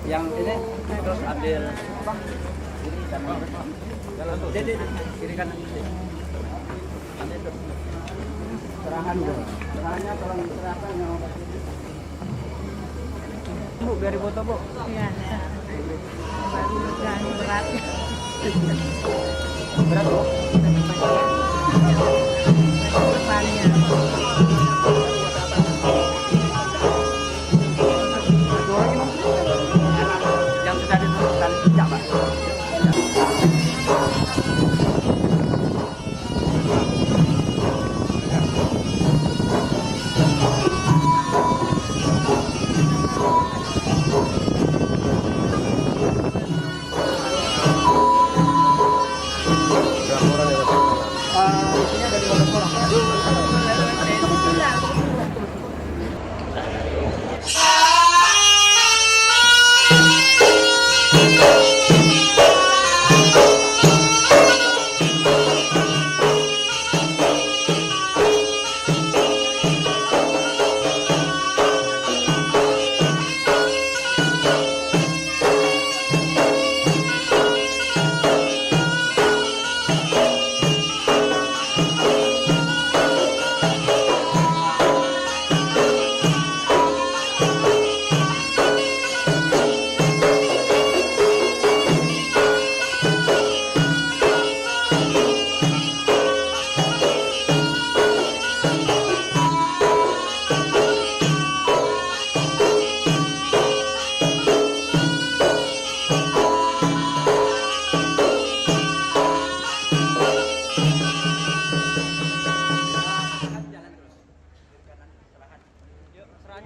Yang ini terus ambil kiri kanan. Jadi kiri kanan. Serahannya tolong diserahkan yang Bu, biar foto Bu. Iya. Jangan berat. Berat Bu. Depannya. Yang sudah ditentukan sejak Pak.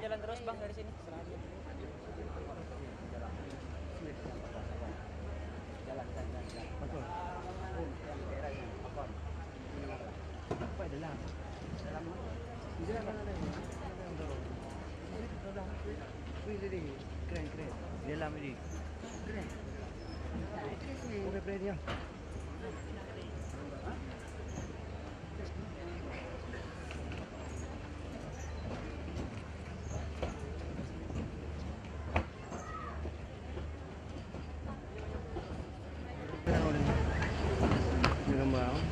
Jalan terus Bang dari sini. Keren. Dalam ini. Keren. Pre dia. Gambar.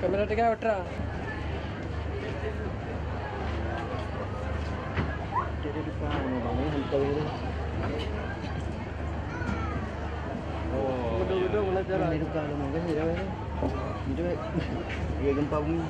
Camera टिका बैठ रहा Jadi depan bang ini hantu itu. Oh. Udah mulai jalan. Ini depan lu mungkin dia ini. Dia gempa bumi.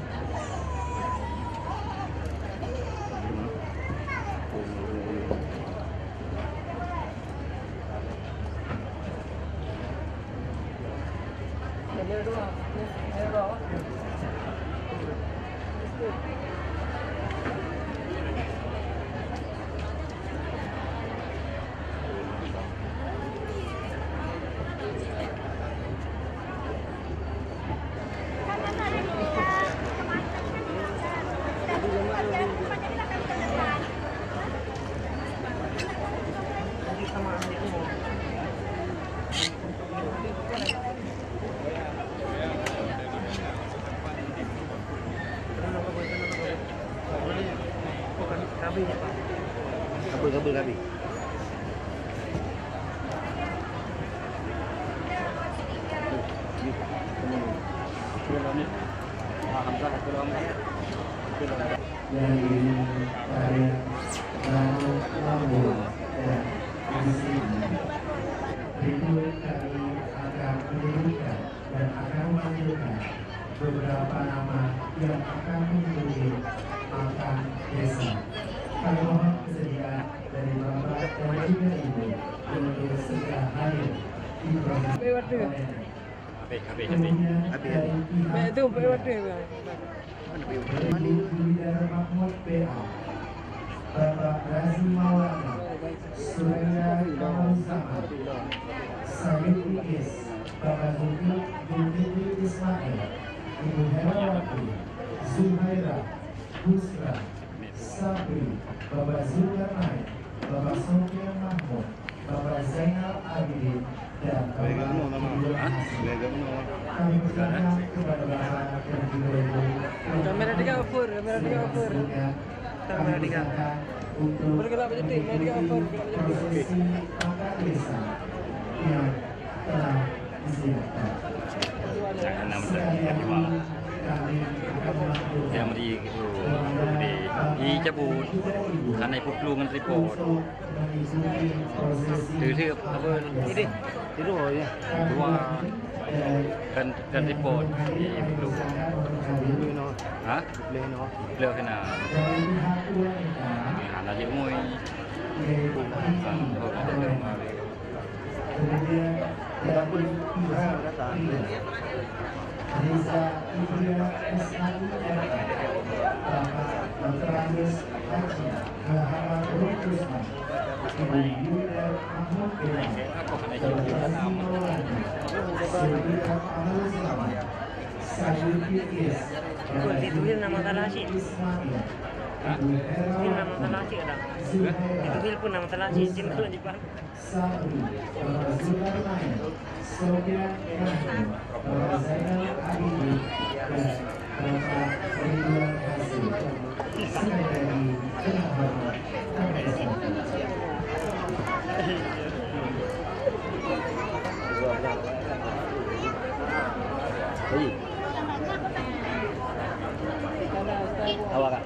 Kabel kami. Dan akan menunjukkan beberapa nama yang akan menjadi makan desa. Kami mohon kesediaan dari Bapak dan juga Ibu untuk segera hadir di program ini. Itu berwarna. Bidara Mahmud PA, Bapak Razim Maulana, Surya Kamal Said Is, Bapak Zulkifli Ismail, Ibu Herawati, Zuhaira, Busra, Sabri, Bapak Zulkarnain, Bapak Sofian Mahmud, Bapak Zainal Abidin, dan Bapak Ibu Hasim. Kami persilakan kepada Bapak dan juga Ibu. Kamera 3 over, kamera 3 over. Kamera 3. Untuk Bergelap jadi, kamera 3 over, bergelap jadi. prosesi makan desa yang telah disiapkan. Jangan nama Sekali lagi kami akan melakukan Yang di gitu di cabut karena ibu flu dengan report.ถือapa ini Itu oh ya. dua kan report di flu. Beli no. Hah? Beli no. Beliau kena anak dia mui. Kan kemudian Dapur datang. Reza Ibria SAIR, Bapak Dr. Agus Haji Muhammad Rusman, Ibu Yulia Mahmud Bela, Dr. Razim Maulana, Sylvia Amal Selamat, Sayuti Is, Ditulis nama Talashi. Ismail, Ibu Ini nama Herawati, Talashi ada. Zuhaira, Ditulis pun nama Talashi, cinta di Jepang. Sabri, Bapak Zulkarnain, Sofian Rahman, Bapak Zainal Abidin, dan Bapak Ridwan Hasim. Sekali lagi, dengan hormat, kami persilakan. Beli. Awak kan?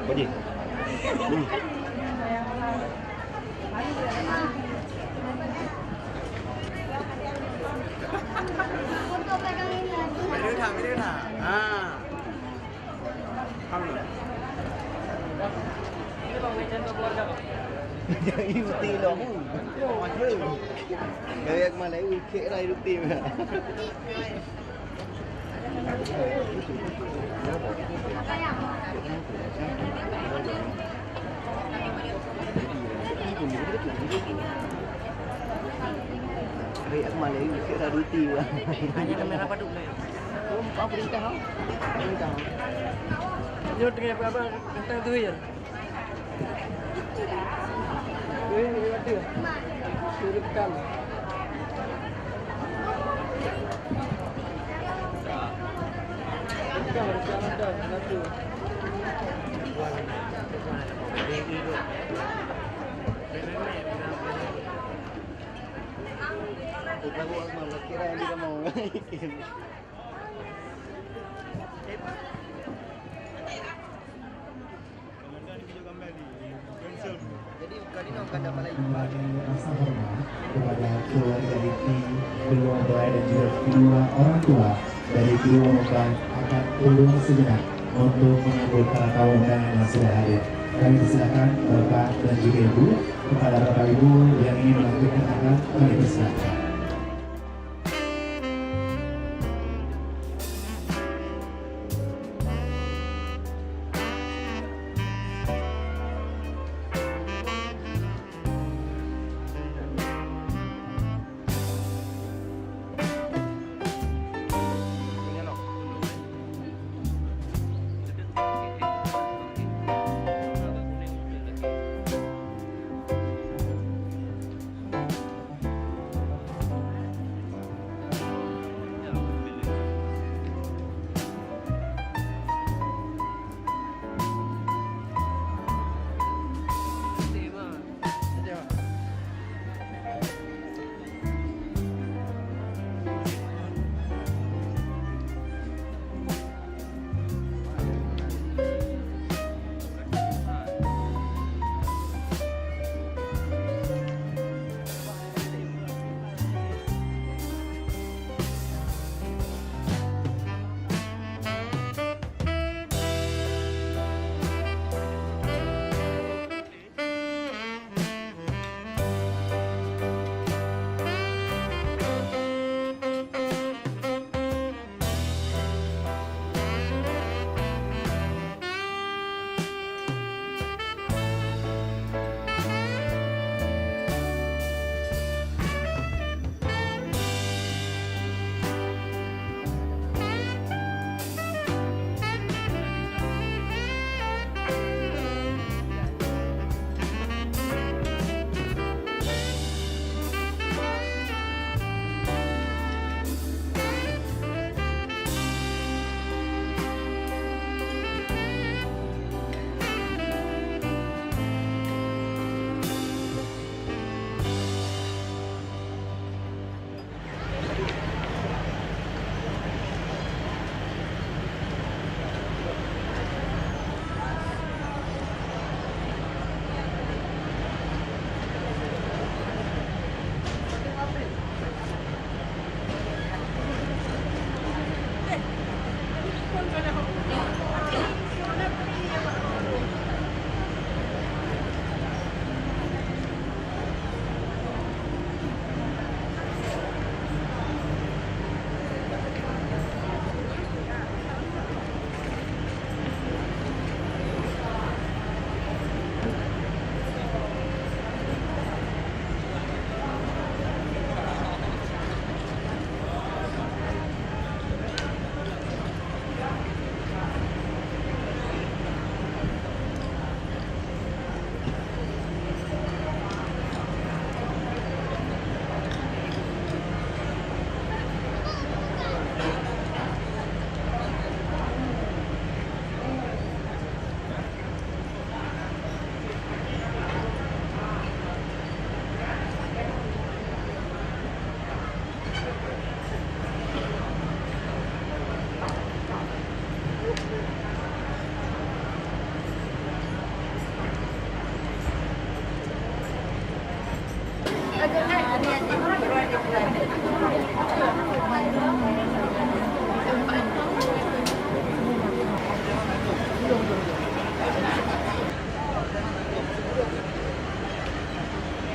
Beli.ไม่ได้ถามเข้าเลยนี่ต้องไปเชิญตัวบอลครับ Yêu tì đó. Cái mà lấy ui khẽ đây được tìm à. Cái mà lấy ui khẽ ra đuôi tì à. Hanya kamera paduk lah. Kau perintah kau. Perintah. Nyut dengan apa? Tentang tu ya. Ini ada. Suruhkan. Kita harus ada satu. Kita buat malah kira dia mau ngaikin. Kembali rasa hormat kepada keluarga inti, kedua mempelai dan juga kedua orang tua dari kedua mempelai akan turun sejenak untuk menyambut para tamu undangan yang sudah hadir. Kami persilakan Bapak dan juga Ibu, kepada Bapak Ibu yang ingin melakukan akad, kami persilakan.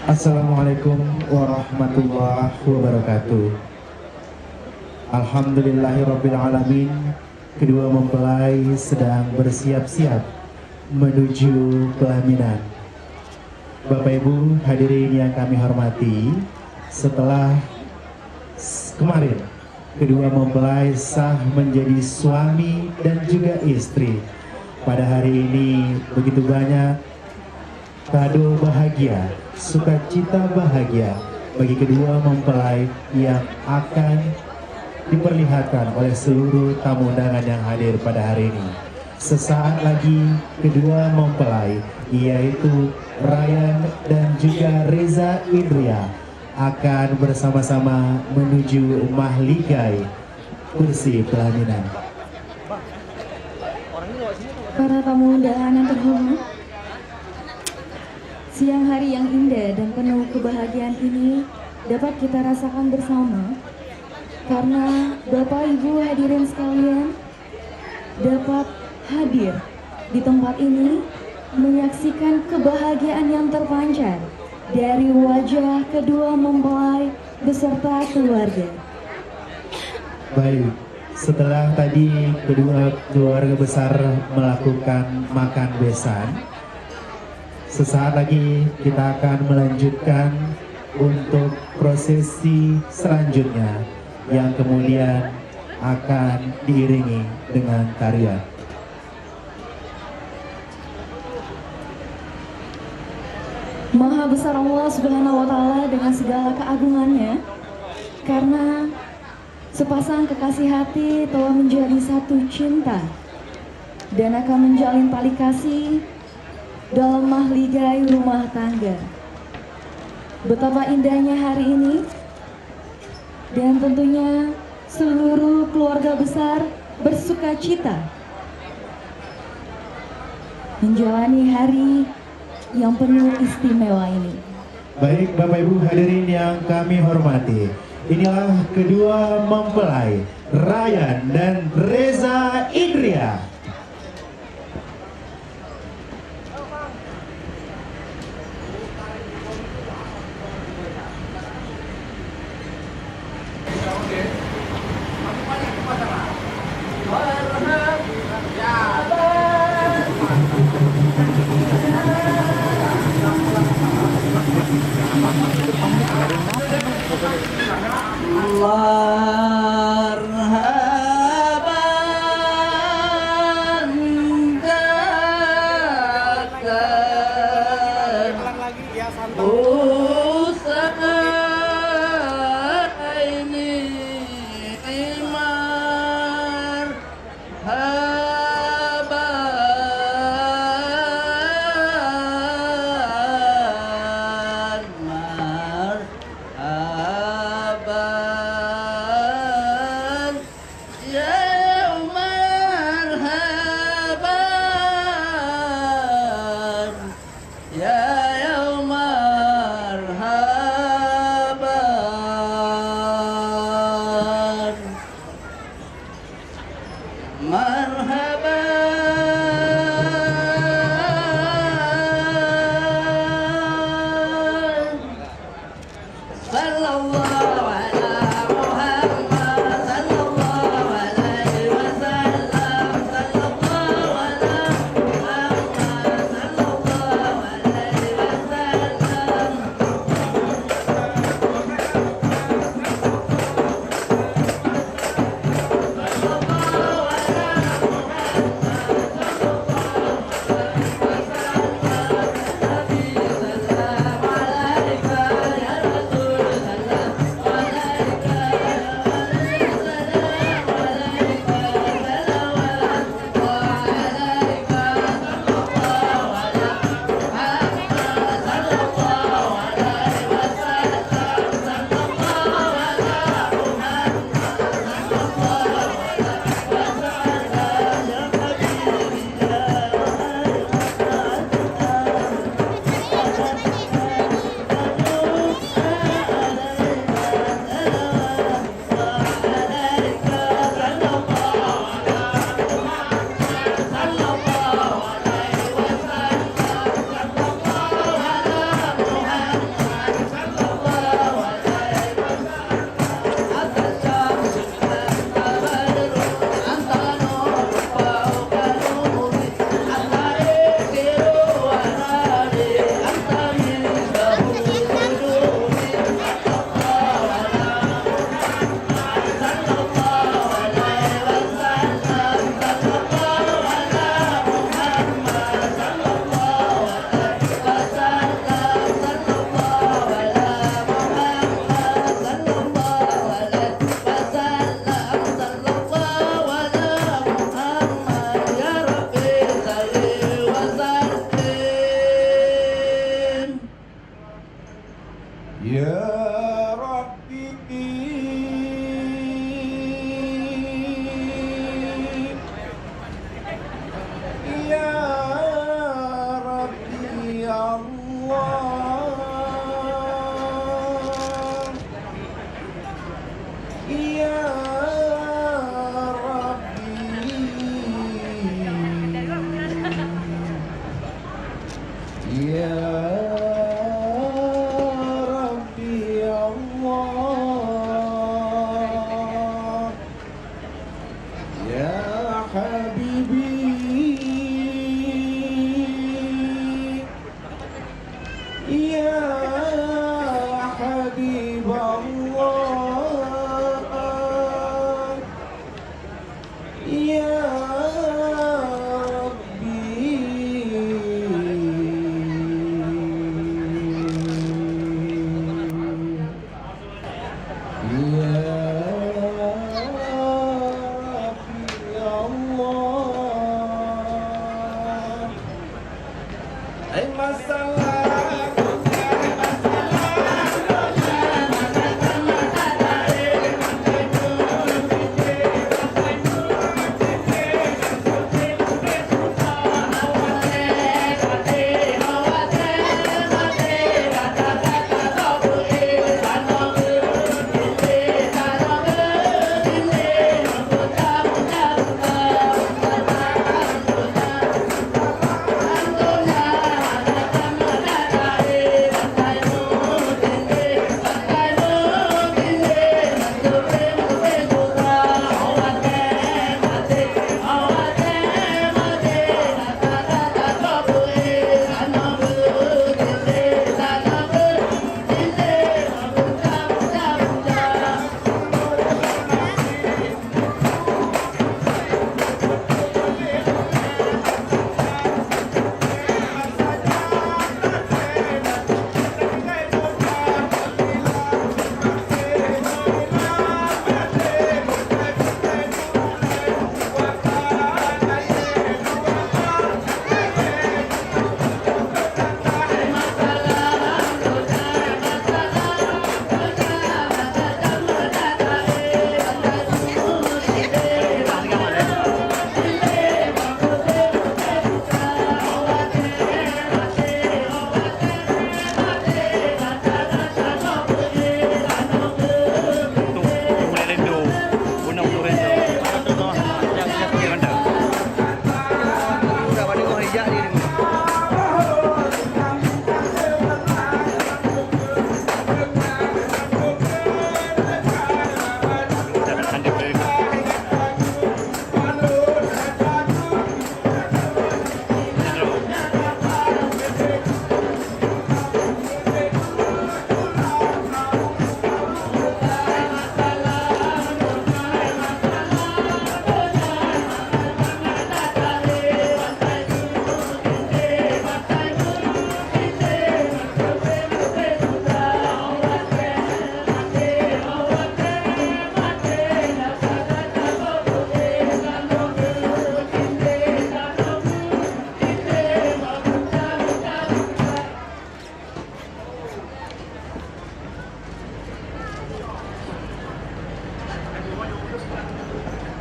Assalamualaikum warahmatullahi wabarakatuh. Alhamdulillahirrabbilalamin. Kedua mempelai sedang bersiap-siap menuju pelaminan. Bapak Ibu hadirin yang kami hormati, setelah kemarin kedua mempelai sah menjadi suami dan juga istri, pada hari ini begitu banyak kado bahagia, sukacita bahagia bagi kedua mempelai yang akan diperlihatkan oleh seluruh tamu undangan yang hadir pada hari ini. Sesaat lagi kedua mempelai, yaitu Ryan dan juga Reza Indria, akan bersama-sama menuju mahligai kursi pelaminan. Para tamu undangan yang terhormat, Siang hari yang indah dan penuh kebahagiaan ini dapat kita rasakan bersama karena Bapak Ibu hadirin sekalian dapat hadir di tempat ini menyaksikan kebahagiaan yang terpancar dari wajah kedua mempelai beserta keluarga. Baik, setelah tadi kedua keluarga besar melakukan makan besan, sesaat lagi kita akan melanjutkan untuk prosesi selanjutnya yang kemudian akan diiringi dengan tarian. Maha besar Allah Subhanahu wa Ta'ala dengan segala keagungannya, karena sepasang kekasih hati telah menjadi satu cinta dan akan menjalin tali kasih dalam mahligai rumah tangga. Betapa indahnya hari ini, dan tentunya seluruh keluarga besar bersuka cita menjalani hari yang penuh istimewa ini. Baik Bapak Ibu hadirin yang kami hormati, inilah kedua mempelai Ryan dan Reza Indria.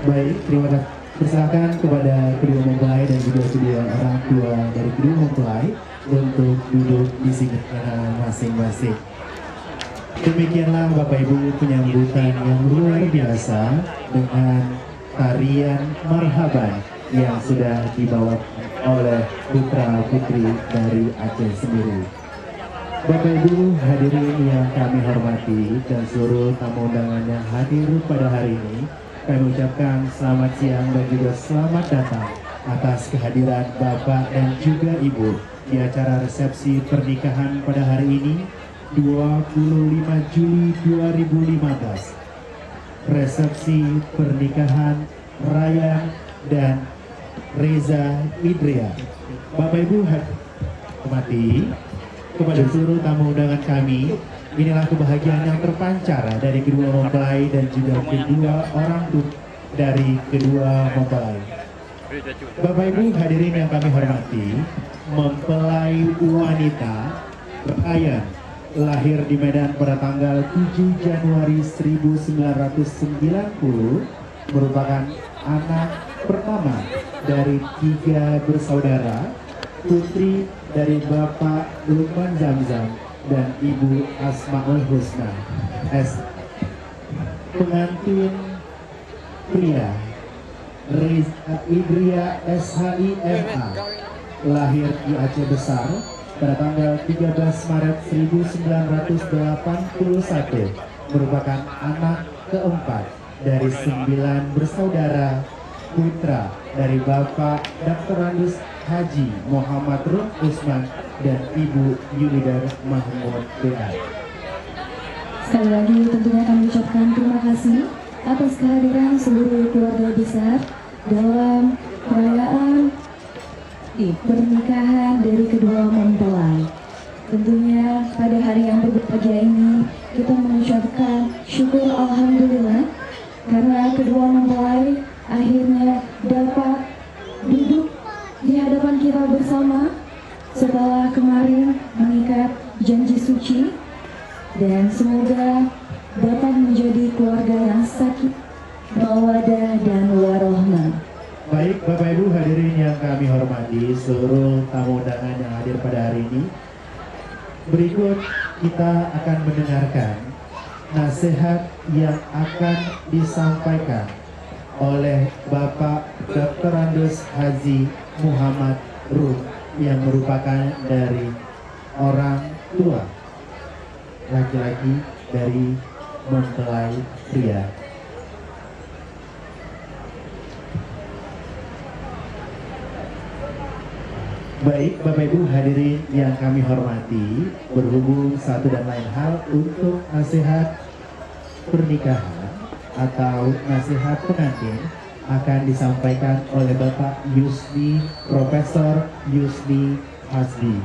Baik, terima kasih. Persilakan kepada kedua mempelai dan juga kedua orang tua dari kedua mempelai untuk duduk di sini masing-masing. Demikianlah Bapak Ibu penyambutan yang luar biasa dengan tarian marhaban yang sudah dibawa oleh putra putri dari Aceh sendiri. Bapak Ibu hadirin yang kami hormati dan seluruh tamu undangan yang hadir pada hari ini, kami ucapkan selamat siang dan juga selamat datang atas kehadiran Bapak dan juga Ibu di acara resepsi pernikahan pada hari ini 25 Juli 2015. Resepsi pernikahan Ryan dan Reza Idria. Bapak Ibu hormati, kepada seluruh tamu undangan kami, inilah kebahagiaan yang terpancar dari kedua mempelai dan juga kedua orang tua dari kedua mempelai. Bapak Ibu hadirin yang kami hormati, mempelai wanita Ryan lahir di Medan pada tanggal 7 Januari 1990, merupakan anak pertama dari 3 bersaudara, putri dari Bapak Lukman Zamzam dan Ibu Asmaul Husna. Pengantin pria Reza Idria SHIMA lahir di Aceh Besar pada tanggal 13 Maret 1981, merupakan anak keempat dari 9 bersaudara, putra dari Bapak Dr. Randus Haji Muhammad Rum Usman dan Ibu Yulidar Mahmud B.A. Sekali lagi tentunya kami ucapkan terima kasih atas kehadiran seluruh keluarga besar dalam perayaan pernikahan dari kedua mempelai. Tentunya pada hari yang berbahagia ini kita mengucapkan syukur alhamdulillah karena kedua mempelai akhirnya dapat duduk di hadapan kita bersama setelah kemarin mengikat janji suci, dan semoga dapat menjadi keluarga yang sakit, mawadah dan warohmah. Baik Bapak Ibu hadirin yang kami hormati, seluruh tamu undangan yang hadir pada hari ini, berikut kita akan mendengarkan nasihat yang akan disampaikan oleh Bapak Dr. Andes Haji Muhammad Rum yang merupakan dari orang tua laki-laki dari mempelai pria. Baik Bapak Ibu hadirin yang kami hormati, berhubung satu dan lain hal untuk nasihat pernikahan atau nasihat pengantin akan disampaikan oleh Bapak Yusni, Profesor Yusni Hasbi.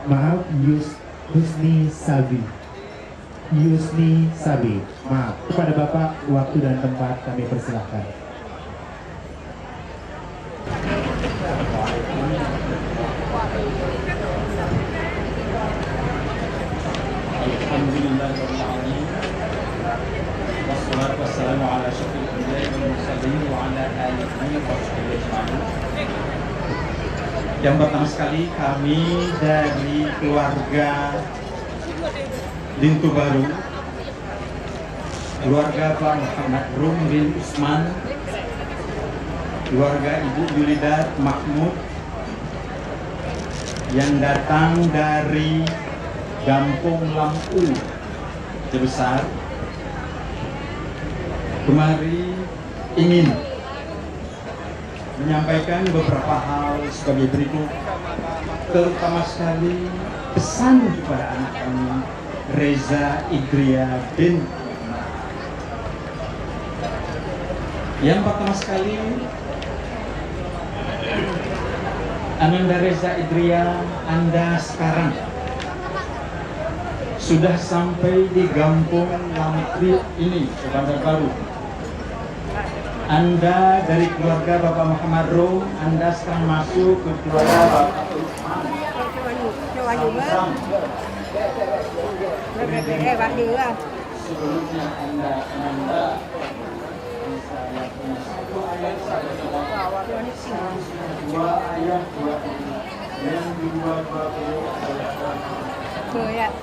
Maaf, Yusni Sabi. Yusni Sabi. Maaf, kepada Bapak waktu dan tempat kami persilahkan. Alhamdulillahirrahmanirrahim. Wassalatu wassalamu ala asyrafil anbiya'i wal mursalin wa ala alihi wa sahbihi ajma'in. Yang pertama sekali kami dari keluarga Lintu Baru, keluarga Pak Muhammad Rum bin Usman, keluarga Ibu Yulidat Mahmud yang datang dari Gampung Lampu Besar, kemari ingin menyampaikan beberapa hal sebagai berikut, terutama sekali pesan kepada anak kami Reza Idria bin. Yang pertama sekali, Ananda Reza Idria, Anda sekarang sudah sampai di Gampung Lampu ini, Bandar Baru. Anda dari keluarga Bapak Muhammad Rum, Anda sekarang masuk ke keluarga Bapak Usman. Sebelumnya Anda satu ayat dua ayat yang dua ayat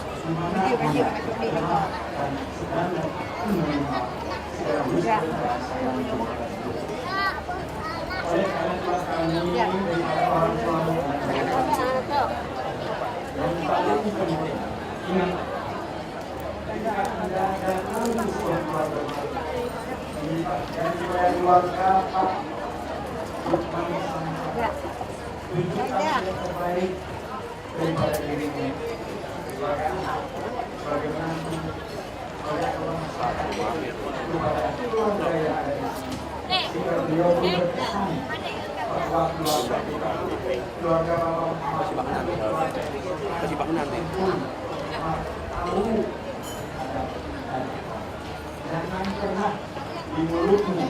jangan pernah di mulutmu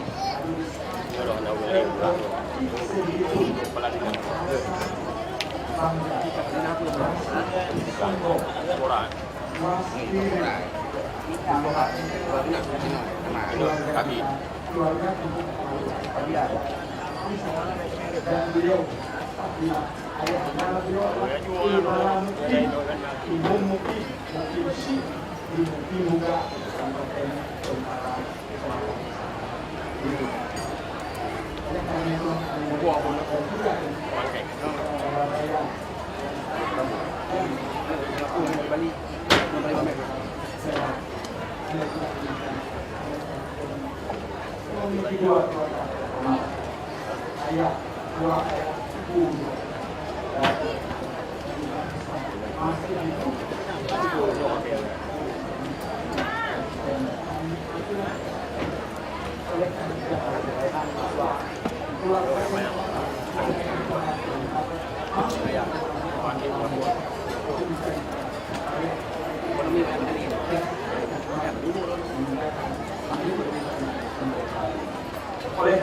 dan beliau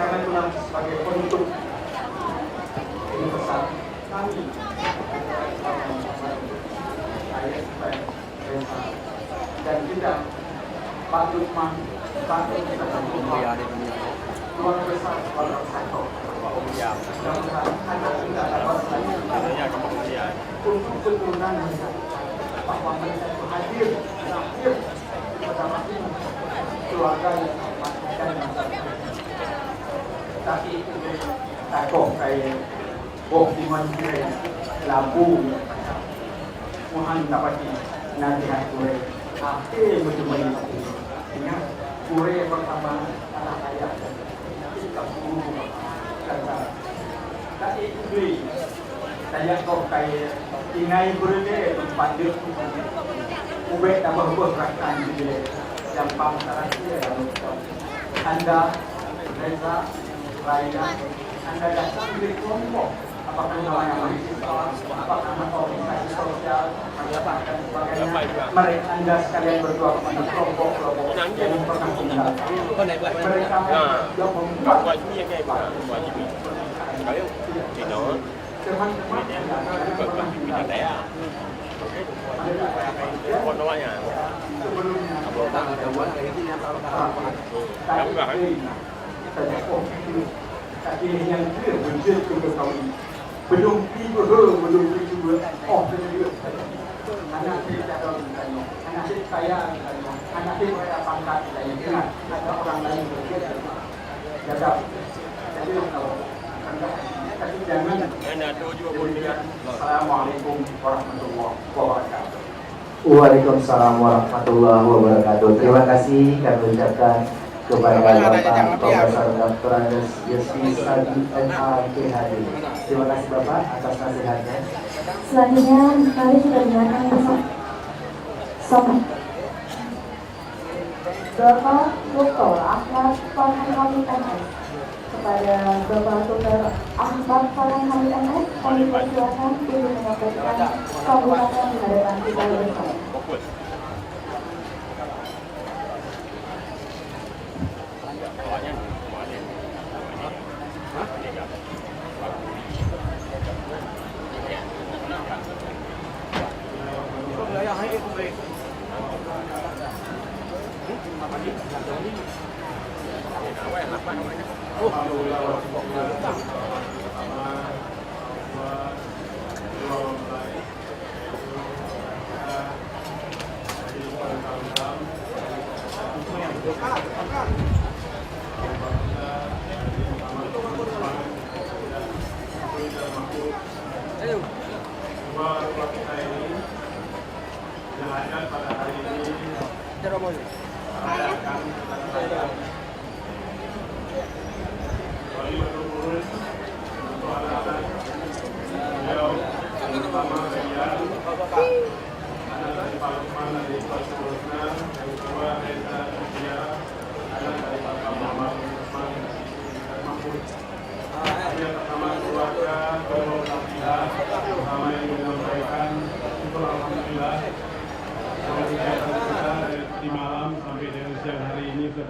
karena itulah sebagai penutup ini pesan kami dan kita Pak Lukman, Pak kita keluarga besar keluarga Sato. Mudah-mudahan anak kita dapat selanjutnya untuk keturunan bahwa mereka itu hadir pada masing keluarga yang dan tapi takut kayak di mana lampu Tuhan dapat nasihat kure akhir berjumpa ingat kure pertama anak ayah kita guru kata tapi beli saya kok kayak ingai kure tempat dia ubek tambah rakan dia yang pangkalan dia Anda Reza Raya Anda datang dari kelompok apakah namanya mahasiswa, apakah nama organisasi sosial, dan sebagainya. Mereka Anda sekalian berdua kepada kelompok-kelompok yang pernah tinggal. Mereka yang membuat teman-teman tapi yang dia berjaya ke kami belum tiba oh anak saya tak tahu anak saya anak saya berada pangkat lain ada orang lain berjaya jadi kalau tapi jangan Assalamualaikum warahmatullahi wabarakatuh. Waalaikumsalam warahmatullahi wabarakatuh. Terima kasih kami ucapkan kepada Bapak Profesor Dr. Andes Yusfi Sadi MA.PhD. Terima kasih Bapak atas nasihatnya. Selanjutnya mari kita dengarkan bersama Bapak Dr. Ahmad Farhan Hamid MS. Kepada Bapak Dr. Ahmad Farhan Hamid MS, kami persilakan untuk menyampaikan sambutan di hadapan kita bersama.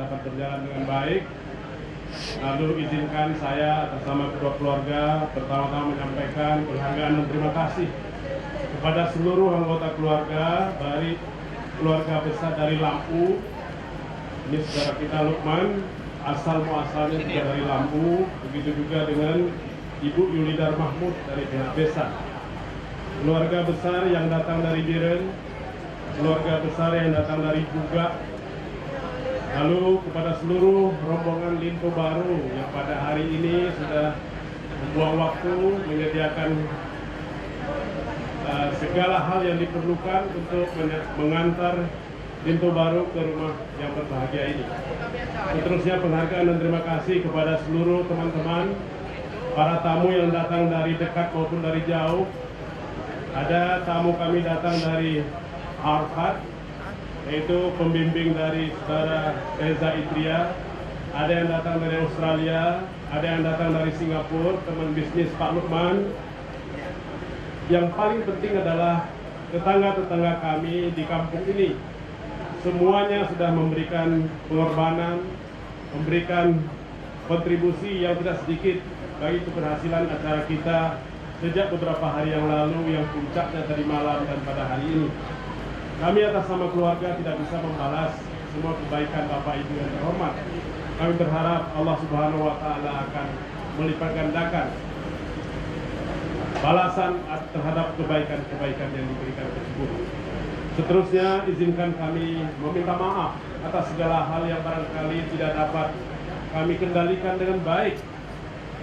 dapat berjalan dengan baik. Lalu izinkan saya atas nama kedua keluarga pertama-tama menyampaikan penghargaan dan terima kasih kepada seluruh anggota keluarga dari keluarga besar dari Lampu. Ini saudara kita Lukman, asal muasalnya juga dari Lampu. Begitu juga dengan Ibu Yulidar Mahmud dari pihak desa. Keluarga besar yang datang dari Biren, keluarga besar yang datang dari Buga. Lalu kepada seluruh rombongan Limpo Baru yang pada hari ini sudah membuang waktu menyediakan segala hal yang diperlukan untuk mengantar Limpo Baru ke rumah yang berbahagia ini. Seterusnya penghargaan dan terima kasih kepada seluruh teman-teman, para tamu yang datang dari dekat maupun dari jauh. Ada tamu kami datang dari Harvard, yaitu pembimbing dari saudara Reza Idria, ada yang datang dari Australia, ada yang datang dari Singapura, teman bisnis Pak Lukman. Yang paling penting adalah tetangga-tetangga kami di kampung ini. Semuanya sudah memberikan pengorbanan, memberikan kontribusi yang tidak sedikit bagi keberhasilan acara kita sejak beberapa hari yang lalu yang puncaknya tadi malam dan pada hari ini. Kami atas nama keluarga tidak bisa membalas semua kebaikan Bapak Ibu yang terhormat. Kami berharap Allah Subhanahu wa Ta'ala akan melipat gandakan balasan terhadap kebaikan-kebaikan yang diberikan tersebut. Seterusnya, izinkan kami meminta maaf atas segala hal yang barangkali tidak dapat kami kendalikan dengan baik.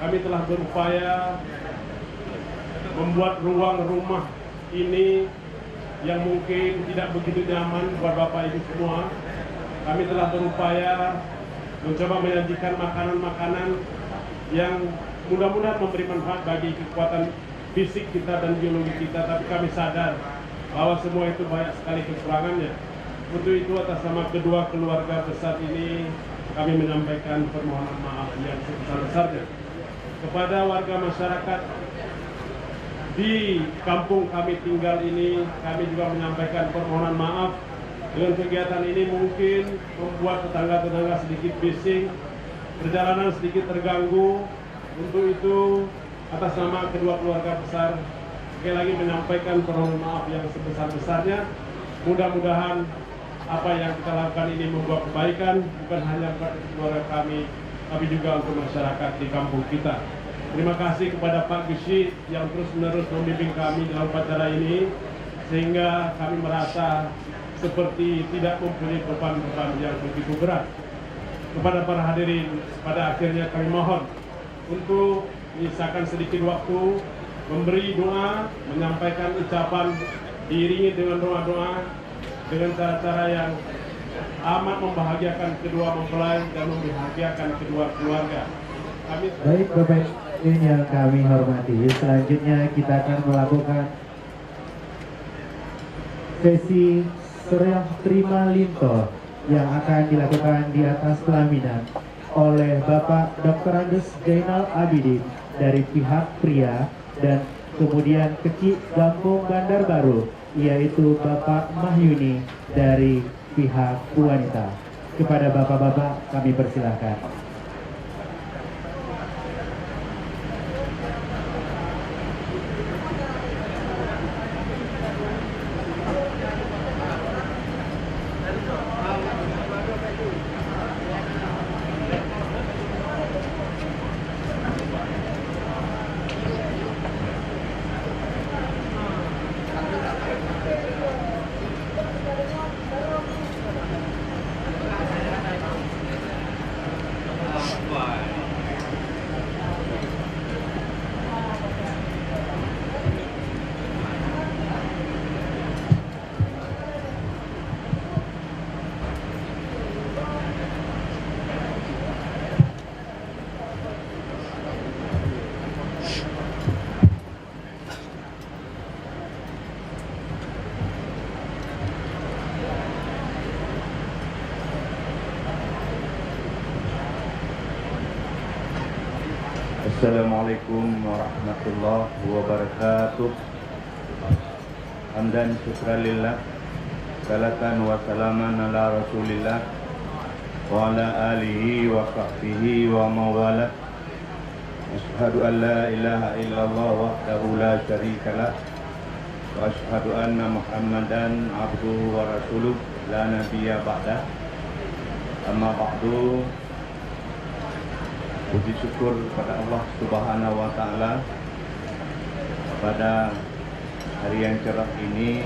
Kami telah berupaya membuat ruang rumah ini yang mungkin tidak begitu nyaman buat Bapak Ibu semua. Kami telah berupaya mencoba menyajikan makanan-makanan yang mudah-mudahan memberi manfaat bagi kekuatan fisik kita dan biologi kita, tapi kami sadar bahwa semua itu banyak sekali kekurangannya. Untuk itu atas nama kedua keluarga besar ini kami menyampaikan permohonan maaf yang sebesar-besarnya kepada warga masyarakat di kampung kami tinggal ini. Kami juga menyampaikan permohonan maaf dengan kegiatan ini mungkin membuat tetangga-tetangga sedikit bising, perjalanan sedikit terganggu. Untuk itu atas nama kedua keluarga besar sekali lagi menyampaikan permohonan maaf yang sebesar-besarnya. Mudah-mudahan apa yang kita lakukan ini membawa kebaikan bukan hanya bagi keluarga kami, tapi juga untuk masyarakat di kampung kita. Terima kasih kepada Pak Gesit yang terus-menerus membimbing kami dalam upacara ini, sehingga kami merasa seperti tidak mempunyai beban-beban yang begitu berat. Kepada para hadirin, pada akhirnya kami mohon untuk menyisakan sedikit waktu, memberi doa, menyampaikan ucapan, diiringi dengan doa-doa, dengan cara-cara yang amat membahagiakan kedua mempelai dan membahagiakan kedua keluarga. Baik Bapak yang kami hormati, selanjutnya kita akan melakukan sesi serah terima linto yang akan dilakukan di atas pelaminan oleh Bapak Dr. Andes Zainal Abidin dari pihak pria dan kemudian Kecik Gampung Bandar Baru yaitu Bapak Mahyuni dari pihak wanita. Kepada bapak-bapak kami persilahkan. Assalamualaikum warahmatullahi wabarakatuh. Hamdan syukralillah, salatan wa salaman ala rasulillah wa ala alihi wa sahbihi wa mawala. Ashhadu an la ilaha illallah wahdahu la syarikalah wa ashhadu anna Muhammadan abduhu wa rasuluh la nabiyya ba'dah. Amma ba'du. Puji syukur kepada Allah Subhanahu wa Ta'ala pada hari yang cerah ini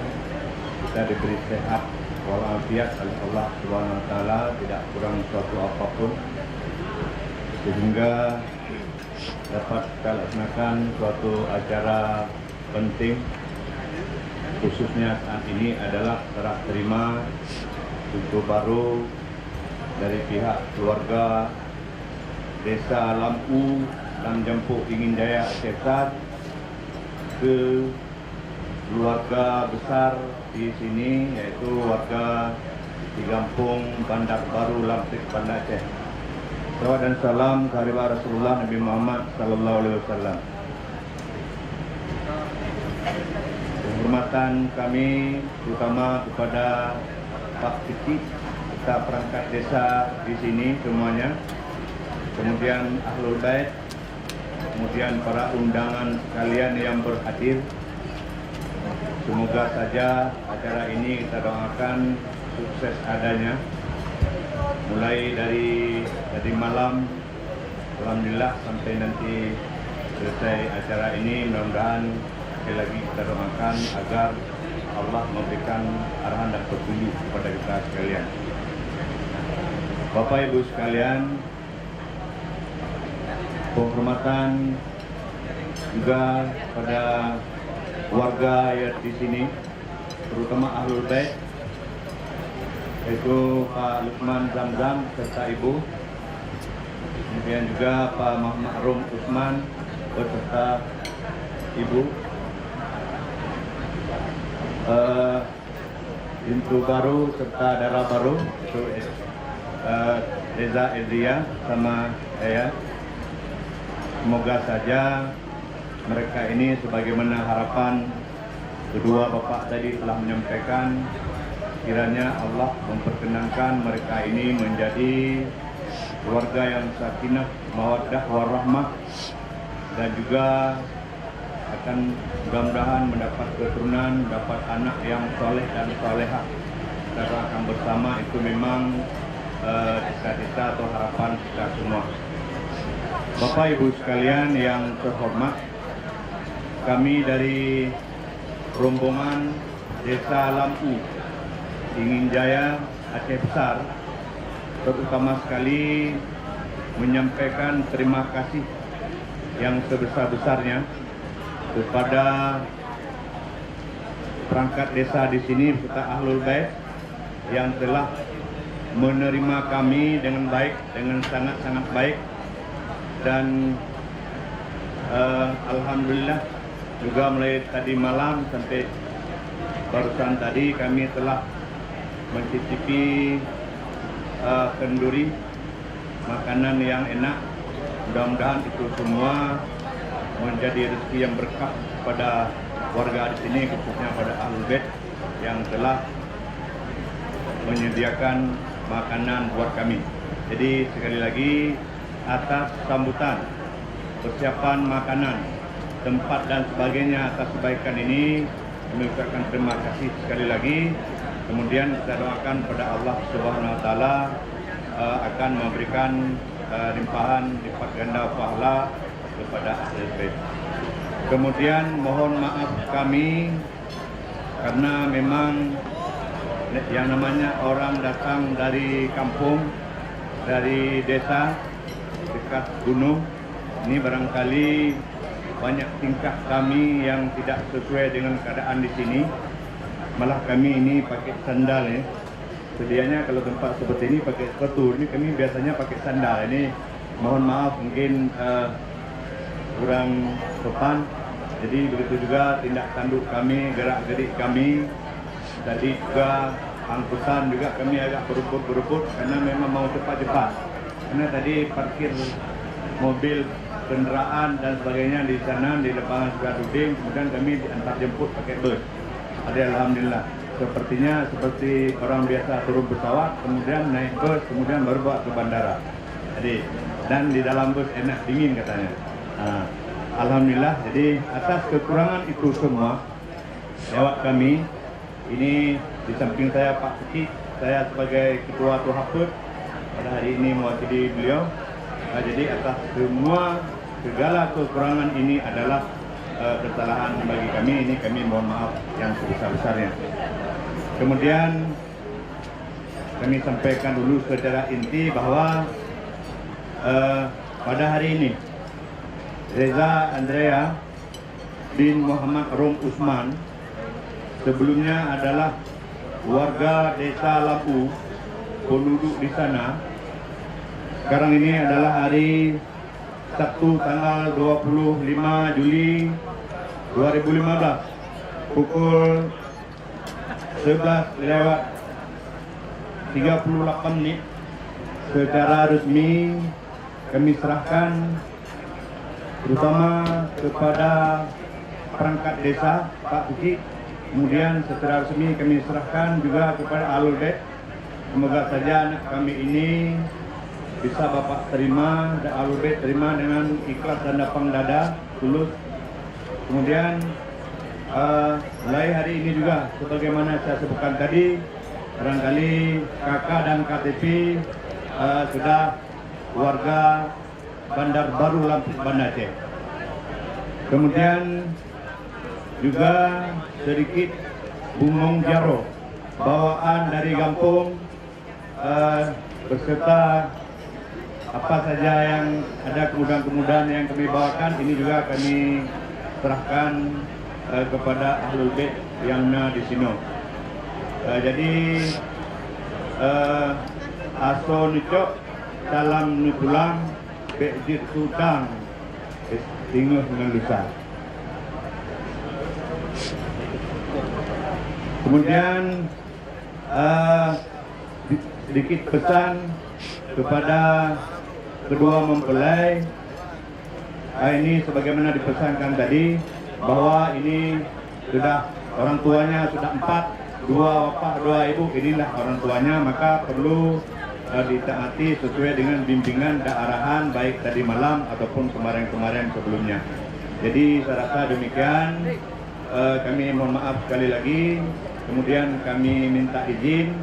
kita diberi sehat walafiat oleh Allah Subhanahu wa Ta'ala, tidak kurang suatu apapun, sehingga dapat kita laksanakan suatu acara penting, khususnya saat ini adalah serah terima pintu baru dari pihak keluarga Desa Lampu, Lam Jempuk, Ingin Jaya, Aceh Besar ke keluarga besar di sini, yaitu warga di Kampung Bandar Baru, Lamtik, Banda Aceh. Salawat dan salam kehadirat Rasulullah Nabi Muhammad Sallallahu Alaihi Wasallam. Penghormatan kami terutama kepada Pak Kecik, kita perangkat desa di sini semuanya, kemudian Ahlul Bait, kemudian para undangan sekalian yang berhadir. Semoga saja acara ini kita doakan sukses adanya. Mulai dari malam, alhamdulillah sampai nanti selesai acara ini, mudah-mudahan sekali lagi kita doakan agar Allah memberikan arahan dan petunjuk kepada kita sekalian. Bapak Ibu sekalian, penghormatan juga pada warga yang di sini, terutama Ahlul Bait, yaitu Pak Lukman Zamzam serta Ibu, kemudian juga Pak Muhammad Rum Usman beserta Ibu, Pintu Baru serta Darah Baru, itu Reza Edria sama saya. Semoga saja mereka ini sebagaimana harapan kedua bapak tadi telah menyampaikan, kiranya Allah memperkenankan mereka ini menjadi keluarga yang sakinah, mawaddah, warahmah, dan juga akan mudah-mudahan mendapat keturunan, dapat anak yang soleh dan solehah. Kita akan bersama, itu memang cita-cita atau harapan kita semua. Bapak Ibu sekalian yang terhormat, kami dari rombongan Desa Lampu, Ingin Jaya, Aceh Besar, terutama sekali menyampaikan terima kasih yang sebesar-besarnya kepada perangkat desa di sini serta Ahlul Bait yang telah menerima kami dengan baik, dengan sangat-sangat baik, dan alhamdulillah juga mulai tadi malam sampai barusan tadi kami telah mencicipi kenduri, makanan yang enak. Mudah-mudahan itu semua menjadi rezeki yang berkah pada warga di sini, khususnya pada Ahlul Bait yang telah menyediakan makanan buat kami. Jadi sekali lagi atas sambutan, persiapan makanan, tempat dan sebagainya atas kebaikan ini kami ucapkan terima kasih sekali lagi. Kemudian kita doakan pada Allah Subhanahu wa taala akan memberikan limpahan lipat ganda pahala kepada Ahlul Bait. Kemudian mohon maaf kami karena memang yang namanya orang datang dari kampung, dari desa dekat gunung, ini barangkali banyak tingkah kami yang tidak sesuai dengan keadaan di sini. Malah kami ini pakai sandal ya. Sedianya kalau tempat seperti ini pakai sepatu, ini kami biasanya pakai sandal. Ini mohon maaf mungkin kurang sopan. Jadi begitu juga tindak tanduk kami, gerak-gerik kami. Tadi juga angkutan juga kami agak berebut karena memang mau cepat-cepat. Karena tadi parkir mobil, kendaraan dan sebagainya di sana di lapangan Suradudin, kemudian kami diantar jemput pakai bus. Ada alhamdulillah. Sepertinya seperti orang biasa turun pesawat, kemudian naik bus, kemudian baru bawa ke bandara. Jadi dan di dalam bus enak dingin katanya. Alhamdulillah. Jadi atas kekurangan itu semua lewat kami. Ini di samping saya Pak Suki, saya sebagai Ketua Tuhaput pada hari ini mewakili beliau. Jadi atas semua segala kekurangan ini adalah kesalahan bagi kami. Ini kami mohon maaf yang sebesar-besarnya. Kemudian kami sampaikan dulu secara inti bahwa pada hari ini Reza Andrea bin Muhammad Rum Usman sebelumnya adalah warga Desa Lampu, penduduk di sana. Sekarang ini adalah hari Sabtu tanggal 25 Juli 2015 pukul 11:38 secara resmi kami serahkan terutama kepada perangkat desa Pak Suki. Kemudian secara resmi kami serahkan juga kepada Ahlul Bait. Semoga saja anak kami ini bisa Bapak terima, Ahlul Bait terima dengan ikhlas dan lapang dada, tulus. Kemudian mulai hari ini juga, sebagaimana saya sebutkan tadi, barangkali kakak dan KTP sudah warga Bandar Baru Lamprik, Banda Aceh. Kemudian juga sedikit bumong jaro bawaan dari kampung beserta apa saja yang ada kemudahan-kemudahan yang kami bawakan, ini juga kami serahkan kepada Ahlul Bait yang ada di sini. Jadi aso nicok dalam nutulang bejit sutang tinggal dengan lusa. Kemudian sedikit pesan kepada kedua mempelai. Ini sebagaimana dipesankan tadi, bahwa ini sudah orang tuanya sudah 4, 2 bapak, 2 ibu, inilah orang tuanya, maka perlu ditaati sesuai dengan bimbingan dan arahan baik tadi malam ataupun kemarin-kemarin sebelumnya. Jadi saya rasa demikian. Kami mohon maaf sekali lagi. Kemudian kami minta izin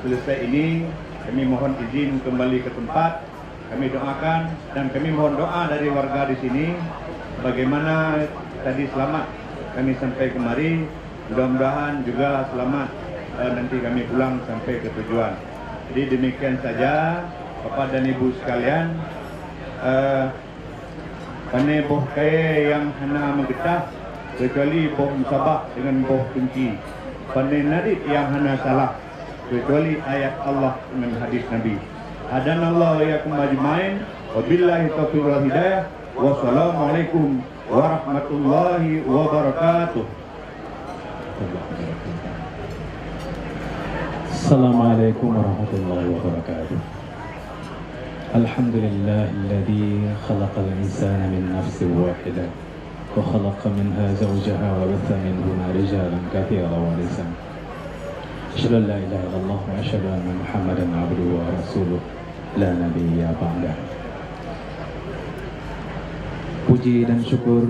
selesai ini, kami mohon izin kembali ke tempat. Kami doakan dan kami mohon doa dari warga di sini. Bagaimana tadi selamat kami sampai kemari, mudah-mudahan juga selamat nanti kami pulang sampai ke tujuan. Jadi demikian saja Bapak dan Ibu sekalian. Pane boh kaya yang hana menggetah kecuali boh musabah dengan boh kunci. Pane nadit yang hana salah kecuali ayat Allah dengan hadis Nabi. Hadanallahu iyyakum ajmain. Wabillahi taufiq wal hidayah. Wassalamualaikum warahmatullahi wabarakatuh. Assalamualaikum warahmatullahi wabarakatuh. Alhamdulillahilladzi khalaqal insana min nafsin wahidah wa khalaqa minha zawjaha wa batha minhuma rijalan katsiran wa nisaa. Asyhadu an la ilaha illallah wa asyhadu anna Muhammadan abduhu wa rasuluh la nabiyya ba'dah. Puji dan syukur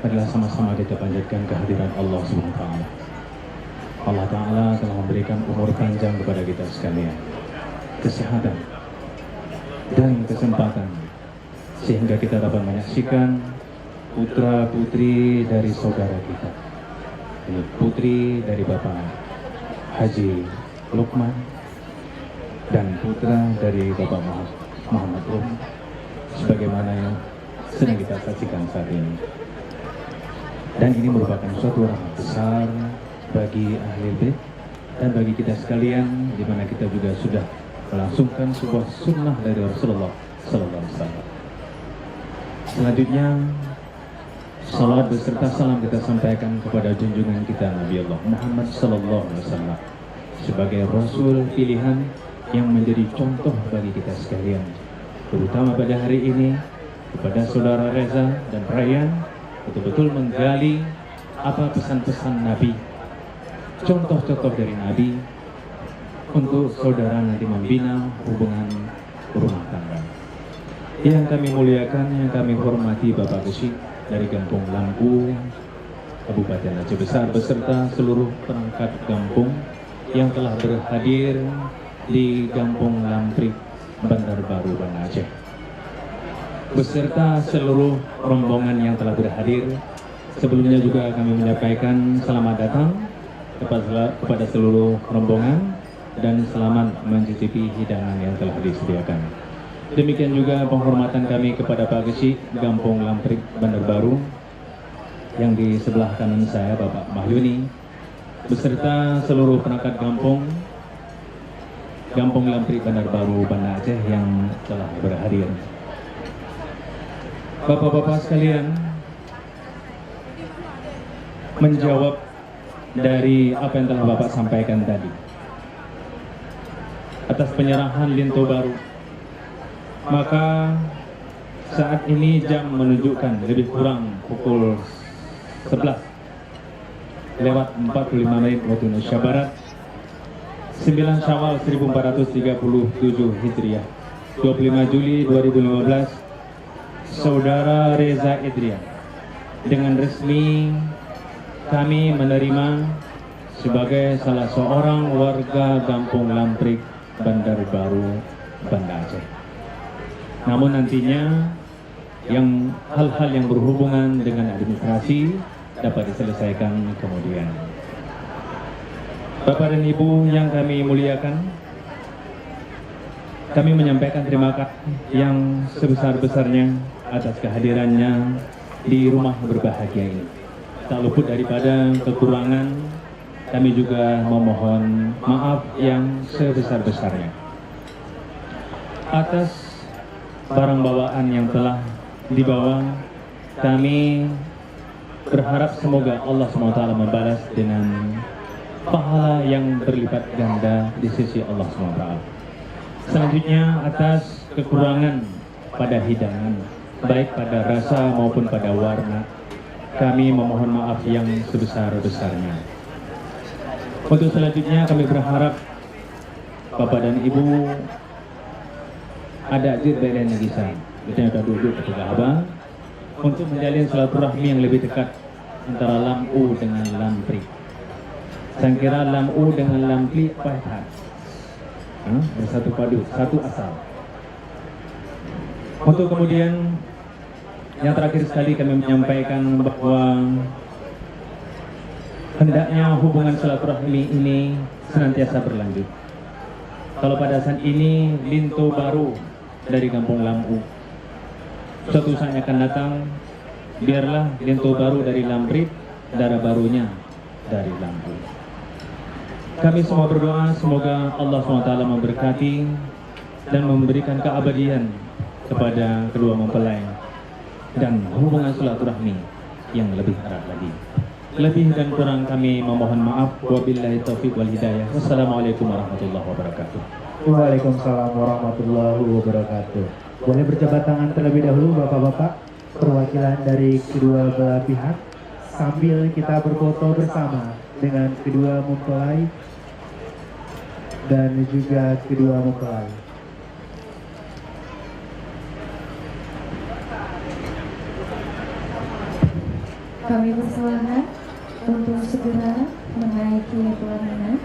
adalah sama-sama kita panjatkan kehadiran Allah Subhanahu wa taala. Allah Ta'ala telah memberikan umur panjang kepada kita sekalian, kesehatan dan kesempatan, sehingga kita dapat menyaksikan putra putri dari saudara kita. Ini putri dari Bapak Haji Lukman dan putra dari Bapak Muhammad sebagaimana yang sedang kita saksikan saat ini. Dan ini merupakan suatu rahmat besar bagi ahli bait dan bagi kita sekalian, di mana kita juga sudah melangsungkan sebuah sunnah dari Rasulullah Sallallahu Alaihi Wasallam. Selanjutnya, salawat beserta salam kita sampaikan kepada junjungan kita Nabi Allah Muhammad Sallallahu Alaihi Wasallam sebagai Rasul pilihan yang menjadi contoh bagi kita sekalian, terutama pada hari ini kepada saudara Reza dan Ryan, betul-betul menggali apa pesan-pesan Nabi, contoh-contoh dari Nabi untuk saudara nanti membina hubungan rumah tangga. Yang kami muliakan, yang kami hormati Bapak Gesyik dari Kampung Lampu, Kabupaten Aceh Besar, beserta seluruh perangkat kampung yang telah berhadir di Kampung Lamprik, Bandar Baru, Banda Aceh, beserta seluruh rombongan yang telah berhadir. Sebelumnya juga kami menyampaikan selamat datang kepada seluruh rombongan dan selamat mencicipi hidangan yang telah disediakan. Demikian juga penghormatan kami kepada Pak Gesyik Kampung Lamprik, Bandar Baru, yang di sebelah kanan saya Bapak Mahyuni, beserta seluruh perangkat Kampung Lamprik, Bandar Baru, Banda Aceh yang telah berhadir. Bapak-bapak sekalian, menjawab dari apa yang telah Bapak sampaikan tadi atas penyerahan Linto Baru, maka saat ini jam menunjukkan lebih kurang pukul 11:45 waktu Indonesia Barat, 9 Syawal 1437 Hijriah, 25 Juli 2015, Saudara Reza Edrian, dengan resmi kami menerima sebagai salah seorang warga Kampung Lamprik, Bandar Baru, Banda Aceh. Namun nantinya hal-hal yang berhubungan dengan administrasi dapat diselesaikan kemudian. Bapak dan Ibu yang kami muliakan, kami menyampaikan terima kasih yang sebesar-besarnya atas kehadirannya di rumah berbahagia ini. Tak luput daripada kekurangan, kami juga memohon maaf yang sebesar-besarnya atas barang bawaan yang telah dibawa. Kami berharap semoga Allah SWT membalas dengan pahala yang berlipat ganda di sisi Allah SWT. Selanjutnya, atas kekurangan pada hidangan, baik pada rasa maupun pada warna, kami memohon maaf yang sebesar-besarnya. Untuk selanjutnya, kami berharap Bapak dan Ibu ada jirbelen gisan, kita akan duduk ketika abang untuk menjalin silaturahmi yang lebih dekat antara Lampu dengan Lamprik. Saya kira Lampu dengan Lamprik apa? Bersatu padu, satu asal. Untuk kemudian yang terakhir sekali kami menyampaikan bahwa hendaknya hubungan silaturahmi ini senantiasa berlanjut. Kalau pada saat ini Linto baru dari Kampung Lampu, suatu saat akan datang, biarlah Linto baru dari Lamprik, darah barunya dari Lampu. Kami semua berdoa semoga Allah SWT memberkati dan memberikan keabadian kepada kedua mempelai dan hubungan silaturahmi yang lebih erat lagi. Lebih dan kurang kami memohon maaf. Wabillahi taufiq wal hidayah. Wassalamualaikum warahmatullahi wabarakatuh. Waalaikumsalam warahmatullahi wabarakatuh. Boleh berjabat tangan terlebih dahulu Bapak-Bapak, perwakilan dari kedua belah pihak, sambil kita berfoto bersama dengan kedua mempelai dan juga kedua mempelai. Kami persilakan untuk segera menaiki pelaminan.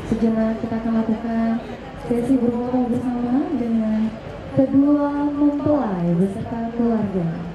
Sejenak kita akan lakukan sesi berfoto bersama dengan kedua mempelai beserta keluarga.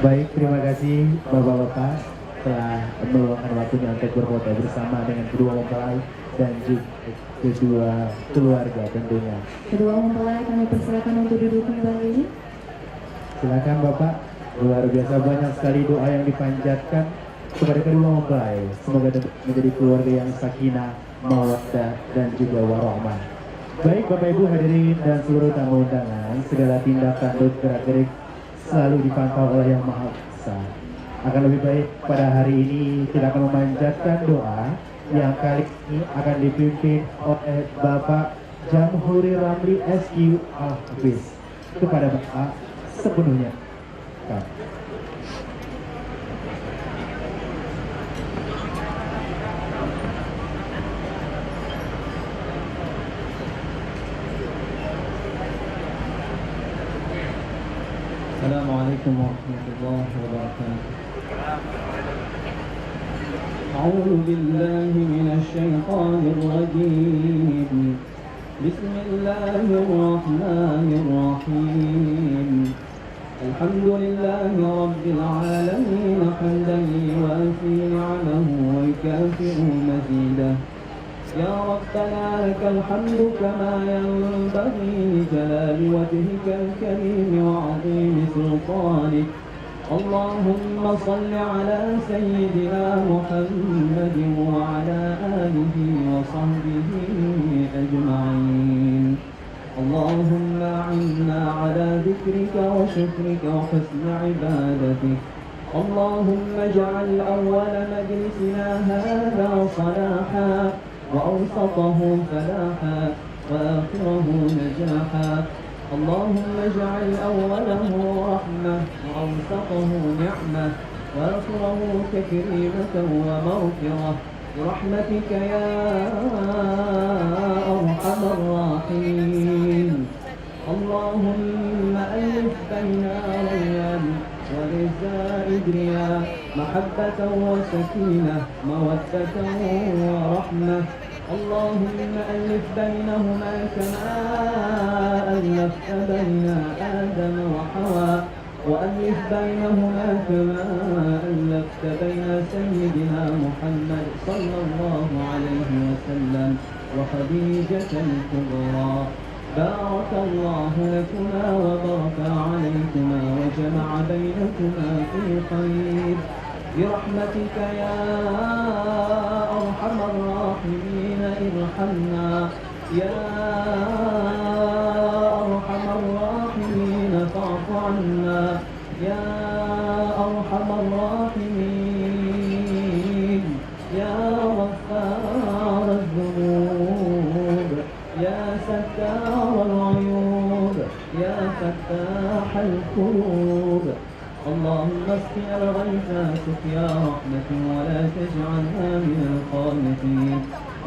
Baik, terima kasih Bapak-Bapak telah meluangkan waktunya untuk berfoto bersama dengan kedua mempelai dan juga kedua keluarga tentunya. Kedua mempelai kami persilakan untuk duduk kembali. Silakan Bapak, luar biasa banyak sekali doa yang dipanjatkan kepada kedua mempelai. Semoga menjadi keluarga yang sakinah, mawaddah dan juga warahmah. Baik Bapak Ibu hadirin dan seluruh tamu undangan, segala tindakan dan gerak-gerik selalu dipantau oleh Yang Maha Esa. Akan lebih baik pada hari ini kita akan memanjatkan doa yang kali ini akan dipimpin oleh Bapak Jamhuri Ramli SQ Al-Hafiz. Kepada Bapak sepenuhnya. Assalamualaikum warahmatullahi wabarakatuh. A'udzu billahi minasy syaithanir rajim. Bismillahirrahmanirrahim. الحمد لله رب العالمين حمدا يوافي نعمه ويكافئ مزيده. يا ربنا لك الحمد كما ينبغي لجلال وجهك الكريم وعظيم سلطانك. اللهم صل على سيدنا محمد وعلى آله وصحبه أجمعين. اللهم أعنا على ذكرك وشكرك وحسن عبادتك. اللهم اجعل أول مجلسنا هذا صلاحا وأوسطه فلاحا وآخره نجاحا. اللهم اجعل أوله رحمة وأوسطه نعمة وآخره تكريمة ومغفرة برحمتك يا أرحم الراحمين. اللهم ألف بين ريان ولزائدريا محبة وسكينة مودة ورحمة. اللهم ألف بينهما كما ألفت بين آدم وحواء وألف بينهما كما ألفت بين سيدنا محمد صلى الله عليه وسلم وخديجة الكبرى. بارك الله لكما وبارك عليكما وجمع بينكما في خير برحمتك يا أرحم الراحمين. ارحمنا يا أرحم الراحمين فاعف عنا يا أرحم الراحمين. يا غفار الذنوب يا ستار العيوب يا فتاح القلوب. اللهم اسقنا الغيث سقيا رحمة ولا تجعلنا من القانطين.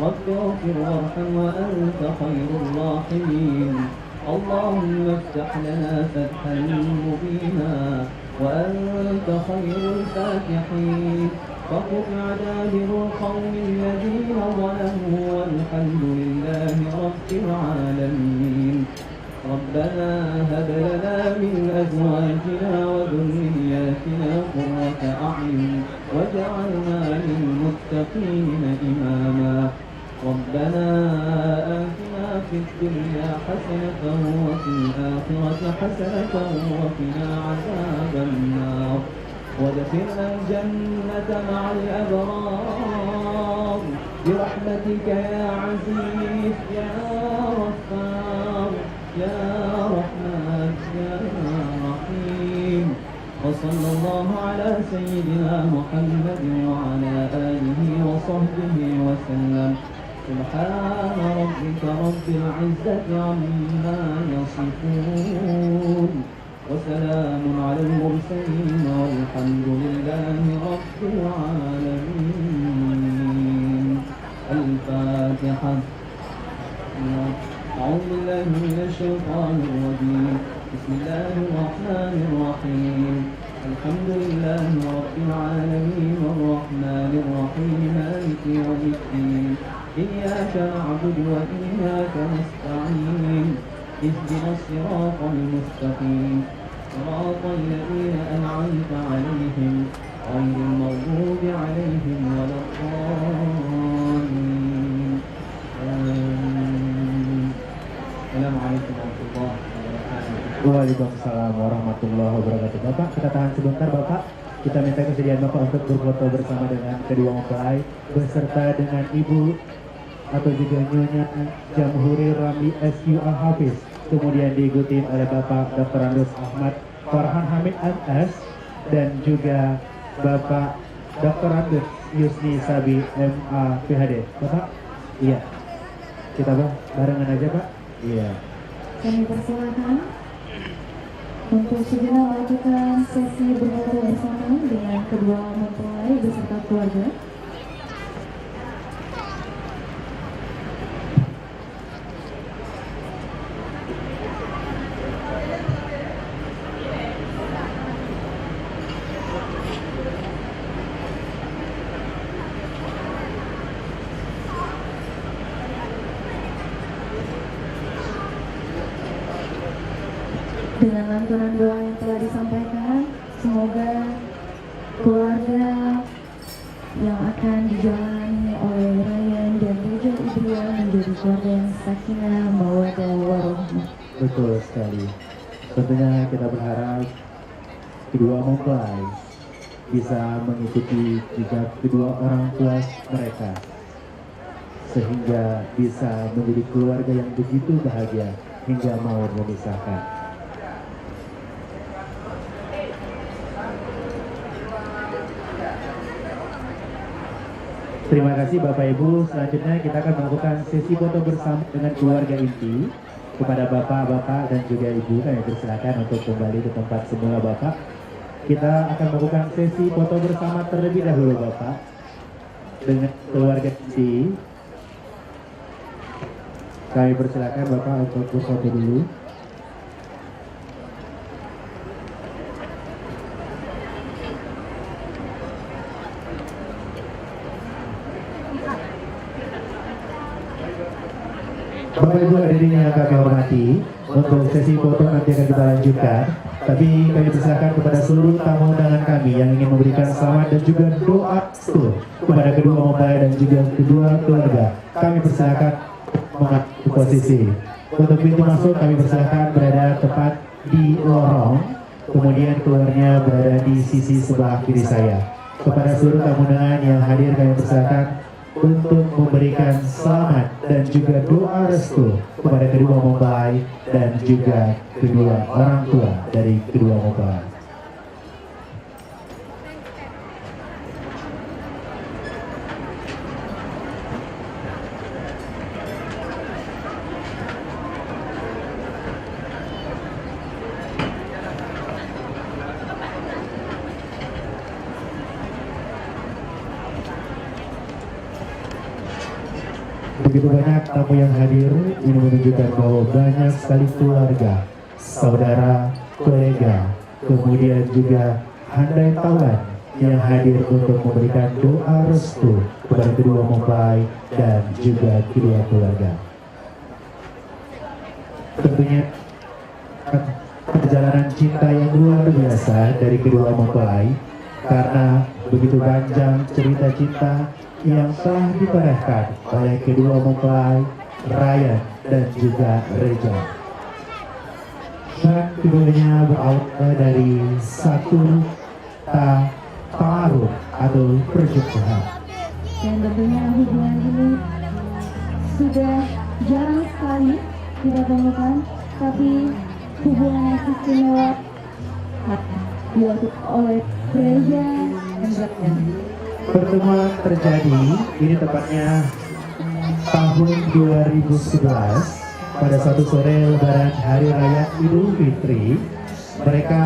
رب اغفر وارحم وأنت خير الراحمين. اللهم افتح لنا فتحا مبينا وأنت خير الفاتحين. فقطع دابر القوم الذين ظلموا والحمد لله رب العالمين. ربنا هب لنا من أزواجنا وذرياتنا قرة أعين واجعلنا للمتقين إماما. ربنا آتنا في الدنيا حسنة وفي الآخرة حسنة وقنا عذاب النار وادخلنا الجنة مع الأبرار برحمتك يا عزيز يا غفار يا رحمن يا رحيم. وصلى الله على سيدنا محمد وعلى آله وصحبه وسلم. سبحان ربك رب العزة عما يصفون وسلام على المرسلين والحمد لله رب العالمين. الفاتحة. أعوذ بالله من الشيطان الرجيم. بسم الله الرحمن الرحيم. الحمد لله رب العالمين الرحمن الرحيم مالك يوم الدين. إياك نعبد وإياك نستعين. اهدنا الصراط المستقيم صراط الذين أنعمت عليهم غير المغضوب عليهم ولا الضالين. السلام عليكم ورحمة الله وبركاته. Waalaikumsalam warahmatullahi wabarakatuh. Bapak, kita tahan sebentar Bapak. Kita minta kesediaan Bapak untuk berfoto bersama dengan kedua mempelai beserta dengan Ibu atau juga Nyonya Jamhuri Ramli SU Al-Hafiz. Kemudian diikuti oleh Bapak Dr. Andus Ahmad Farhan Hamid MS dan juga Bapak Dr. Andus Yusni Sabi MA PhD. Bapak? Iya. Kita barengan aja Pak? Iya. Kami persilakan untuk segera melakukan sesi berfoto bersama dengan kedua mempelai beserta keluarga. Dengan lantunan doa yang telah disampaikan, semoga keluarga yang akan dijalani oleh Ryan dan Reja Idria menjadi keluarga yang sakinah, mawaddah, warahmah. Betul sekali. Tentunya kita berharap kedua mempelai bisa mengikuti jejak kedua orang tua mereka, sehingga bisa menjadi keluarga yang begitu bahagia hingga maut memisahkan. Terima kasih Bapak Ibu. Selanjutnya kita akan melakukan sesi foto bersama dengan keluarga inti. Kepada Bapak-Bapak dan juga Ibu, kami persilakan untuk kembali ke tempat semula Bapak. Kita akan melakukan sesi foto bersama terlebih dahulu Bapak dengan keluarga inti. Kami persilakan Bapak untuk berfoto dulu. Bapak Ibu hadirin yang kami hormati, untuk sesi foto nanti akan kita lanjutkan. Tapi kami persilakan kepada seluruh tamu undangan kami yang ingin memberikan selamat dan juga doa kepada kedua mempelai dan juga kedua keluarga. Kami persilakan mengambil posisi. Untuk pintu masuk kami persilakan berada tepat di lorong, kemudian keluarnya berada di sisi sebelah kiri saya. Kepada seluruh tamu undangan yang hadir kami persilakan untuk memberikan selamat dan juga doa restu kepada kedua mempelai dan juga kedua orang tua dari kedua mempelai. Begitu banyak tamu yang hadir, ini menunjukkan bahwa banyak sekali keluarga, saudara, kolega, kemudian juga handai tahuan yang hadir untuk memberikan doa restu kepada kedua mempelai dan juga kedua keluarga. Tentunya perjalanan cinta yang luar biasa dari kedua mempelai, karena begitu panjang cerita cinta yang telah dipadahkan oleh kedua mempelai Ryan dan juga Reja. Dan keduanya berawal dari satu ta'aruf atau perjodohan. Dan tentunya hubungan ini sudah jarang sekali kita temukan, tapi hubungan yang istimewa dilakukan oleh Reja dan Ryan. Pertemuan terjadi, ini tepatnya tahun 2011 pada satu sore lebaran Hari Raya Idul Fitri. Mereka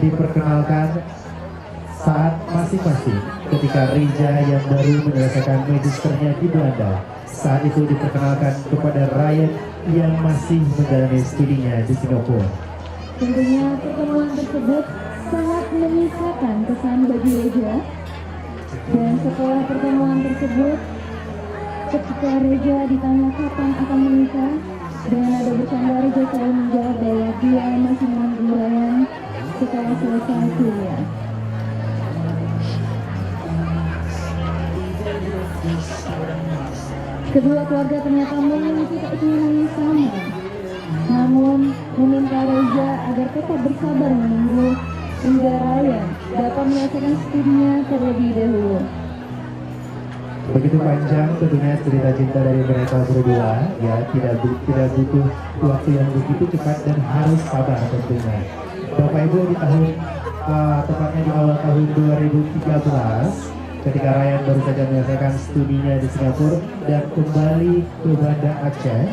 diperkenalkan saat masing-masing ketika Reja yang baru menyelesaikan magisternya di Belanda. Saat itu diperkenalkan kepada Ryan yang masih menjalani studinya di Singapura. Tentunya pertemuan tersebut sangat menyisakan kesan bagi Reja. Dan setelah pertemuan tersebut, ketika Reja ditanya kapan akan menikah, dengan nada bercanda Reja selalu menjawab bahwa dia masih menunggu Ryan setelah selesai kuliah. Kedua keluarga ternyata memiliki keinginan yang sama, namun meminta Reja agar tetap bersabar menunggu hingga Ryan dapat menyelesaikan studinya terlebih dahulu. Begitu panjang tentunya cerita cinta dari mereka berdua, ya tidak butuh waktu yang begitu cepat dan harus sabar tentunya. Bapak Ibu di tahun tepatnya di awal tahun 2013, ketika Ryan baru saja menyelesaikan studinya di Singapura dan kembali ke Banda Aceh,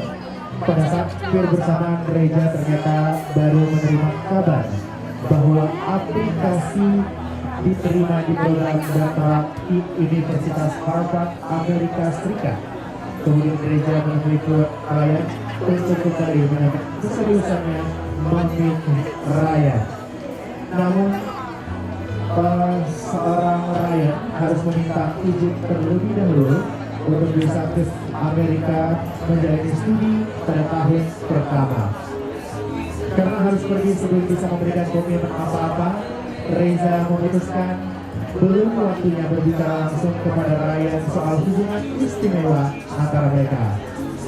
pada saat bersamaan Reja ternyata baru menerima kabar bahwa aplikasi diterima di program doktoral di Universitas Harvard Amerika Serikat. Kemudian Reja menemui Ryan untuk kembali mengambil keseriusannya memilih Ryan. Namun seorang Ryan harus meminta izin terlebih dahulu untuk bisa ke Amerika menjalani studi pada tahun pertama. Karena harus pergi sebelum bisa memberikan komitmen apa-apa, Reza memutuskan belum waktunya berbicara langsung kepada Ryan soal hubungan istimewa antara mereka.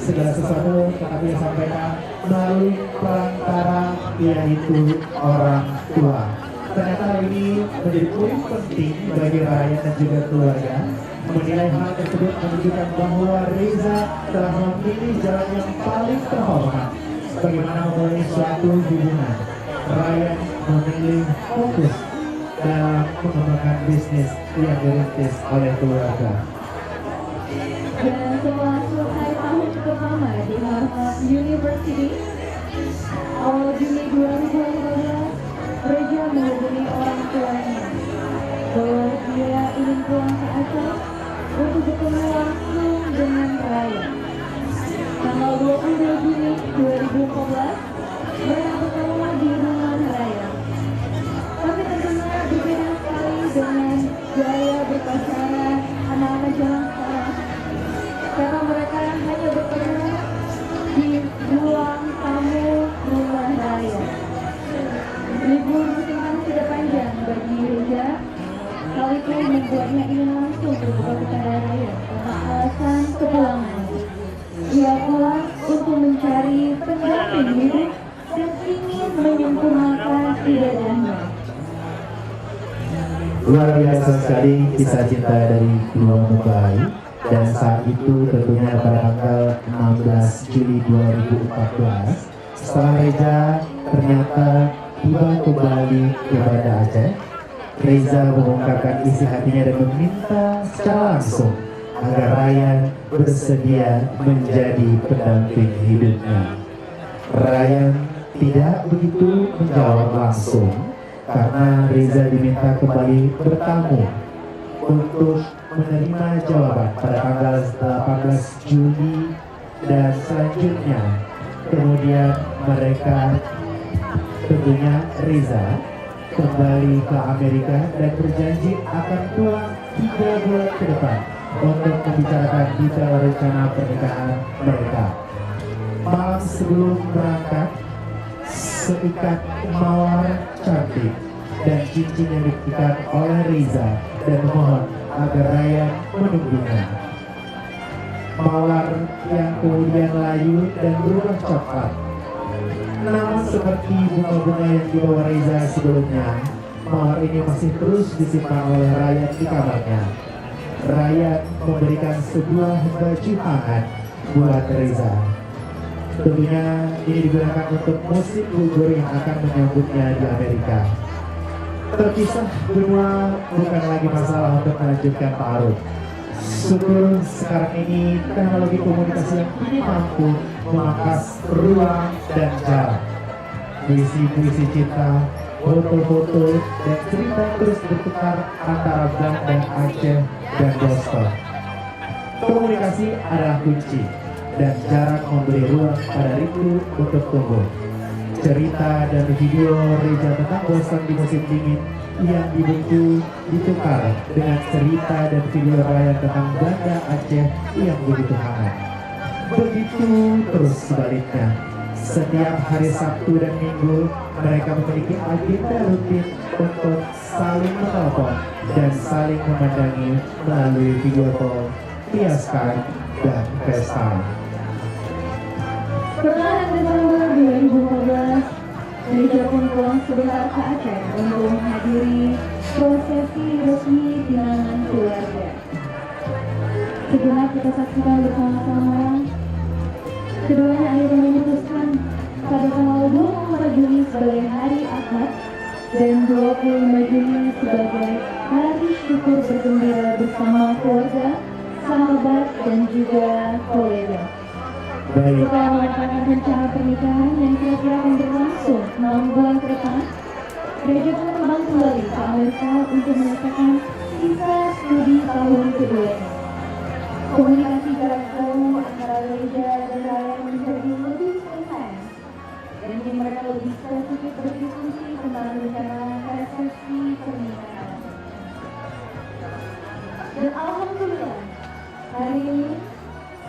Segala sesuatu tetap ia sampaikan melalui perantara yaitu orang tua. Ternyata hal ini menjadi poin penting bagi Ryan dan juga keluarga. Menilai hal tersebut menunjukkan bahwa Reza telah memilih jalan yang paling terhormat bagaimana memulai suatu hubungan. Ryan memilih fokus dalam mengembangkan bisnis yang dirintis oleh keluarga. Dan setelah selesai tahun pertama di Harvard University, awal Juni 2015, Reza menghubungi orang tuanya bahwa dia ingin pulang ke Aceh untuk bertemu langsung dengan Ryan. Tanggal 22 Juni 2014, mereka bertemu di rumah Ryan. Tapi tentunya berbeda sekali dengan gaya berpacaran anak-anak zaman sekarang. Karena mereka hanya bertemu di ruang tamu rumah Ryan. Libur musim panas tidak panjang bagi Reza. Hal itu membuatnya ingin langsung berbuka kepada Ryan karena alasan kepulangan. Ia pulang untuk mencari pendamping hidup dan ingin menyempurnakan ibadahnya. Luar biasa sekali kisah cinta dari dua mempelai. Dan saat itu tentunya pada tanggal 16 Juli 2014, setelah Reza ternyata tiba kembali ke Banda Aceh, Reza mengungkapkan isi hatinya dan meminta secara langsung agar Ryan bersedia menjadi pendamping hidupnya. Ryan tidak begitu menjawab langsung karena Reza diminta kembali bertamu untuk menerima jawaban pada tanggal 18 Juli dan selanjutnya. Kemudian mereka, tentunya Reza, kembali ke Amerika dan berjanji akan pulang 3 bulan ke depan untuk membicarakan detail rencana pernikahan mereka. Malam sebelum berangkat, seikat mawar cantik dan cincin yang diberikan oleh Reza dan mohon agar Ryan menunggunya. Mawar yang kemudian layu dan berubah coklat. Namun seperti bunga-bunga yang dibawa Reza sebelumnya, mawar ini masih terus disimpan oleh Ryan di kamarnya. Ryan memberikan sebuah baju hangat buat Reza. Tentunya ini digunakan untuk musim gugur yang akan menyambutnya di Amerika. Terpisah benua bukan lagi masalah untuk melanjutkan taruh. Syukur sekarang ini teknologi komunikasi yang kini mampu memangkas ruang dan jarak. Puisi-puisi cinta, foto-foto, dan cerita terus bertukar antara Banda Aceh dan Boston. Komunikasi adalah kunci dan jarak memberi ruang pada rindu untuk tumbuh. Cerita dan video Reza tentang Boston di musim dingin yang dibuku ditukar dengan cerita dan video Ryan tentang Banda Aceh yang begitu hangat. Begitu terus sebaliknya. Setiap hari Sabtu dan Minggu mereka memiliki agenda rutin untuk saling menelpon dan saling memandangi melalui video call, via Skype dan FaceTime. Pertengahan Desember 2014, Reza pun pulang sebentar ke Aceh untuk menghadiri prosesi resmi pinangan keluarga. Sejenak kita saksikan bersama-sama. Keduanya akhirnya memutuskan pada tanggal 24 Juni sebagai hari Ahad dan 25 Juni sebagai hari syukur bergembira bersama keluarga, sahabat, dan juga kolega. Setelah melakukan rencana pernikahan yang kira-kira akan berlangsung 6 bulan ke depan, Reza pun terbang kembali ke Amerika untuk menyelesaikan sisa studi tahun keduanya. Komunikasi jarak jauh antara Reza dan Ryan menjadi lebih intens, dan kini mereka lebih spesifik berdiskusi tentang rencana resepsi pernikahan. Dan alhamdulillah, hari ini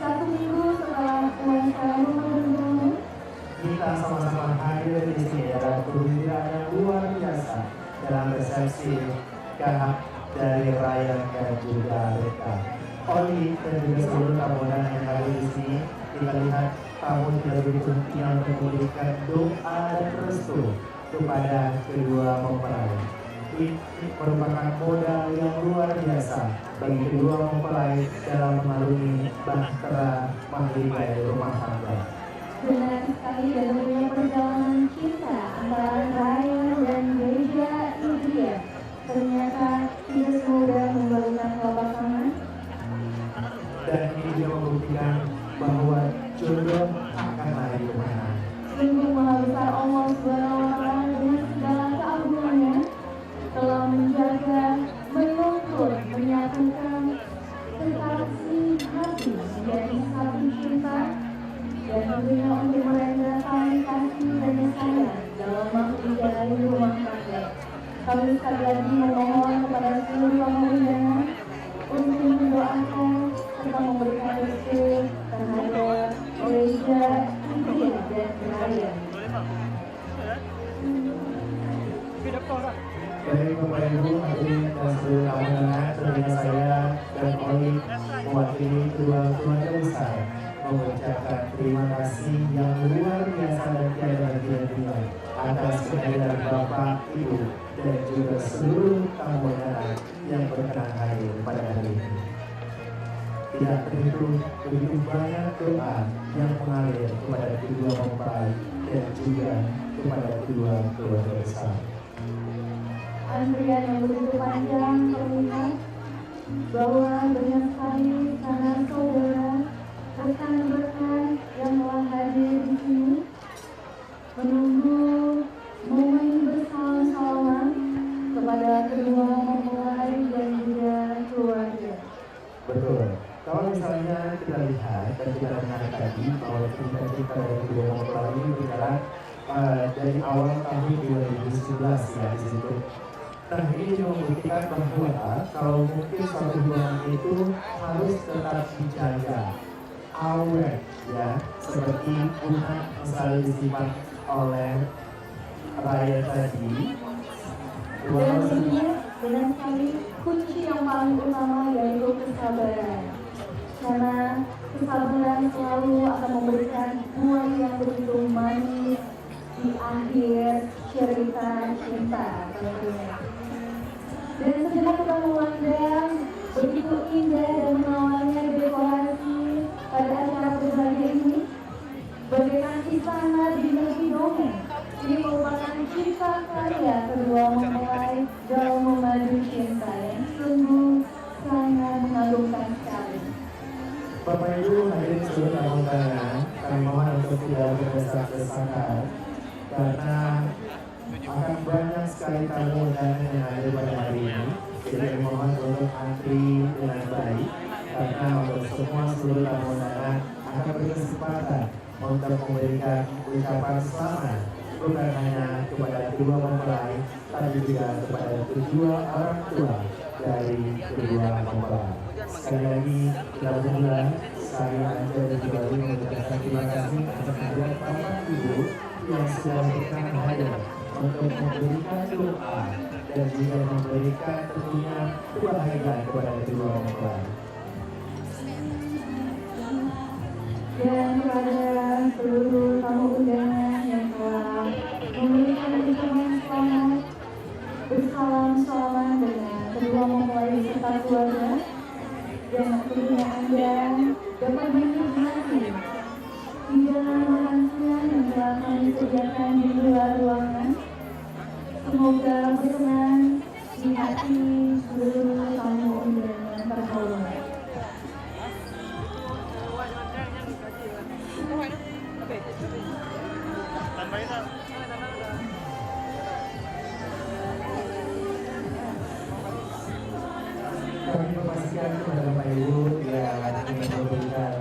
1 minggu setelah ulang tahun kita sama-sama hadir di sini adalah kehadiran yang luar biasa dalam resepsi kahak dari Raya dan juga Reka. Oli dan juga seluruh tamu yang hadir di sini, kita lihat tamu tidak begitu yang memberikan doa dan restu kepada kedua mempelai. Ini merupakan modal yang luar biasa bagi kedua mempelai dalam mengarungi bahtera mahligai rumah tangga. Benar sekali dalam dunia perjalanan cinta antara Raya dan Gereja India. Ternyata tidak semudah membalikkan telapak tangan. Dan ini juga membuktikan bahwa jodoh akan lari kemana. Sungguh maha besar Allah Subhanahu wa Ta'ala dengan segala keagungannya telah menjaga, menuntun, menyatukan kekasih hati menjadi satu cinta dan tentunya untuk merendakan kasih dan sayang dalam mahligai rumah tangga. Kami sekali lagi memohon kepada seluruh tamu undangan untuk mendoakan serta memberikan restu terhadap Gereja India dan Raya. Baik Bapak Ibu hadirin dan seluruh tamu undangan, tentunya saya dan Oli mewakili kedua keluarga besar mengucapkan terima kasih yang luar biasa dan tiada ternilai atas kehadiran Bapak, Ibu dan juga seluruh tamu undangan yang berkenan hadir pada hari ini. Tidak terhitung begitu banyak doa yang mengalir kepada kedua mempelai dan juga kepada kedua keluarga besar. Antrian yang begitu panjang terlihat bahwa banyak sekali sanak saudara, rekan-rekan yang telah hadir di sini menunggu momen bersama-sama kepada kedua mempelai dan juga keluarga. Betul. Kalau misalnya kita lihat dan kita dengar tadi bahwa cerita-cerita dari kedua mempelai ini berjalan dari awal tahun 2011 ya di situ. Nah ini juga membuktikan bahwa kalau mungkin suatu hubungan itu harus tetap dijaga, awet ya, seperti bunga yang selalu disimpan oleh Raya tadi. Dan tentunya dengan sekali kunci yang paling utama yaitu kesabaran. Karena kesabaran selalu akan memberikan buah yang begitu manis di akhir cerita cinta tentunya. Dan sejenak kita memandang begitu indah dan menawarnya dekorasi pada acara berbahagia ini. Bagaikan istana di negeri dongeng, ini merupakan cipta karya kedua mempelai dalam memadu cinta yang sungguh sangat mengagumkan sekali. Bapak Ibu hadirin seluruh tamu undangan, kami mohon untuk tidak berdesak-desakan karena akan banyak sekali tamu undangan yang hadir pada hari ini. Jadi kami mohon untuk antri dengan baik karena untuk semua seluruh tamu undangan akan berkesempatan untuk memberikan ucapan selamat bukan hanya kepada kedua mempelai tapi juga kepada kedua orang tua dari kedua mempelai. Sekali lagi kita berdua, saya Anja dan juga Uli mengucapkan terima kasih atas kehadiran Bapak Ibu yang sudah berkenan hadir untuk memberikan doa dan juga memberikan tentunya kebahagiaan kepada kedua mempelai. Dan kepada seluruh tamu undangan yang telah memberikan ucapan selamat, bersalam-salaman dengan kedua mempelai beserta keluarga. Dan tentunya Anda dapat menikmati hidangan makan yang telah kami sediakan di luar ruangan. Semoga berkenan di hati seluruh tamu undangan terhormat. Kami memastikan kepada Bapak Ibu yang ingin memberikan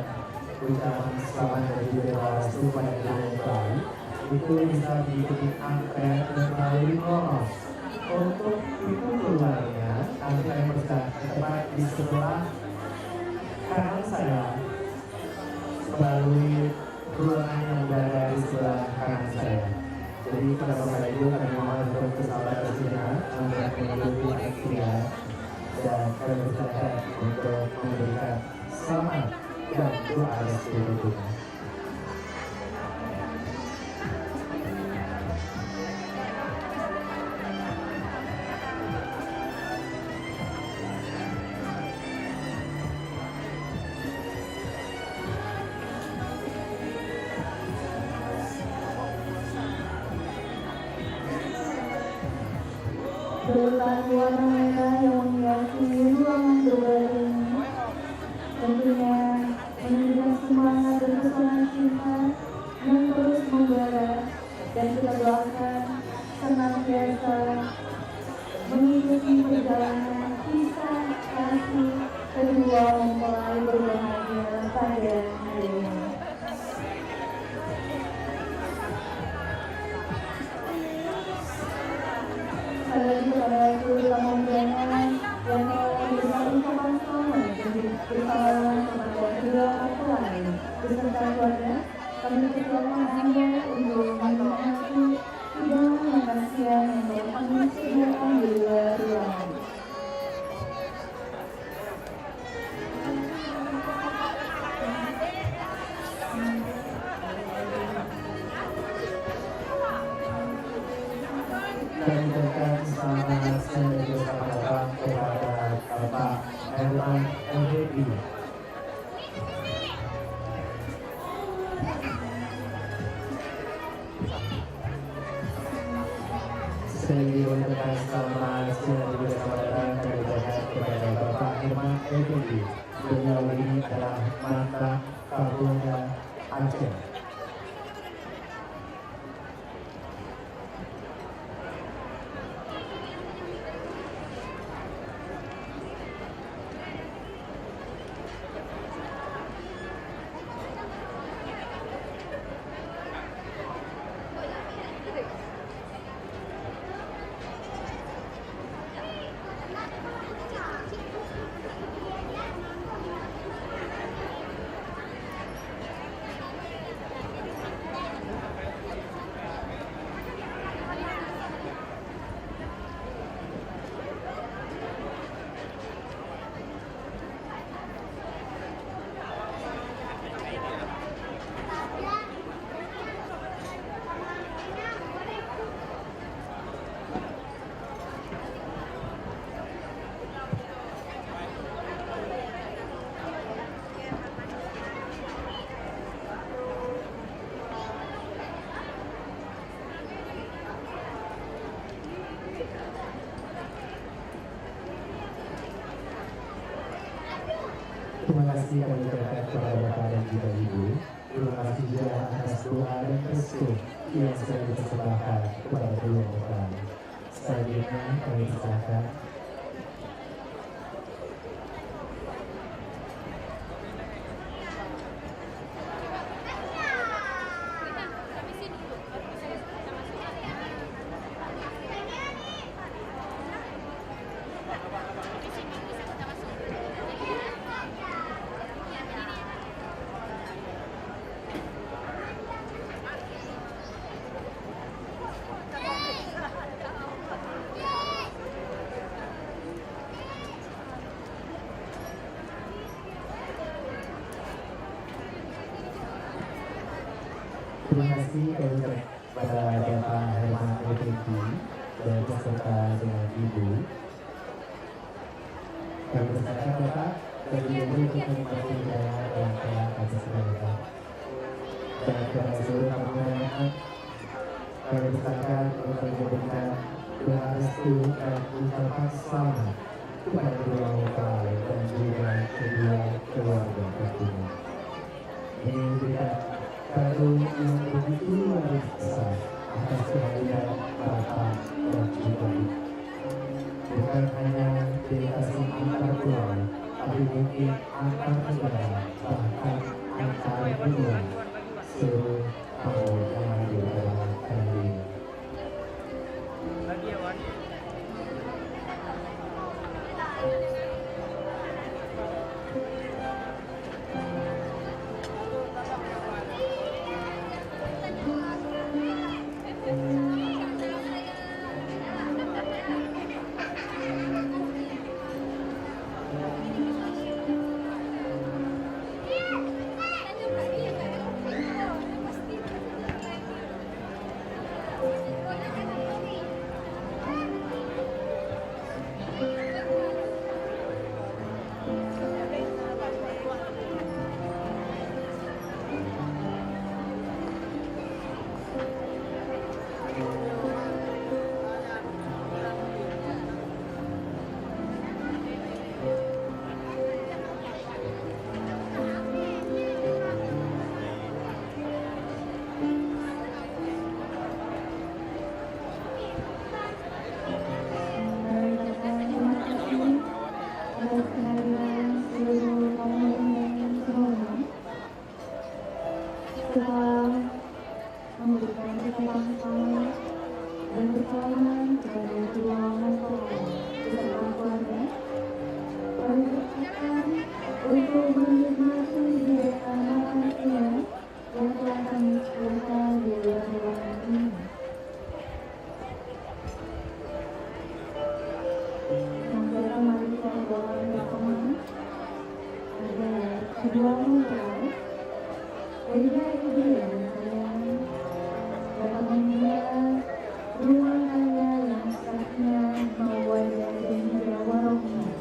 ucapan selamat dari juga restu pada kedua mempelai itu bisa diikuti antrean dan melalui lolos. Untuk itu keluarnya nanti kami persilakan tepat di sebelah kanan saya melalui ruangan yang berada di sebelah Jadi kepada Bapak Ibu kami mohon untuk bersabar sejenak untuk mengikuti antrian dan kami persilakan untuk memberikan selamat dan doa restu dukungan. Berulang warna merah yang menghiasi ruangan berbaring ini tentunya menunjukkan semangat dan pesona cinta yang terus membara, dan kita doakan senantiasa mengikuti perjalanan kisah kasih kedua mempelai berbahagia pada hari ini. Sekali kepada seluruh tamu undangan yang telah memberikan ucapan selamat dan bersalam kepada kedua mempelai beserta keluarga, kami persilakan Anda untuk menikmati hidangan makan siang yang telah kami sediakan di luar ruangan. Kami ucapkan selamat siang dan juga selamat datang kepada Bapak Herman MHI. Sekali lagi kami ucapkan selamat siang dan juga selamat datang kami ucapkan kepada Bapak Herman MHI. Beliau ini adalah mantan Kapolda Aceh. Terima kasih kami ucapkan kepada Bapak dan juga Ibu. Terima kasih juga atas doa dan restu yang sudah dipersembahkan kepada kedua mempelai. Selanjutnya kami persilakan terima kasih kepada Bapak Herman MHI dan beserta dengan Ibu. Kami persilakan Bapak dan Ibu untuk menikmati hidangan yang telah kami sediakan. Dan kepada seluruh tamu undangan, kami persilakan untuk memberikan doa restu dan ucapan selamat kepada kedua mempelai dan juga kedua keluarga tentunya. Ini memberikan kado yang begitu luar biasa atas kehadiran Bapak dan juga Ibu. Bukan hanya delegasi antar pulau, tapi mungkin antar negara, bahkan antar dunia, seluruh tamu yang hadir dalam kali ini. Lagi ya, Wan. Thank you. setelah memberikan ucapan selamat dan bersalam kepada kedua mempelai beserta keluarga, kami persilakan untuk menikmati hidangan makan siang yang telah kami sediakan di luar ruangan ini. Sambil kembali ke ruangan bersama agar kedua mempelai Ida, Ibu, dan sayang dapat mengingat rumah tangga yang saatnya mawaddah dan juga warahmah.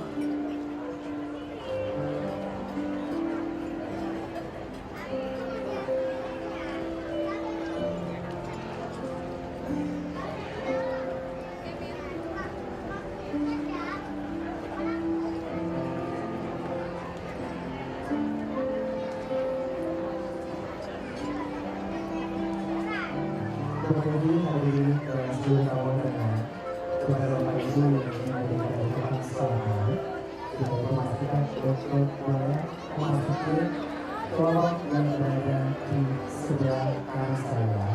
Jadi hari seluruh tahun kepada Bapak Ibu yang memberikan ucapan selamat, kita memastikan dokter Buaya memasuki kelompok yang berada di sebelah kanan saya.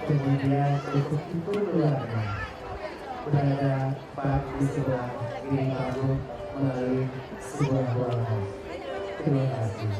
Kemudian untuk itu keluarga berada tepat di sebelah kiri panggung melalui sebuah ruangan. Terima kasih.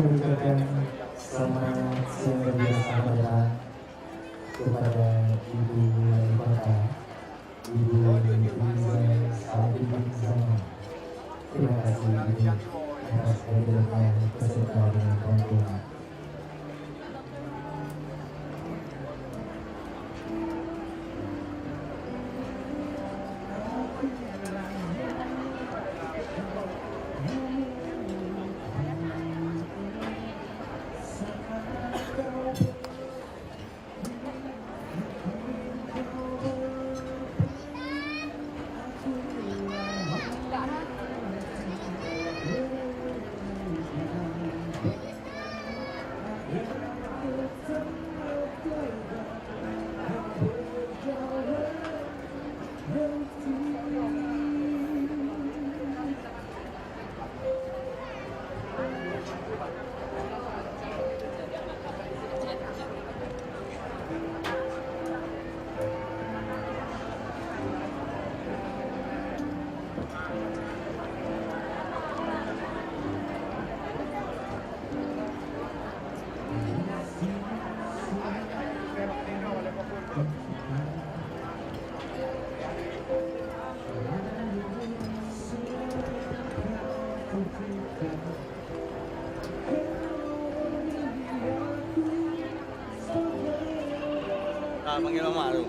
mengucapkan selamat siang dan biasa kepada Ibu Wali Kota, Ibu Rizal Sabidin Zaman. Terima kasih Ibu atas kehadirannya beserta dengan rombongan. Panggil mama lu.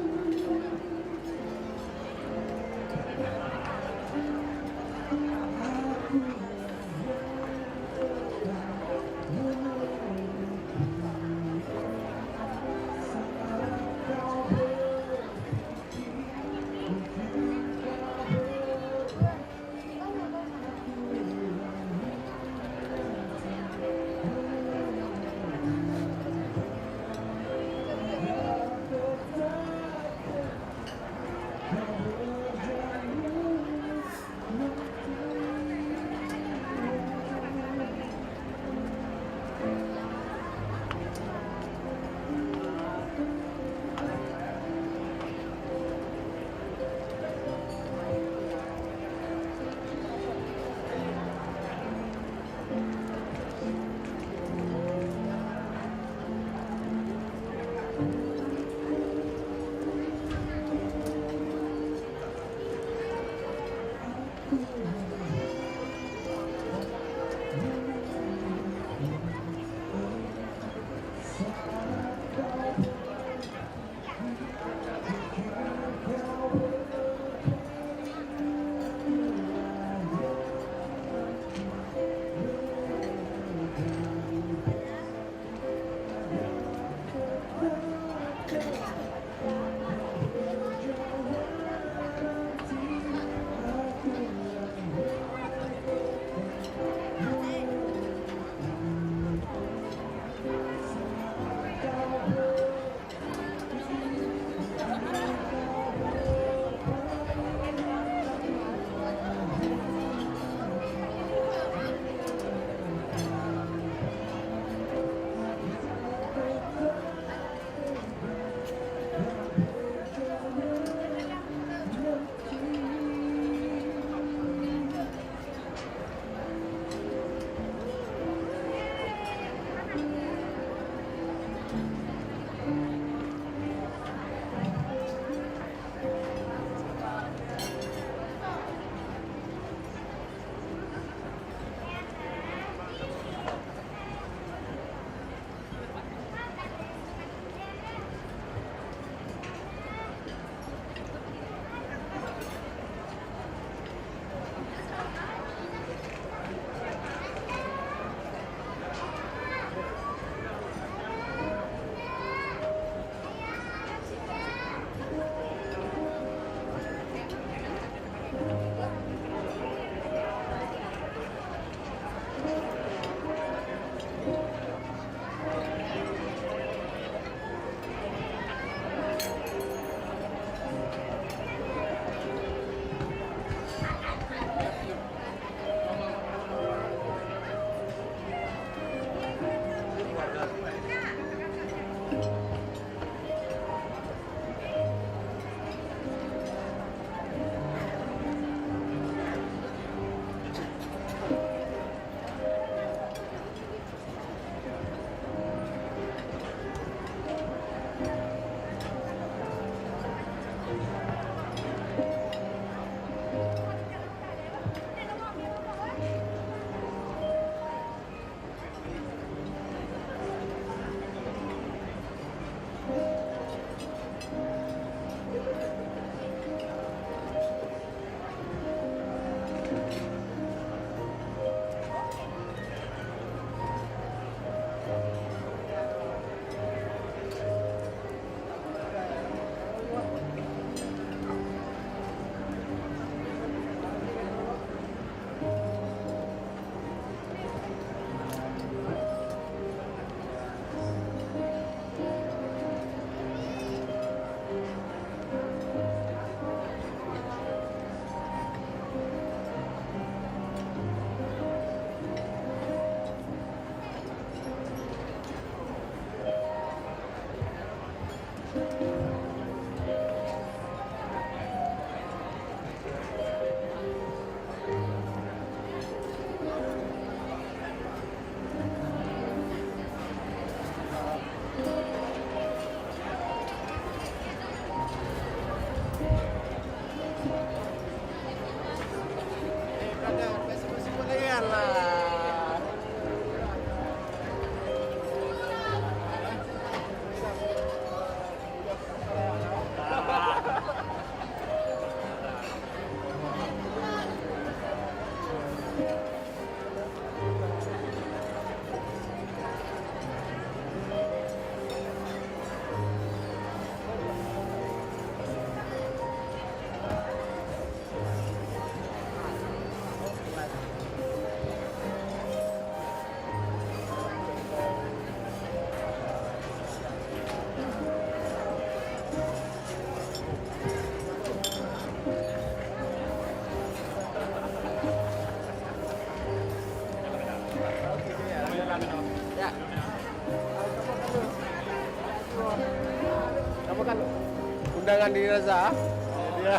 Kamu kan undangan di Reza. Ya.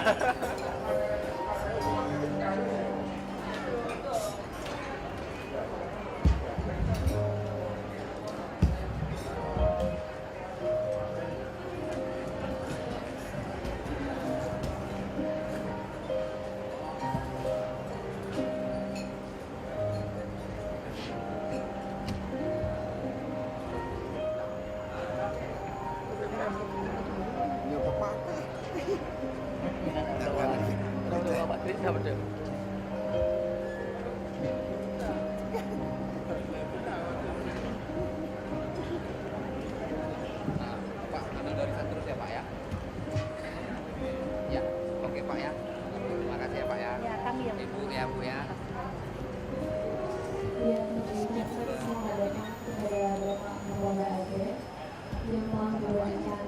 Pak, ada dari terus ya Pak ya? Ya, oke Pak ya. Terima kasih ya Pak ya. Ya, kami yang Ibu ya Bu ya. Ya, selamat datang kepada Bapak Kapolda Aceh yang telah memberikan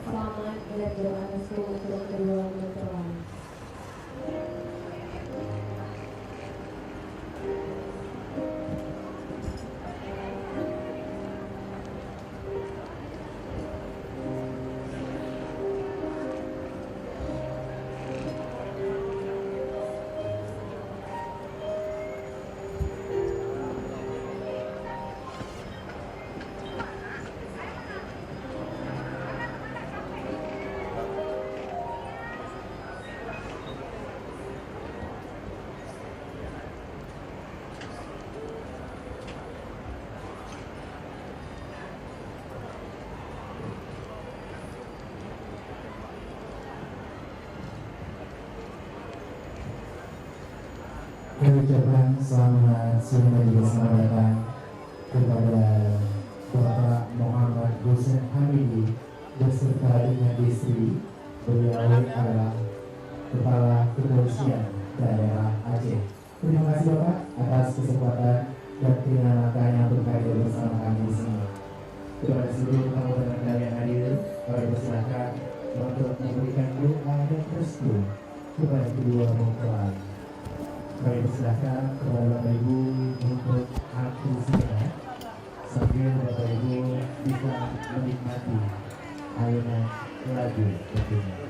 selamat dan doa restu untuk kedua mempelai. Ucapan selamat sore dan juga selamat datang kepada Bapak Muhammad Hussein Hamidi beserta dengan istri. Beliau adalah Kepala Kepolisian Daerah Aceh. Terima kasih Bapak atas kesempatan dan kenyamanan yang berhadir bersama kami di sini. Kepada seluruh tamu dan yang hadir, kami persilakan untuk memberikan doa dan restu kepada kedua mempelai. Kami persilakan kepada Bapak Ibu untuk aku segera sambil Bapak Ibu bisa menikmati ayunan lagu tentunya.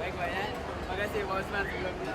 Baik-baik. Terima kasih Pak Osman sebelumnya.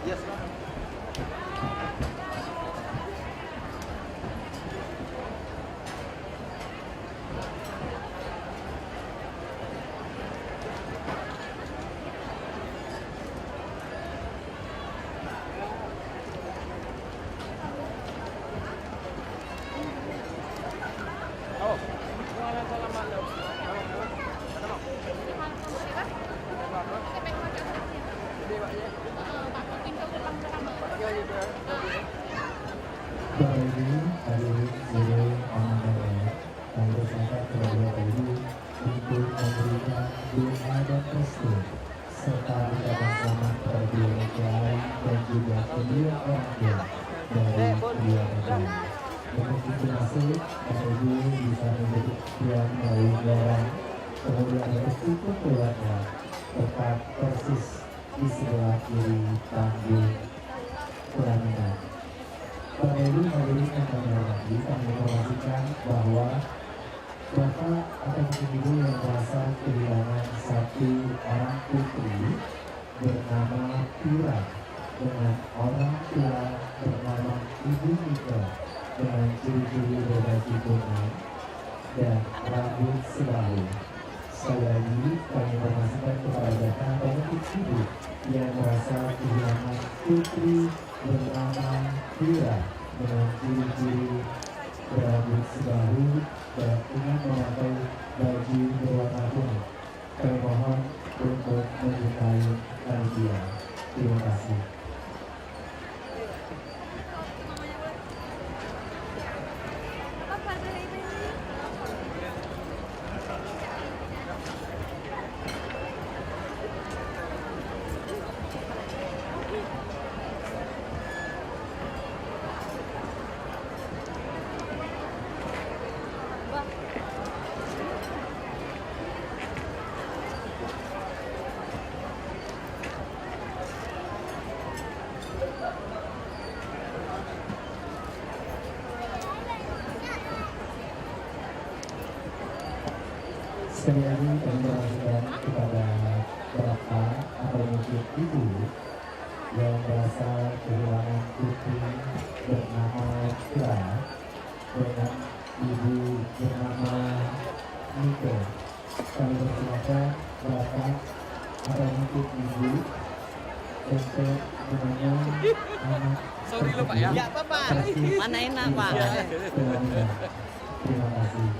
Yes. Bapak Ibu, hadirin seluruh penonton, kami bersepakat kepada Bapak Ibu untuk memberikan doa dan restu serta ucapan selamat kepada kedua mempelai dan juga kedua orang tua dari kedua mempelai. Untuk pintu masuk, Bapak Ibu bisa menjadi pilihan melalui lorong, kemudian harus tutup keluarnya tepat persis di sebelah kiri panggung pelaminan. Bapak Ibu hadirin yang kami hormati, kami informasikan bahwa Bapak atau Ibu yang merasa kehilangan satu orang putri bernama Pira dengan orang tua bernama Ibu Mika dengan ciri-ciri berbaju kuning dan rambut sebahu. Sekali lagi kami informasikan kepada Bapak atau Ibu yang merasa kehilangan putri bernama Pira dengan ciri-ciri berambut sebahu dan ingin memakai baju berwarna kuning. Kami mohon untuk menjumpai panitia. Terima kasih. Sekali lagi kami menyampaikan kepada Bapak atau mungkin Ibu yang merasa kehilangan putri bernama Pira dengan Ibu bernama Mika. Kami persilakan Bapak atau mungkin Ibu untuk menanya anak. Sorry lo Pak ya. Ya Pak. Mana enak Pak. Terima kasih.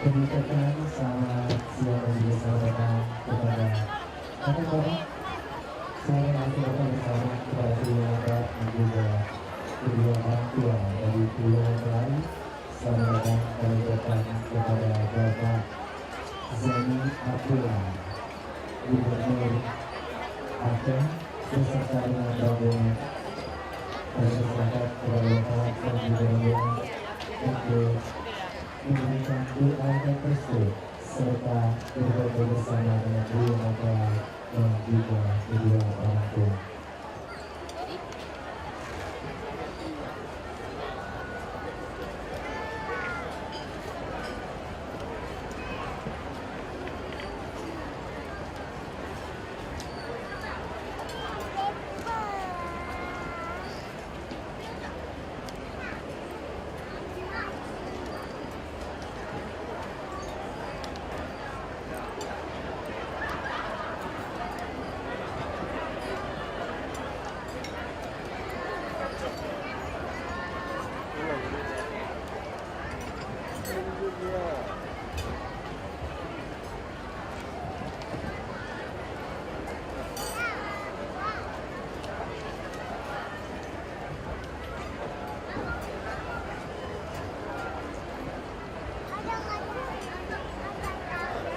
Pengucapan selamat siang dan juga selamat datang kepada kakak-kakak. Saya langsung akan bersama kepada kedua anak dan juga kedua orang tua dari kedua mempelai. Selamat datang kami ucapkan kepada Bapak Zaini Abdullah, Gubernur Aceh, beserta dengan rombongan. Kami persilakan kepada Bapak dan juga rombongan untuk memberikan doa dan restu serta berdoa bersama dengan kedua mempelai dan juga kedua orang tua.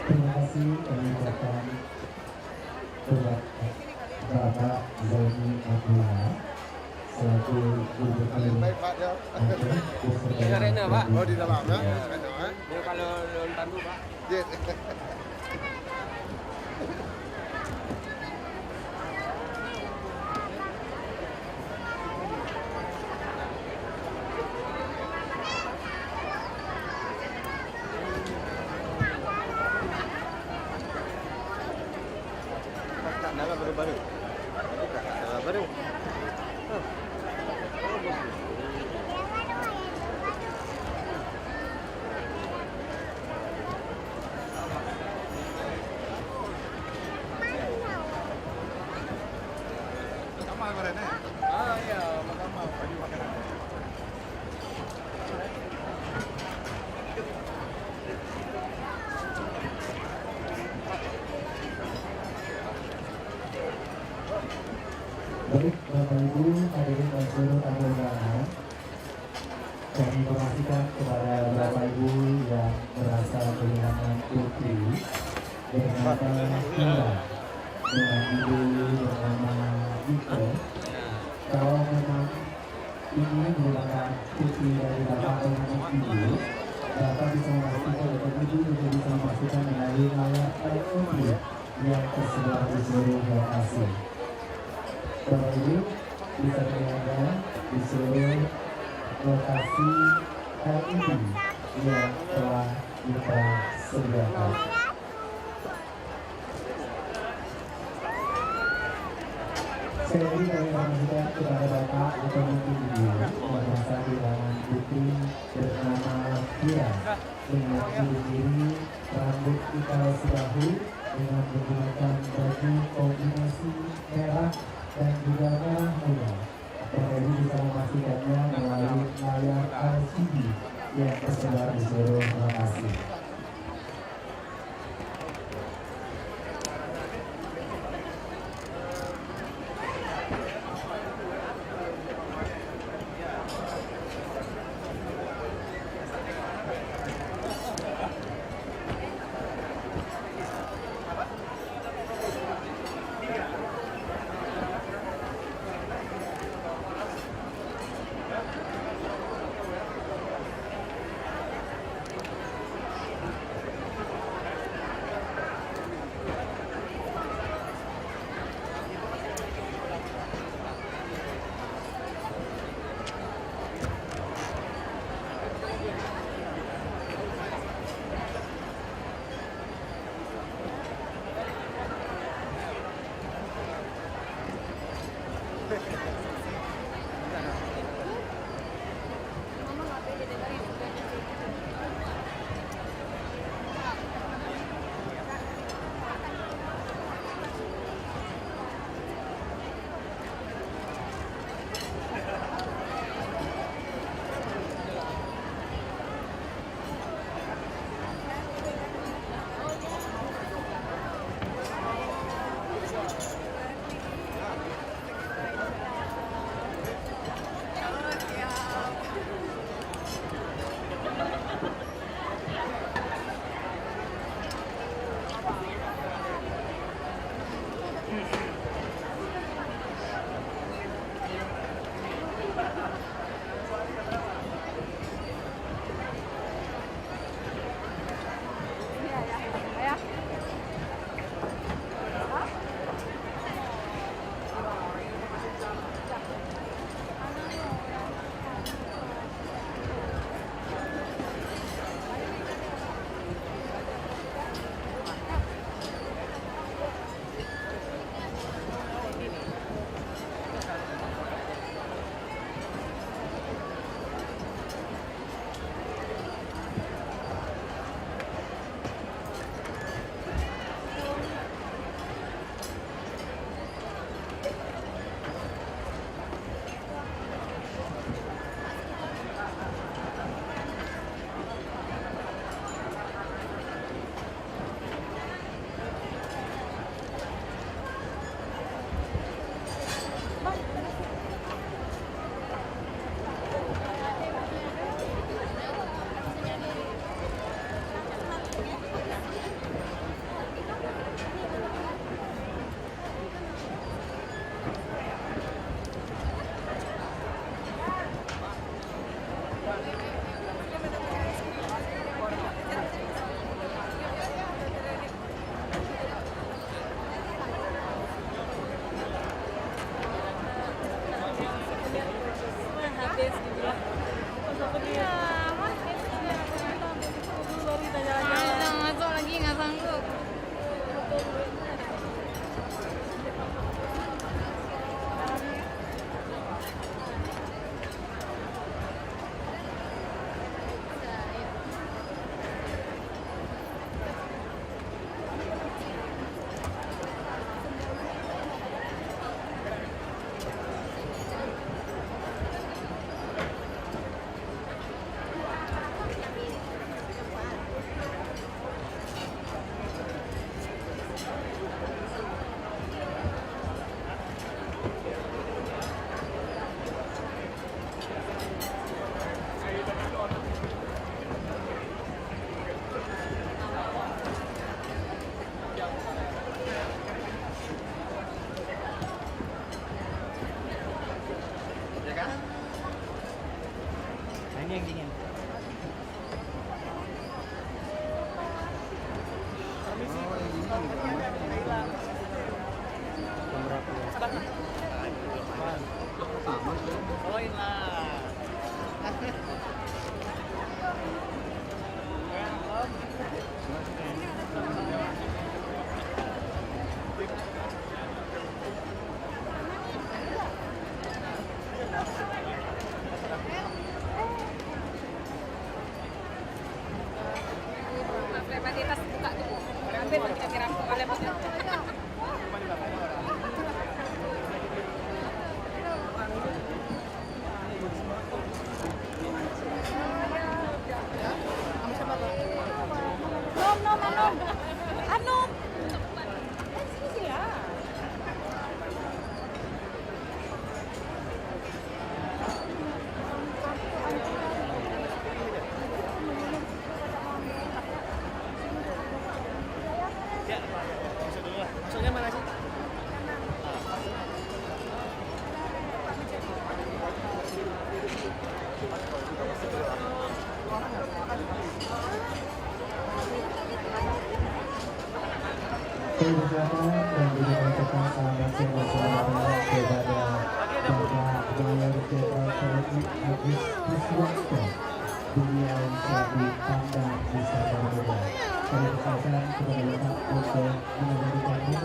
Terima kasih kami ucapkan kepada Bapak Zaini Abdullah selaku Gubernur Aceh beserta Pak. Oh di dalam ya? Kalau tandu Pak. Baru. Baru. Ah iya, mahkamah bagi makanan. Baik, Bapak Ibu hadirin dan seluruh tamu undangan, kami informasikan kepada Bapak Ibu yang merasa kehilangan putri bernama Ira dengan ibu bernama Iko. Kalau memang ini merupakan putri dari Bapak dengan ibu, Bapak bisa memastikan atau Ibu juga bisa memastikan melalui layar LCD yang tersebar di seluruh lokasi. Bapak Ibu bisa terlihat di seluruh lokasi LED yang telah kita sediakan. Saya lagi kami informasikan kepada Bapak atau mungkin Ibu yang merasa kehilangan putri bernama Ira dengan ciri diri rambut ikal sebahu dengan menggunakan baju kombinasi merah dan juga merah muda. Bapak Ibu bisa memastikannya melalui layar LCD yang tersebar di seluruh lokasi. Persilakan dan juga mengucapkan selamat siang bersama kepada Bapak Mayor Jenderal TNI Agus Kriswanto. Beliau selalu pandang bisa berbeda. Kami persilakan kepada Bapak untuk memberikan momen bahagia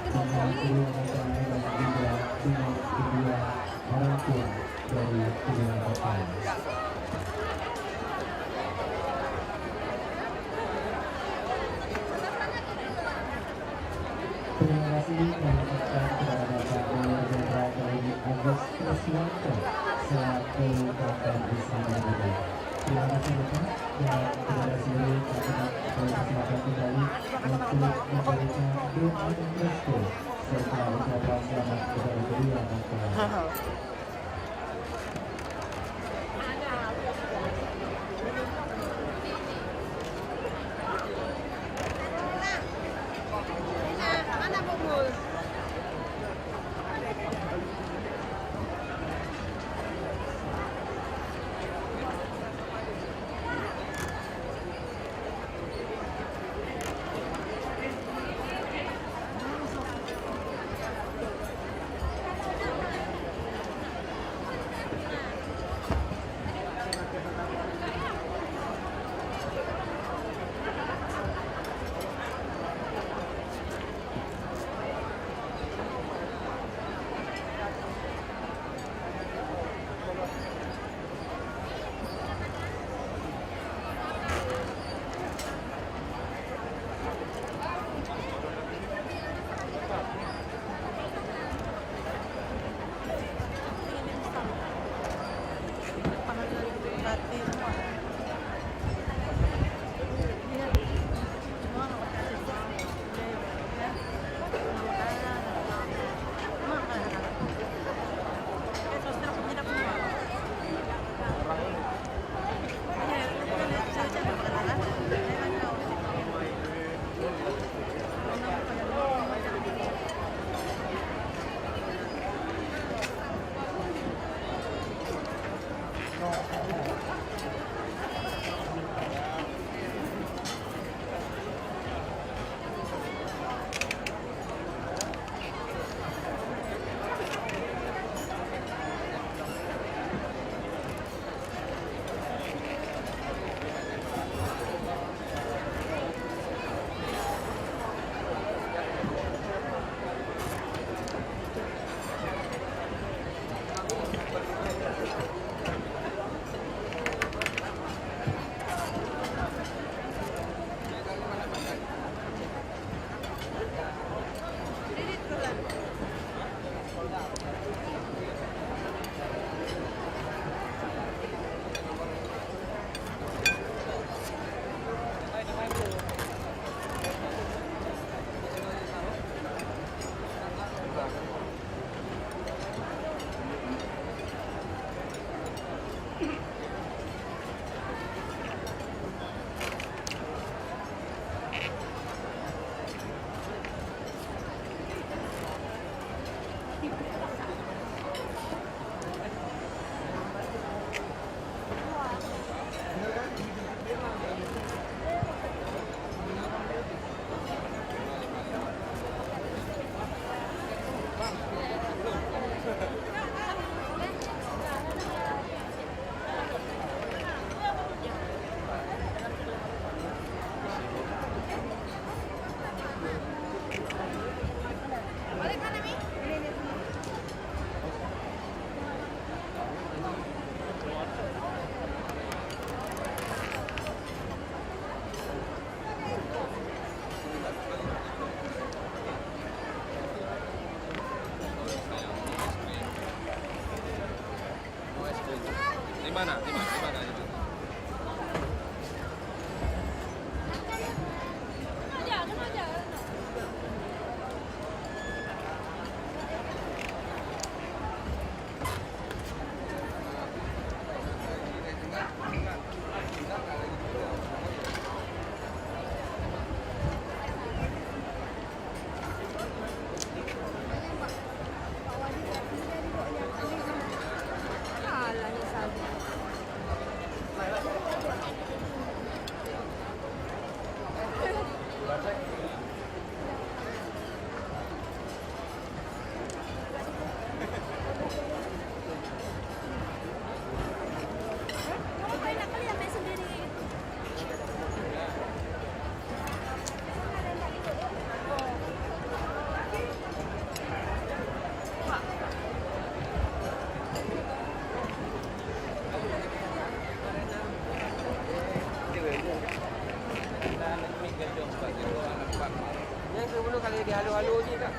dengan seluruh acara dan juga dengan kedua orang tua dari kedua bapak. Terima kasih kami ucapkan kepada Bapak Mayor Jenderal TNI Agus Kriswanto selaku Bapak bersama Bapak. Terima kasih Bapak dan kepada seluruh kabinet persilakan kembali untuk memberikan doa dan restu serta ucapan selamat kepada kedua bapak. dulu kali dia halu-halu je kak.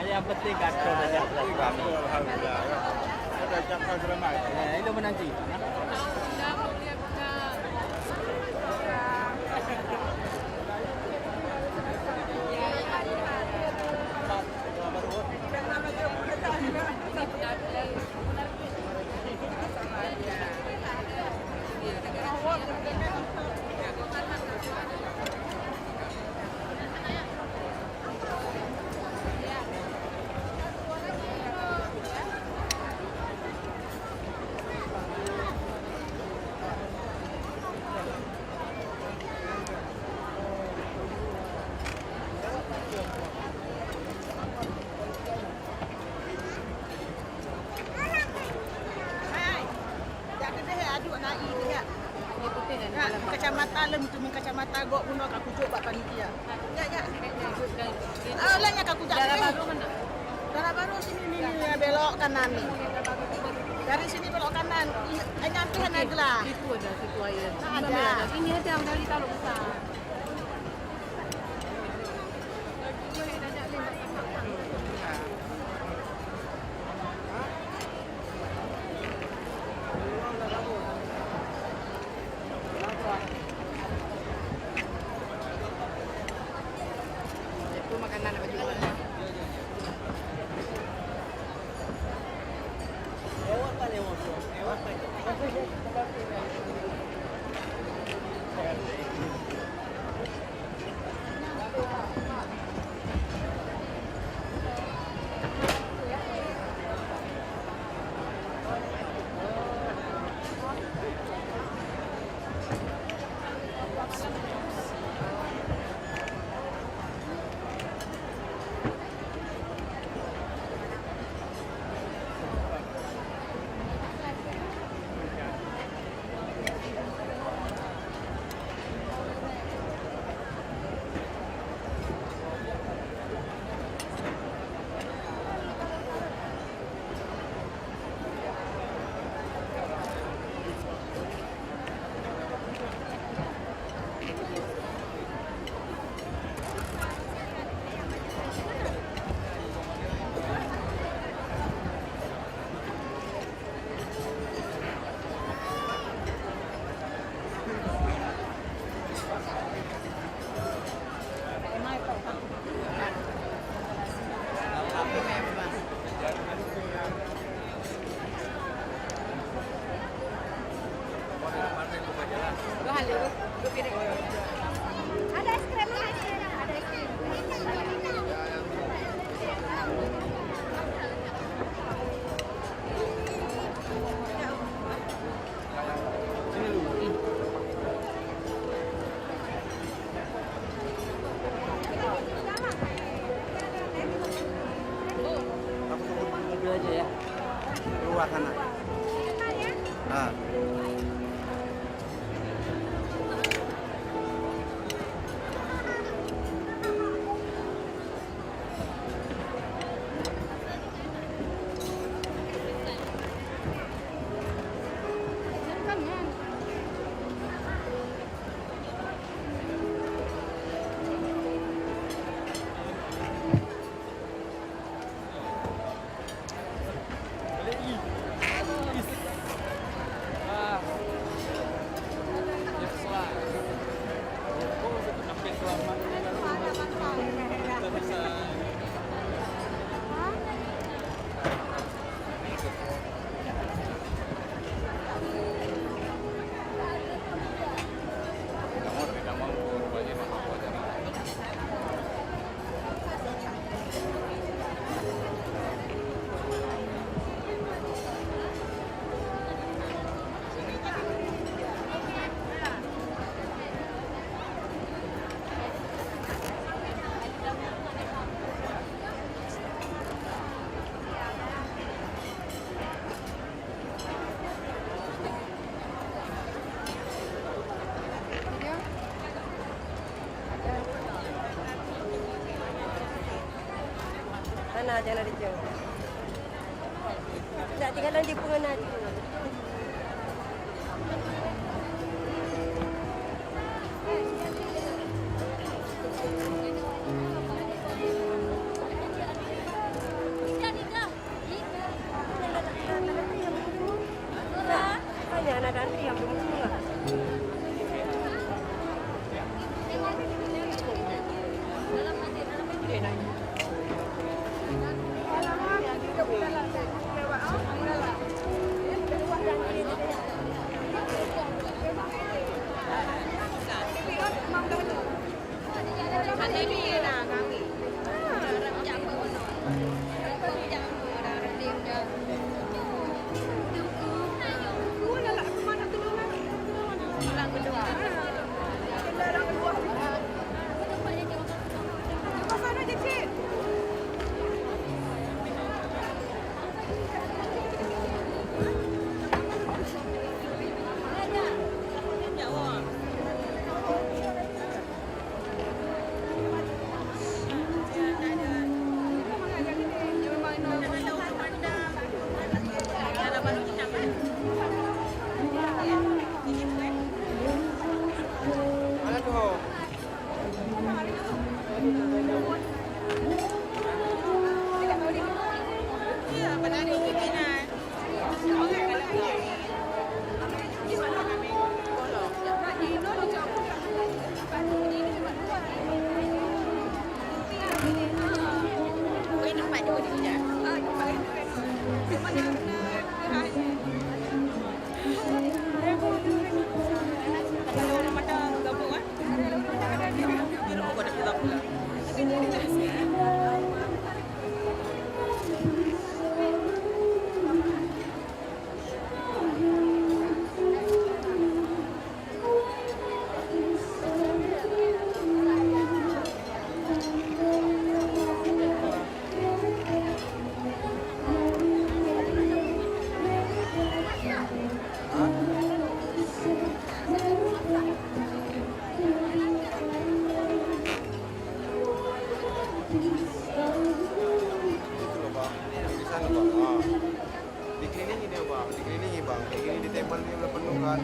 Yang penting kacau saja. Alhamdulillah. Ada cakap ramai. Itu menanti. Kacamata lem tu min kacamata gok bunuh kat kucuk bak panitia. Ya ya. Oh lah ke Kujak baru mana? Darah baru sini nih belok kanan nih. Dari sini belok kanan. Nyampe aja lah. Itu ada situ aja. Ada. Ini ada yang dari Taluk Besar. Itu makanan apa juga? Ada es krim lagi, ada es krim. Mobil aja ya. Keluar sana. Ah. Mana jangan dijauh. Tak tinggalan di pengenal. Hanya anak antri yang bermunculan. Sana je, Cik. Dikelilingi bang, dikelilingi ditembak dia udah penuh kan.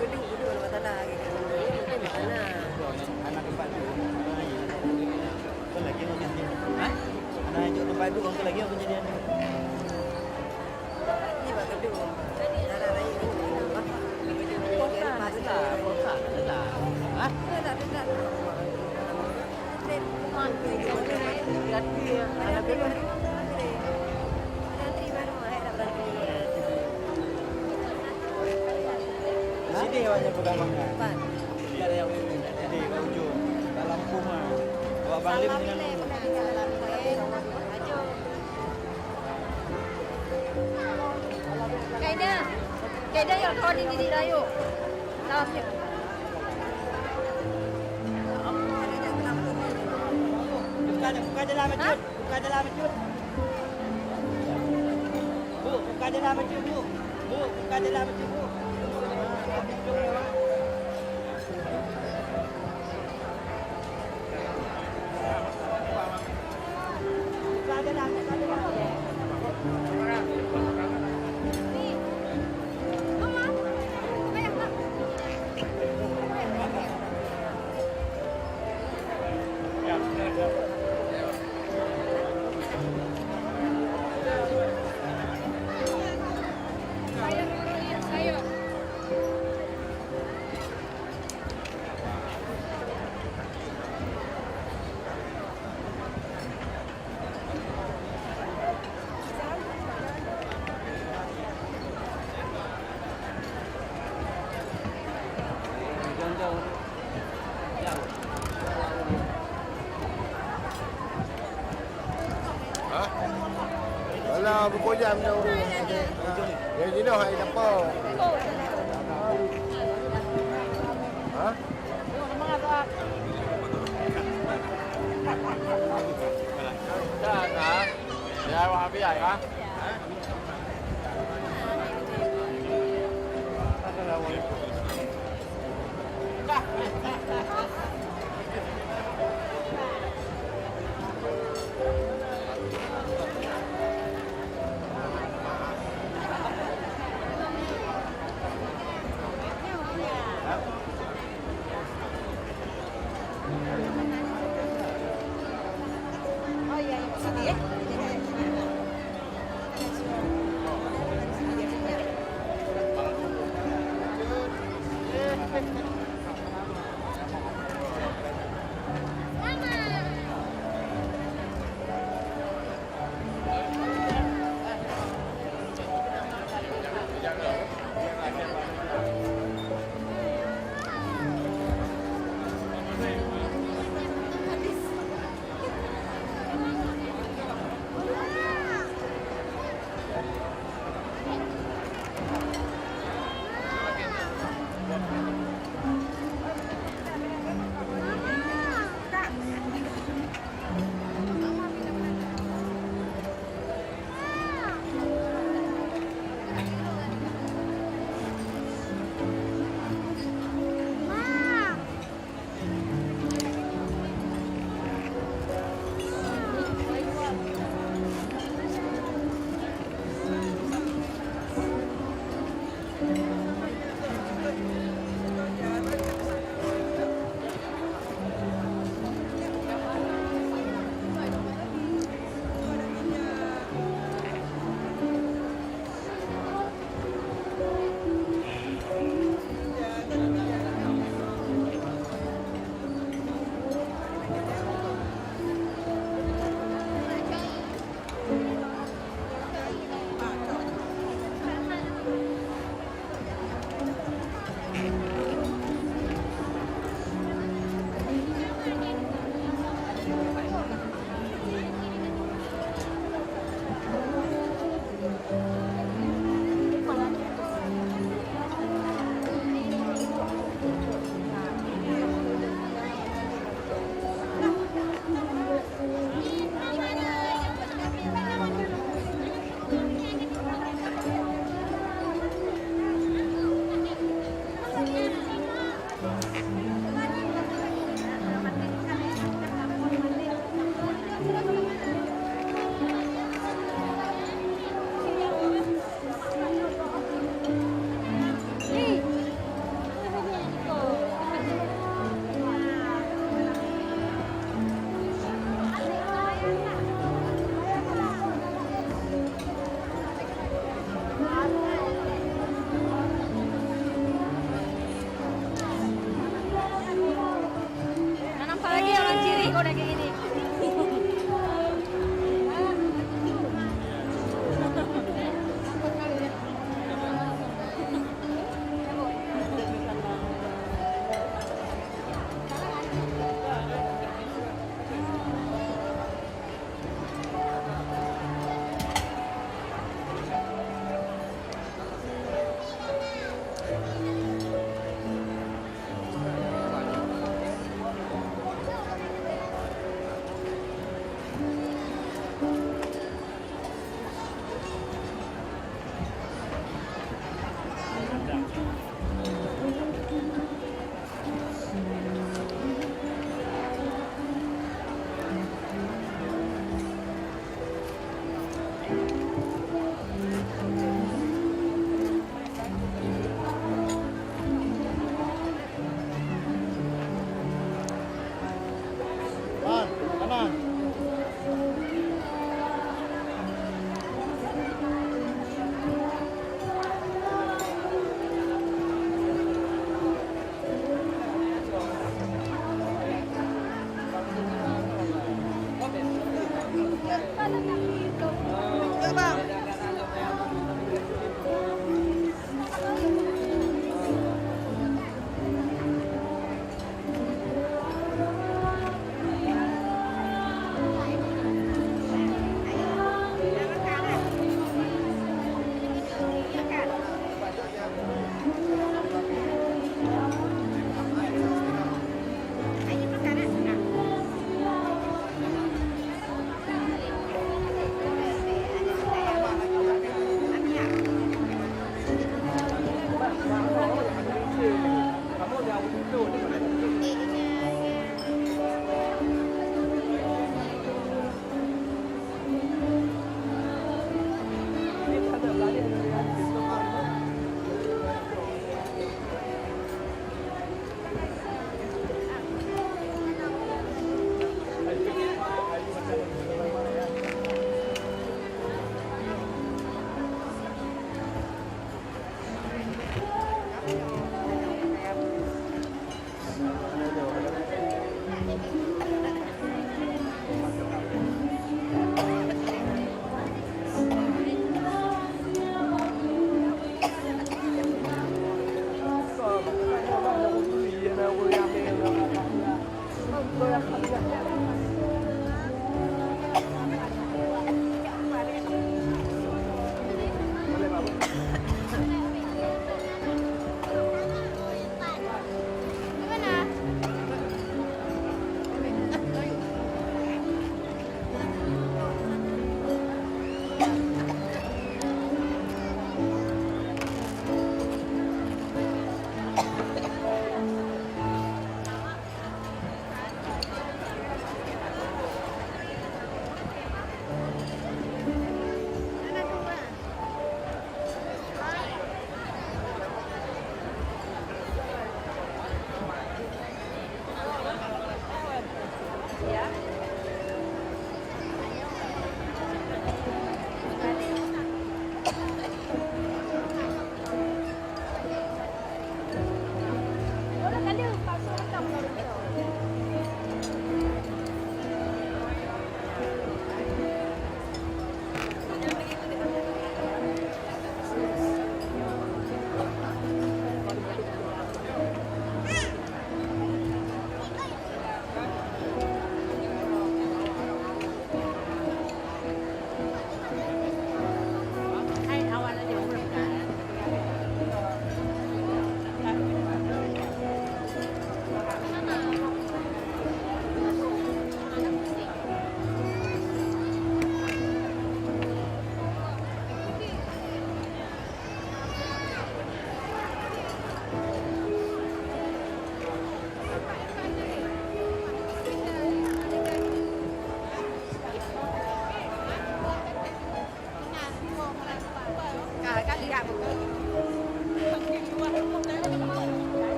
gedung nama tanah gitu. Mana? Anak tempat tu. Kan lagi orang jadi. Hah? Anak ajak tempat tu orang lagi orang jadi anak. Ni bak gedung. Tanah raya ni. Kota adalah. Hah? Tak. Man, Gratis ya. Anak bebas. nanti baru ada berarti. Sini awaknya pegang makan. Pan. Tidak ada yang jadi ujung. Kat Lampung ah. Bawa balik dengan Kaida yang kau di diri rayu. Tahu sih. Buka jalan masjid. Buka jalan masjid. Bu, buka jalan masjid bu. Bu, buka jalan masjid bu. Buka jalan, buka jalan. Kalau berkojam tu. Yang jenuh hari apa? Ha? Dah. Dia awak habis ai ah.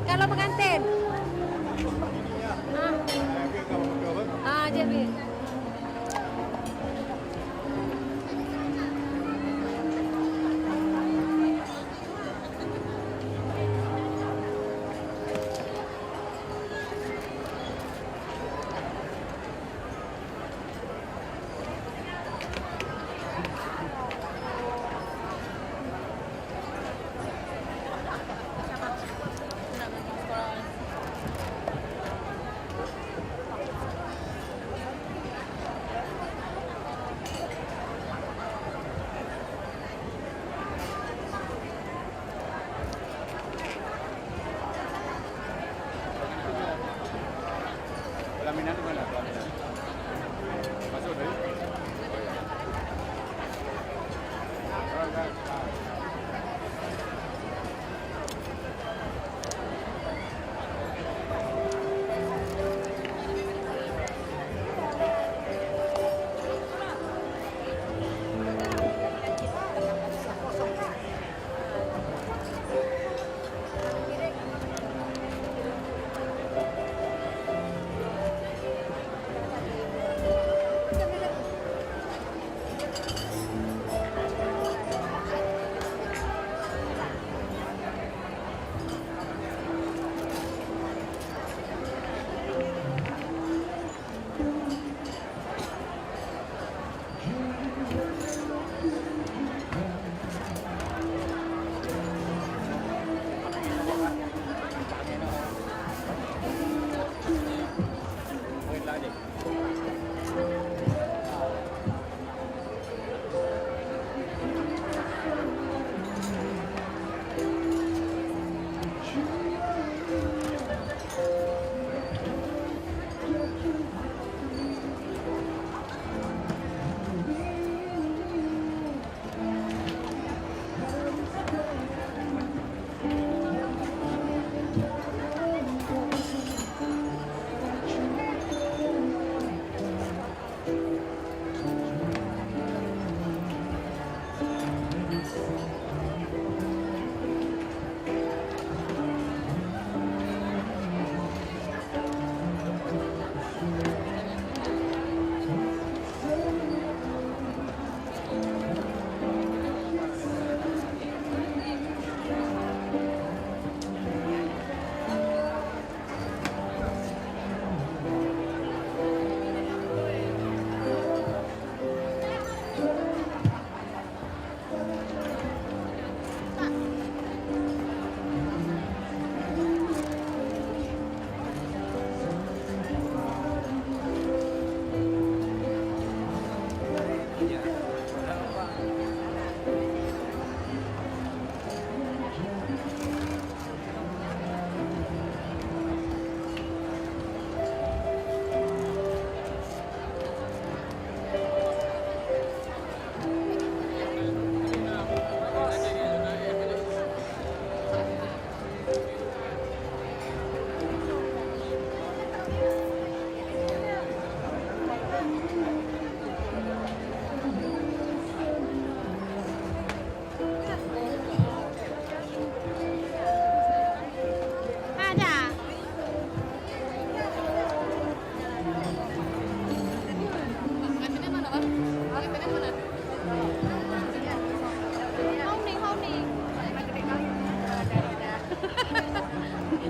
Kalau pengantin. JB. Pelaminan di mana? Pelaminan. Masuk dari?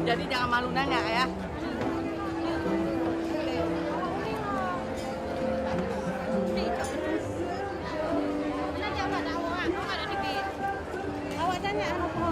Jadi jangan malu nanya ya. Awak tanya apa?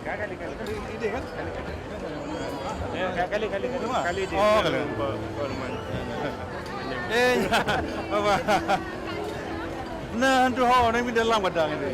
Ide kan? Kali ide. Oh, kali. Apa? Nah, tu hao ni dalam padang itu.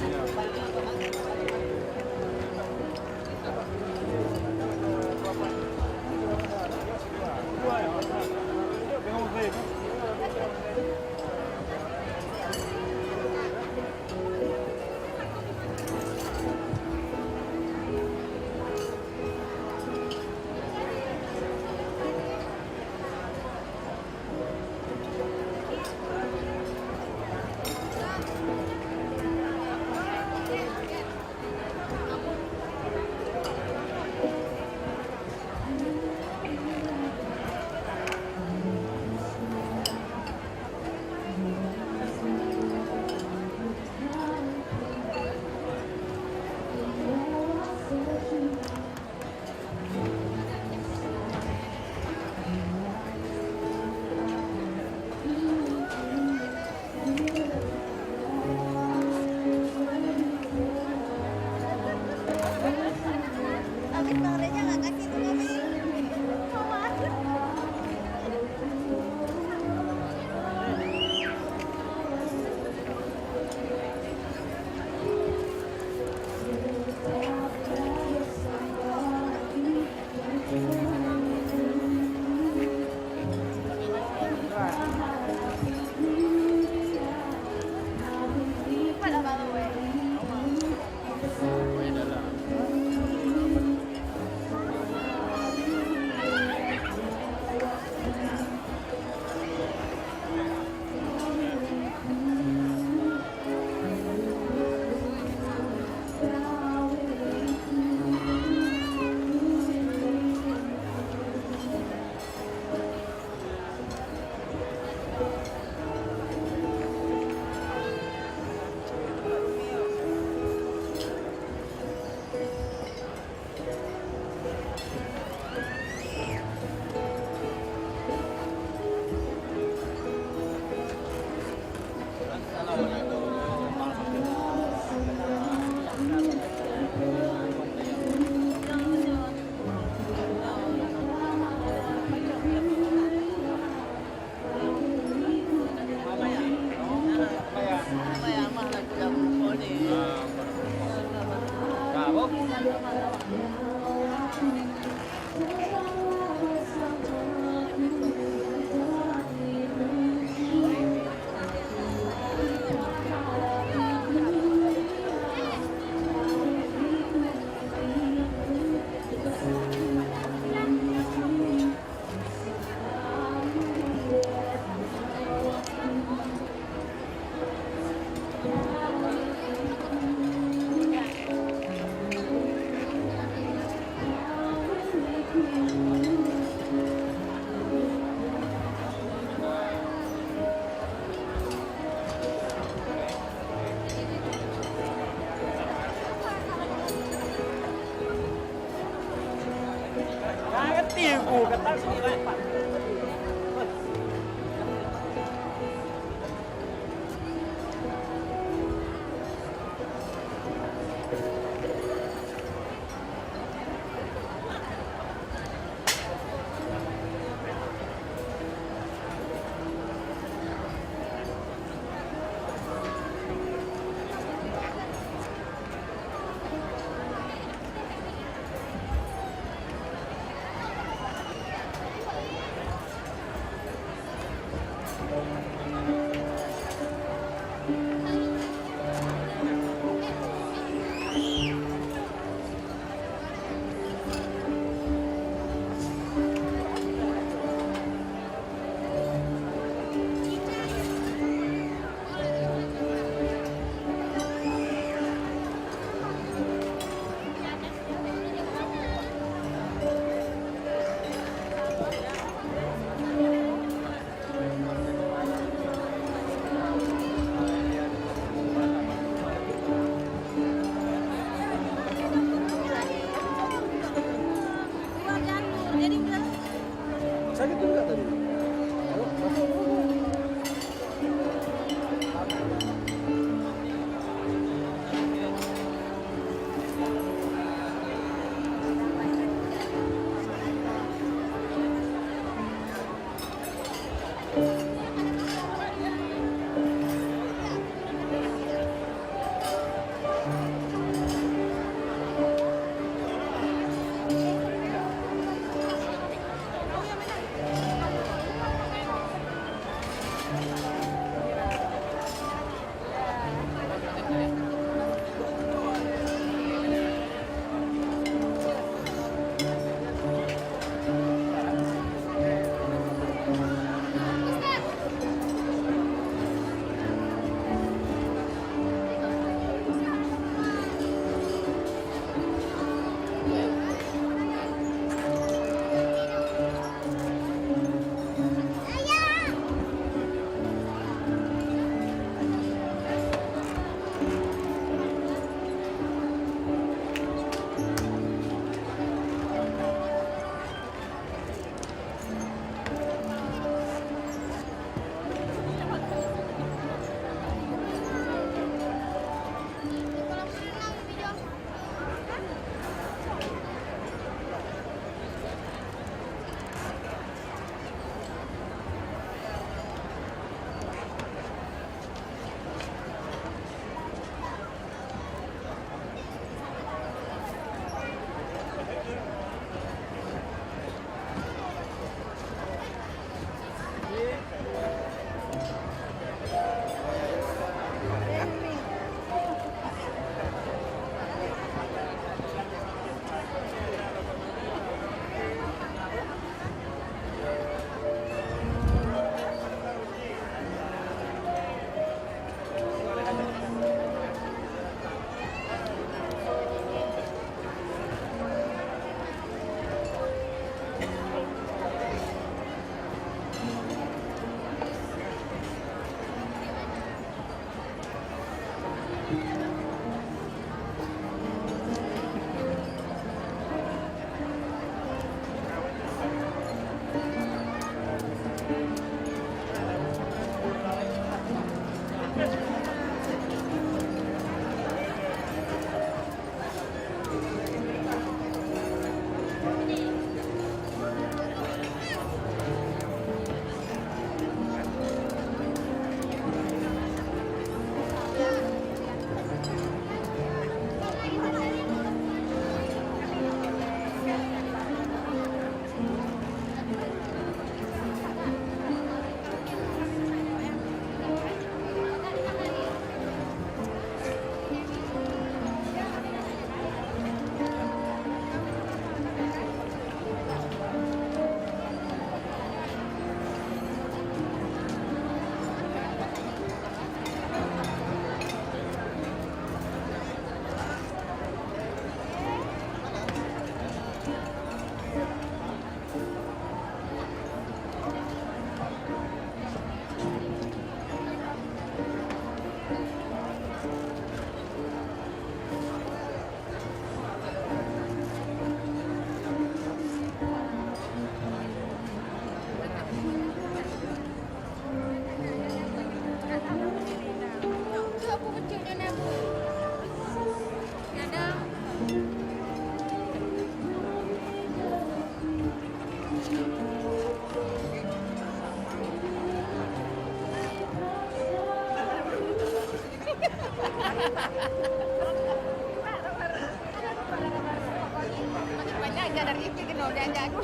Banyak aja dari itu kena dia aku.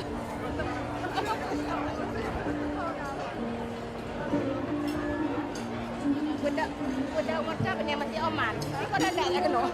Udah umur berapa nih masih Oman? Ini kok ada ya kena?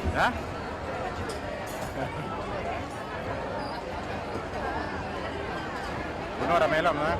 Hah? Ini ada melon lah.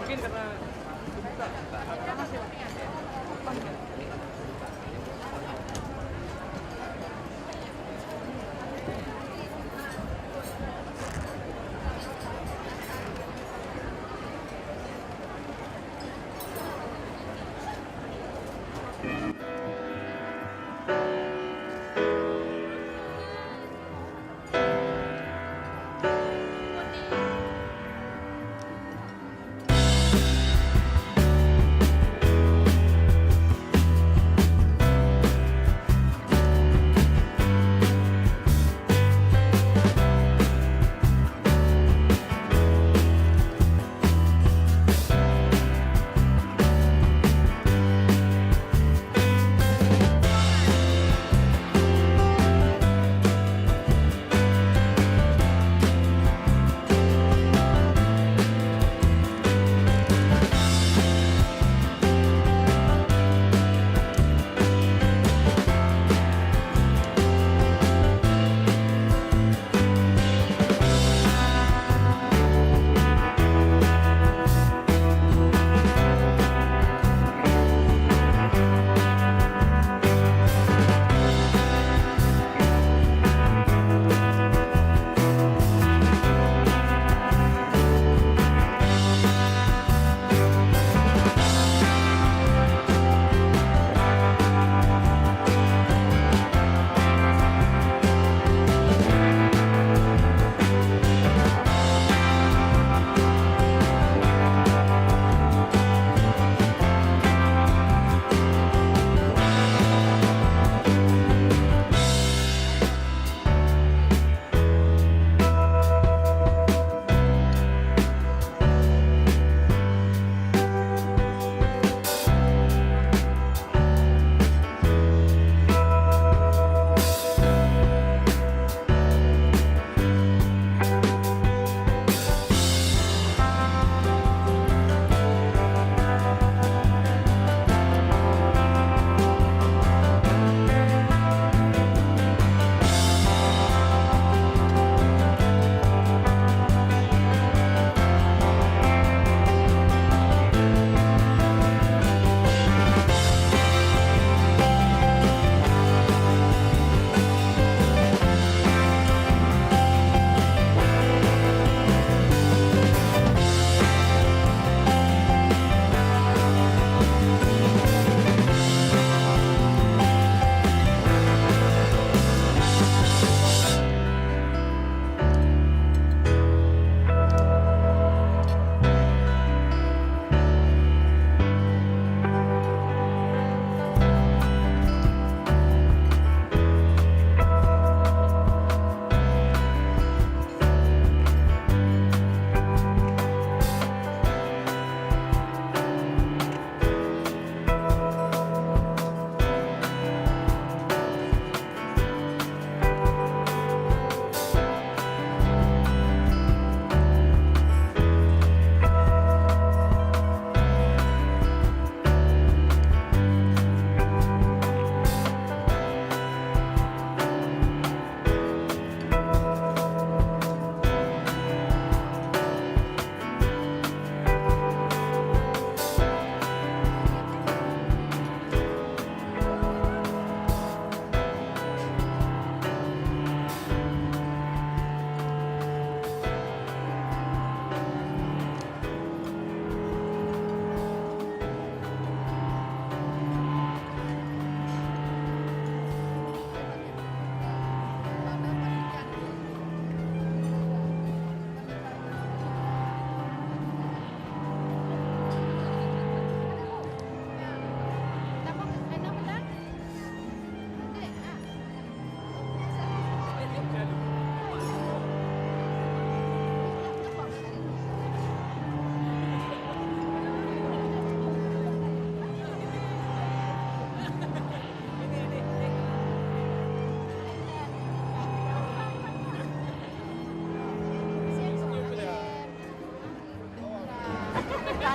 Mungkin karena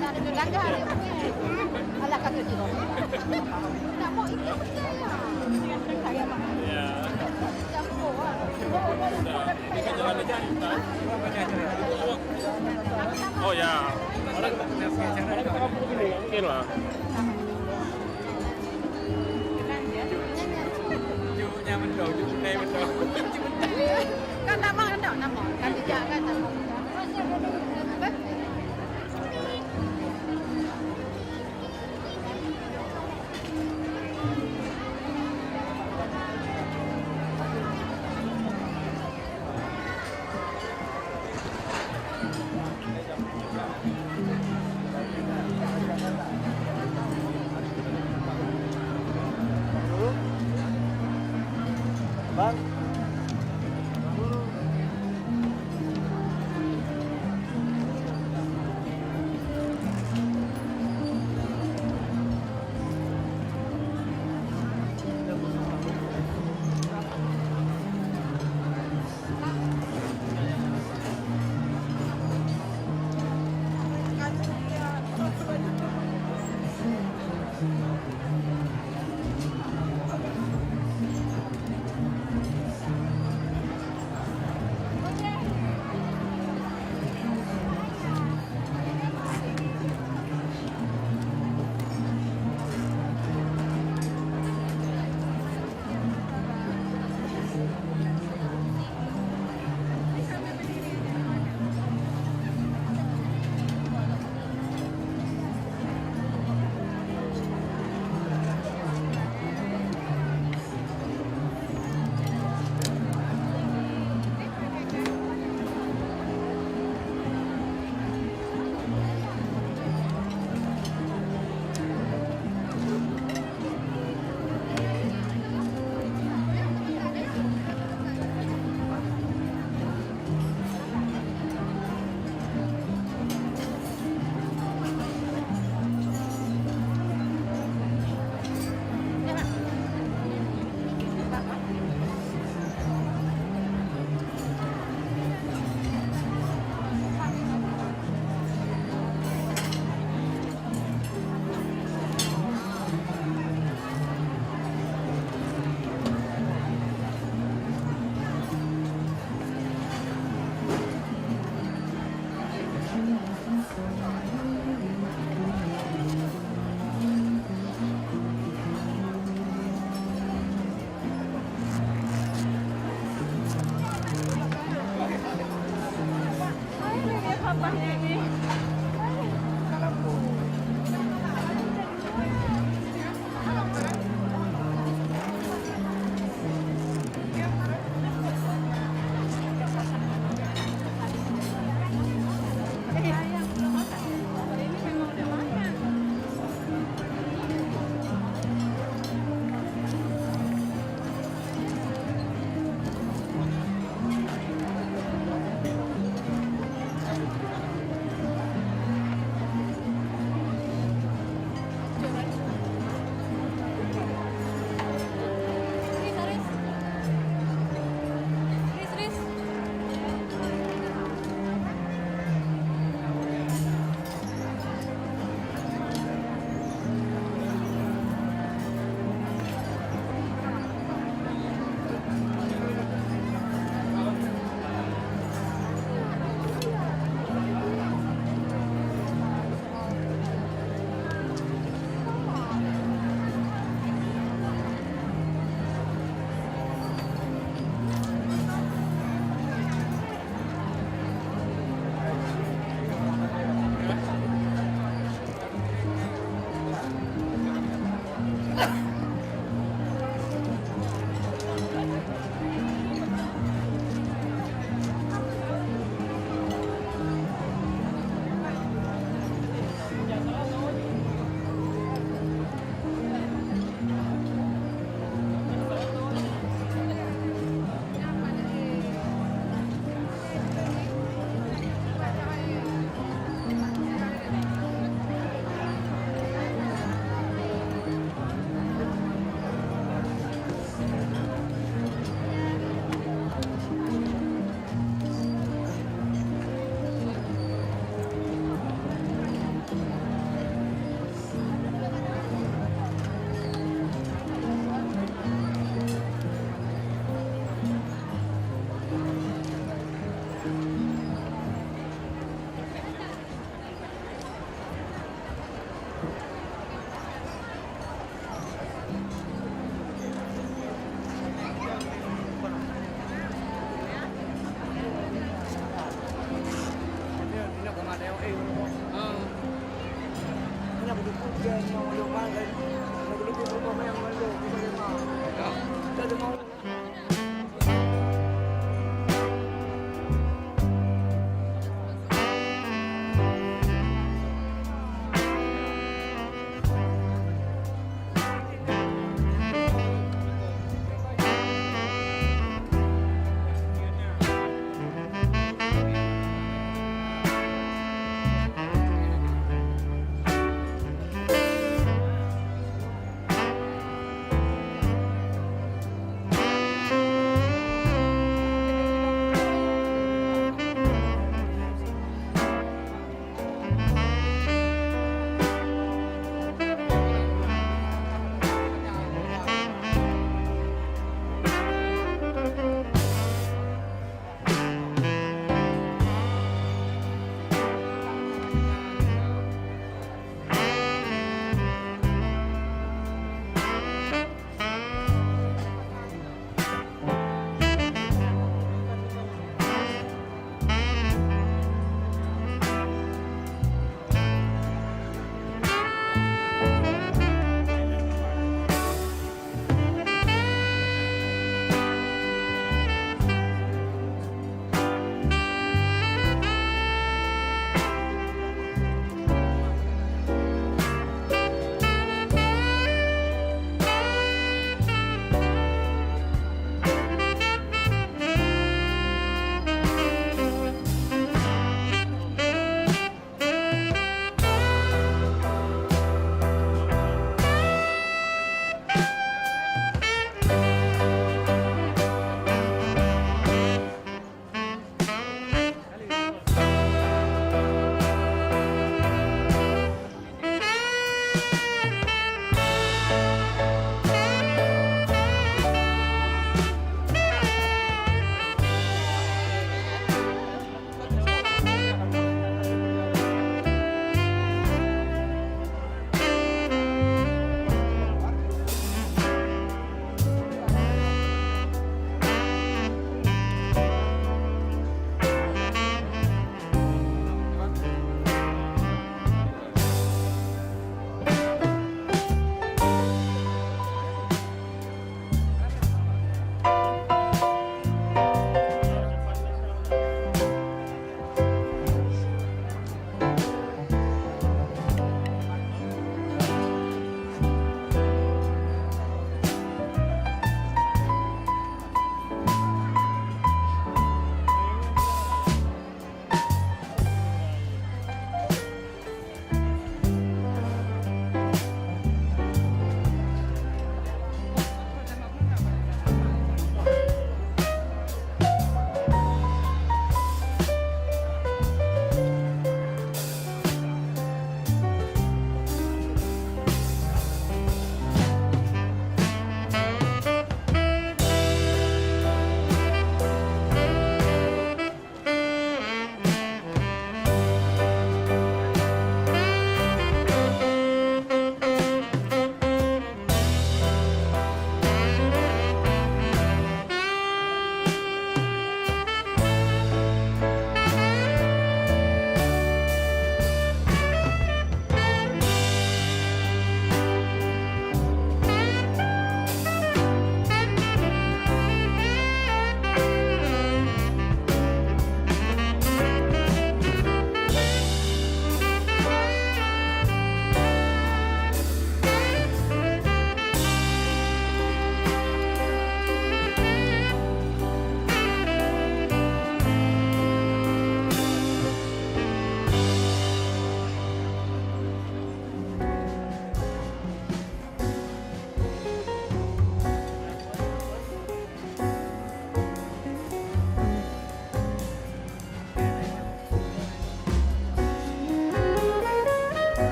Anak dia langgar dia. Alah kata dia. Tak mau ikut saya. Saya mah. Ya. Ini kan jalan aja kan? Oh ya. Orang mungkin lah. Nyaman dong, nyaman dong. Kan nama kan tidak kan nama. Bang.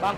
Bang.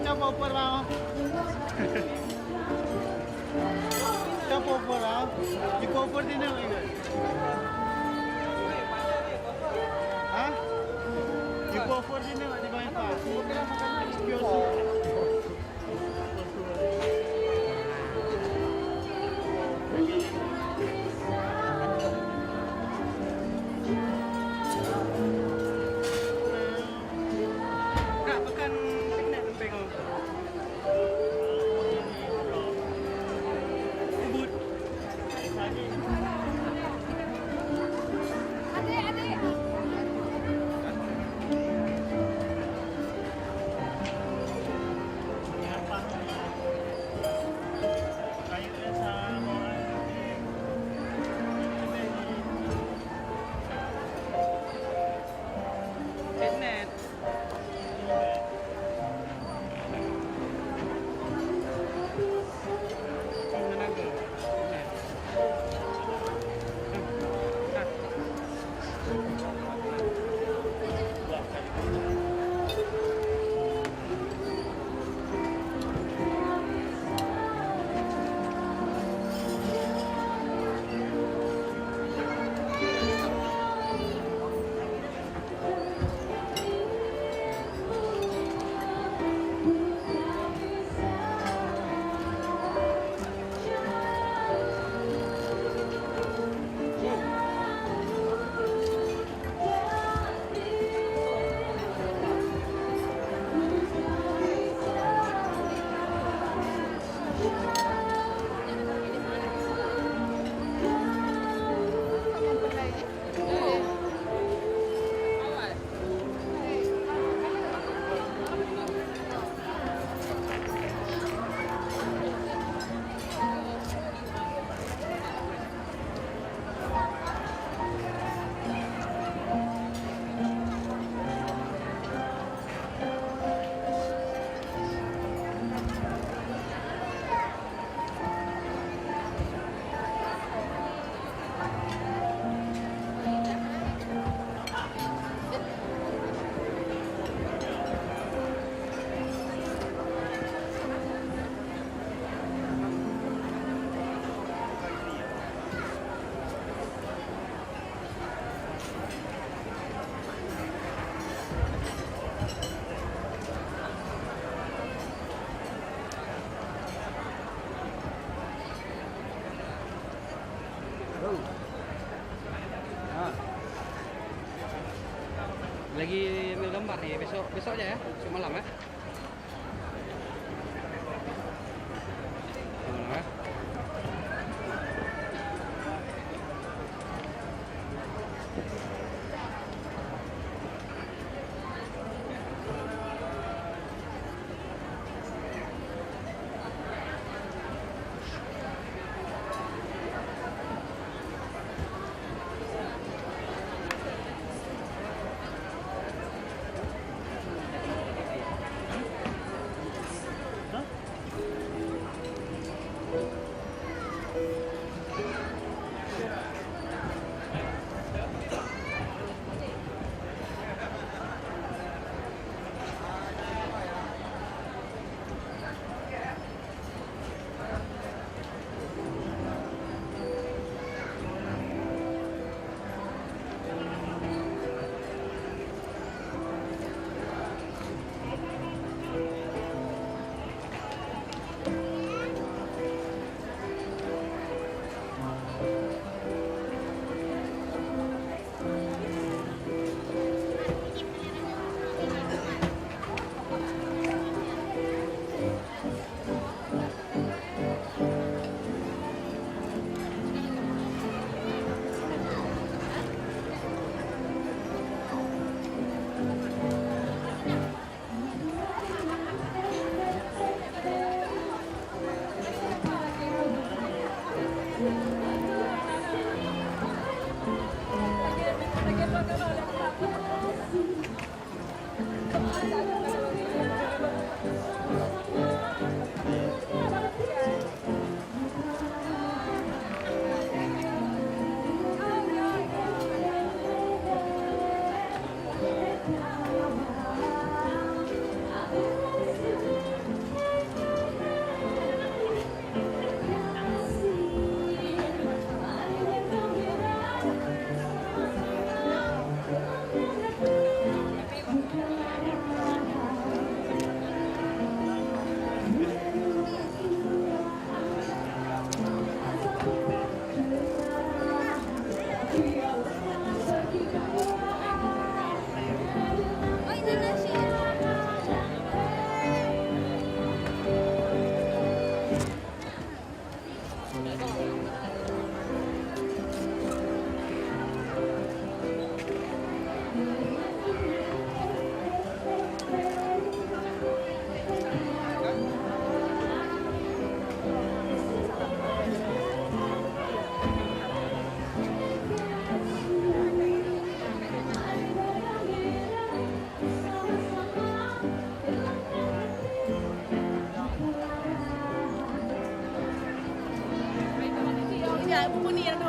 cho bộ phận vào. Cho bộ phận vào. Di bộ phận đi nữa ini. Hah? Di bộ phận đi nữa di bawah Pak. Kita makan spioso. Kak, makan picnic lempeng kau. Ubud. Adik. Picnic. Menang ke? Lagi ambil gambar nih, besok aja ya, besok malam ya. Malam ya.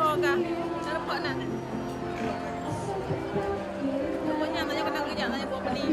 keluarga. Cara buat nak. Pokoknya tanya kena kerja, tanya buat beli.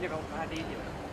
Ini kau padi je.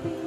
Be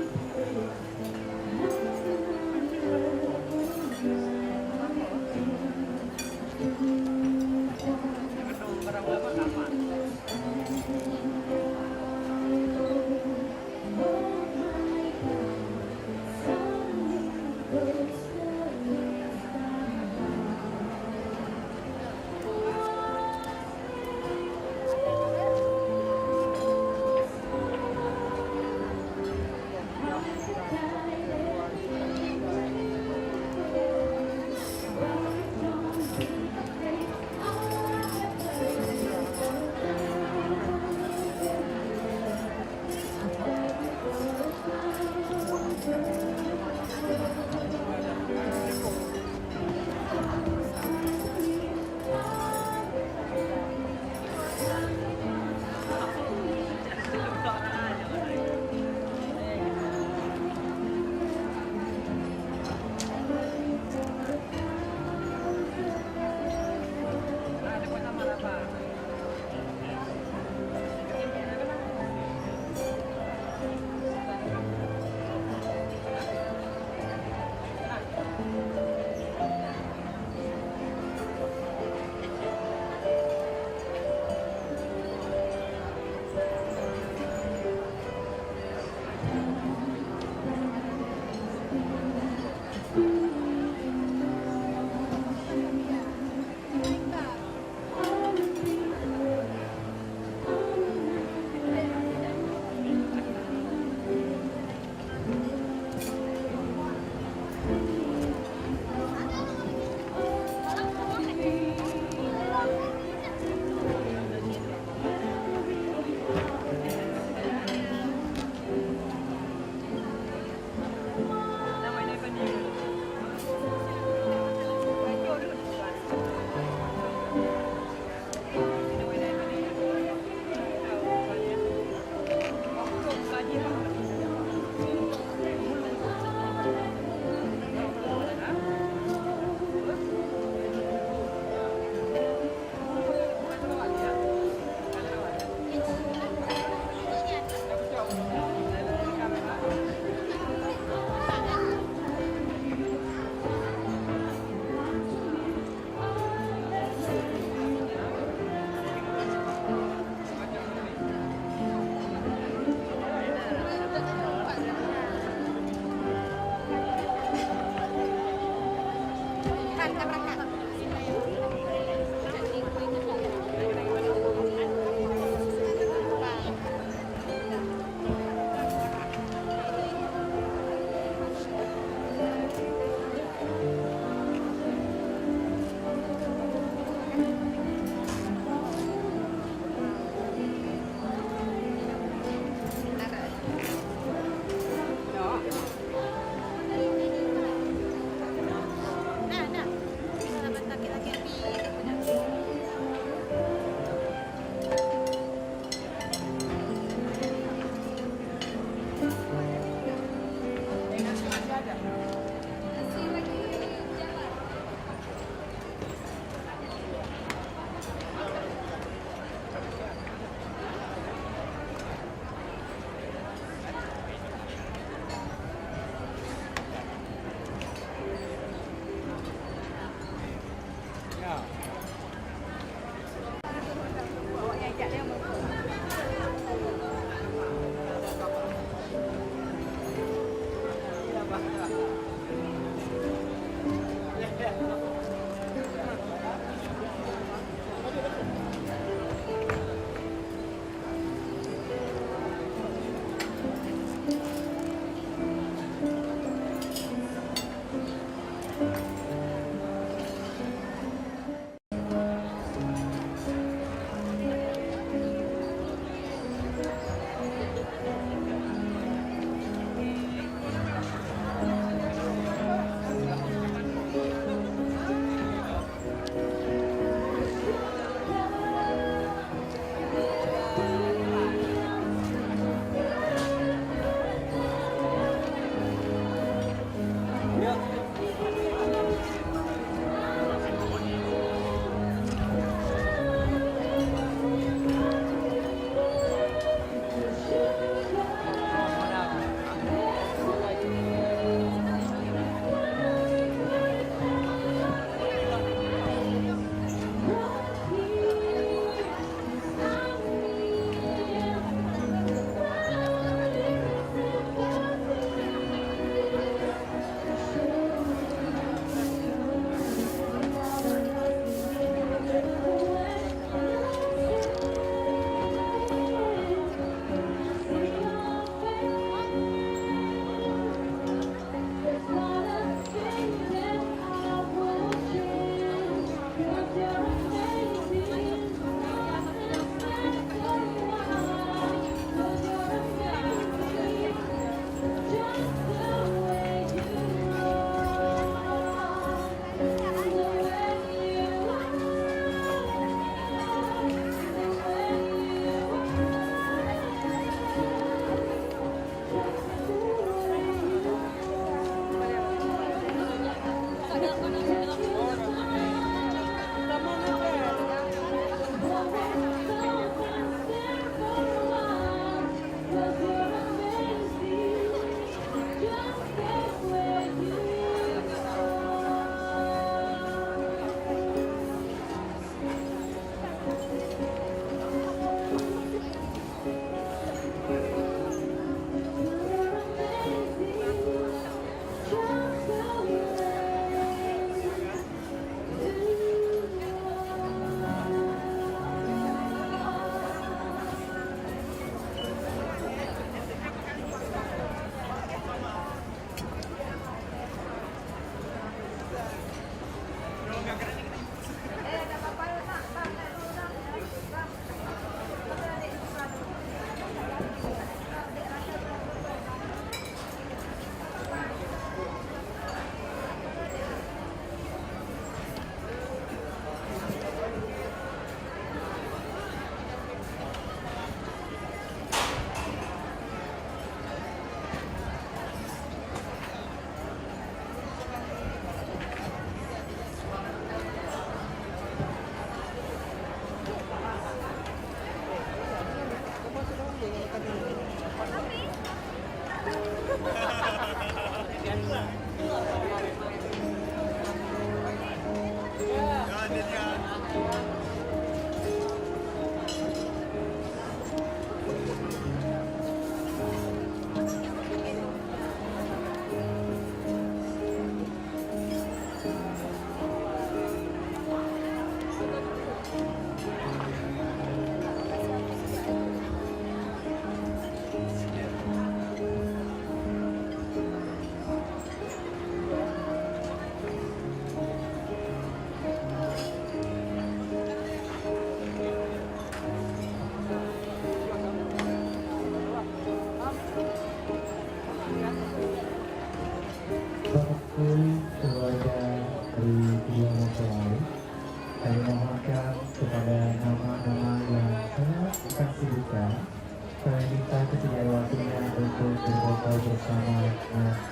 foto bersama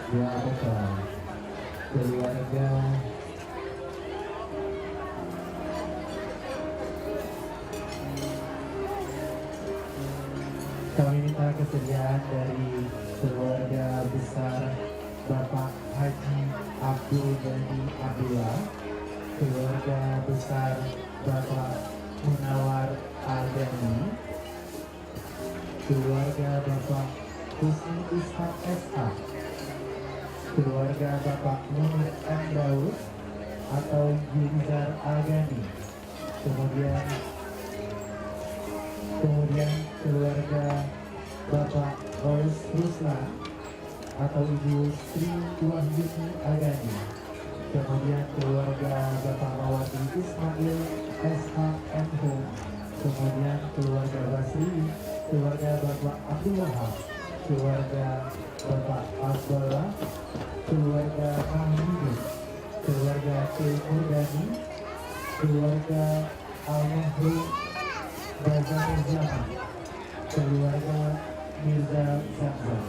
dua foto keluarga kami minta kesediaan dari keluarga besar Bapak Haji Abdul Ghani Abdullah, keluarga besar Bapak Munawar Al-Ghani, keluarga Bapak Husni Ishak S.A., keluarga Bapak Munir M. Daud atau Yulizar Al-Ghani, kemudian keluarga Bapak Royce Ruslan atau Ibu Sri Wahyuni Al-Ghani, kemudian keluarga Bapak Mawati Ismail S.A.M.H, kemudian keluarga Basri, keluarga Bapak Abdul Wahab, keluarga Bapak Abdullah, keluarga Mahmudin, keluarga Timur Dani, keluarga Al-Mahrum Bazar Zaman, keluarga Mirza Zamzam.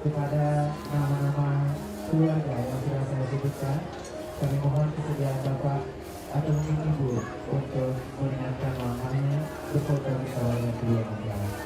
Kepada nama-nama keluarga yang sudah saya sebutkan, kami mohon kesediaan Bapak atau mungkin Ibu untuk meringankan langkahnya berfoto bersama dengan kedua mempelai.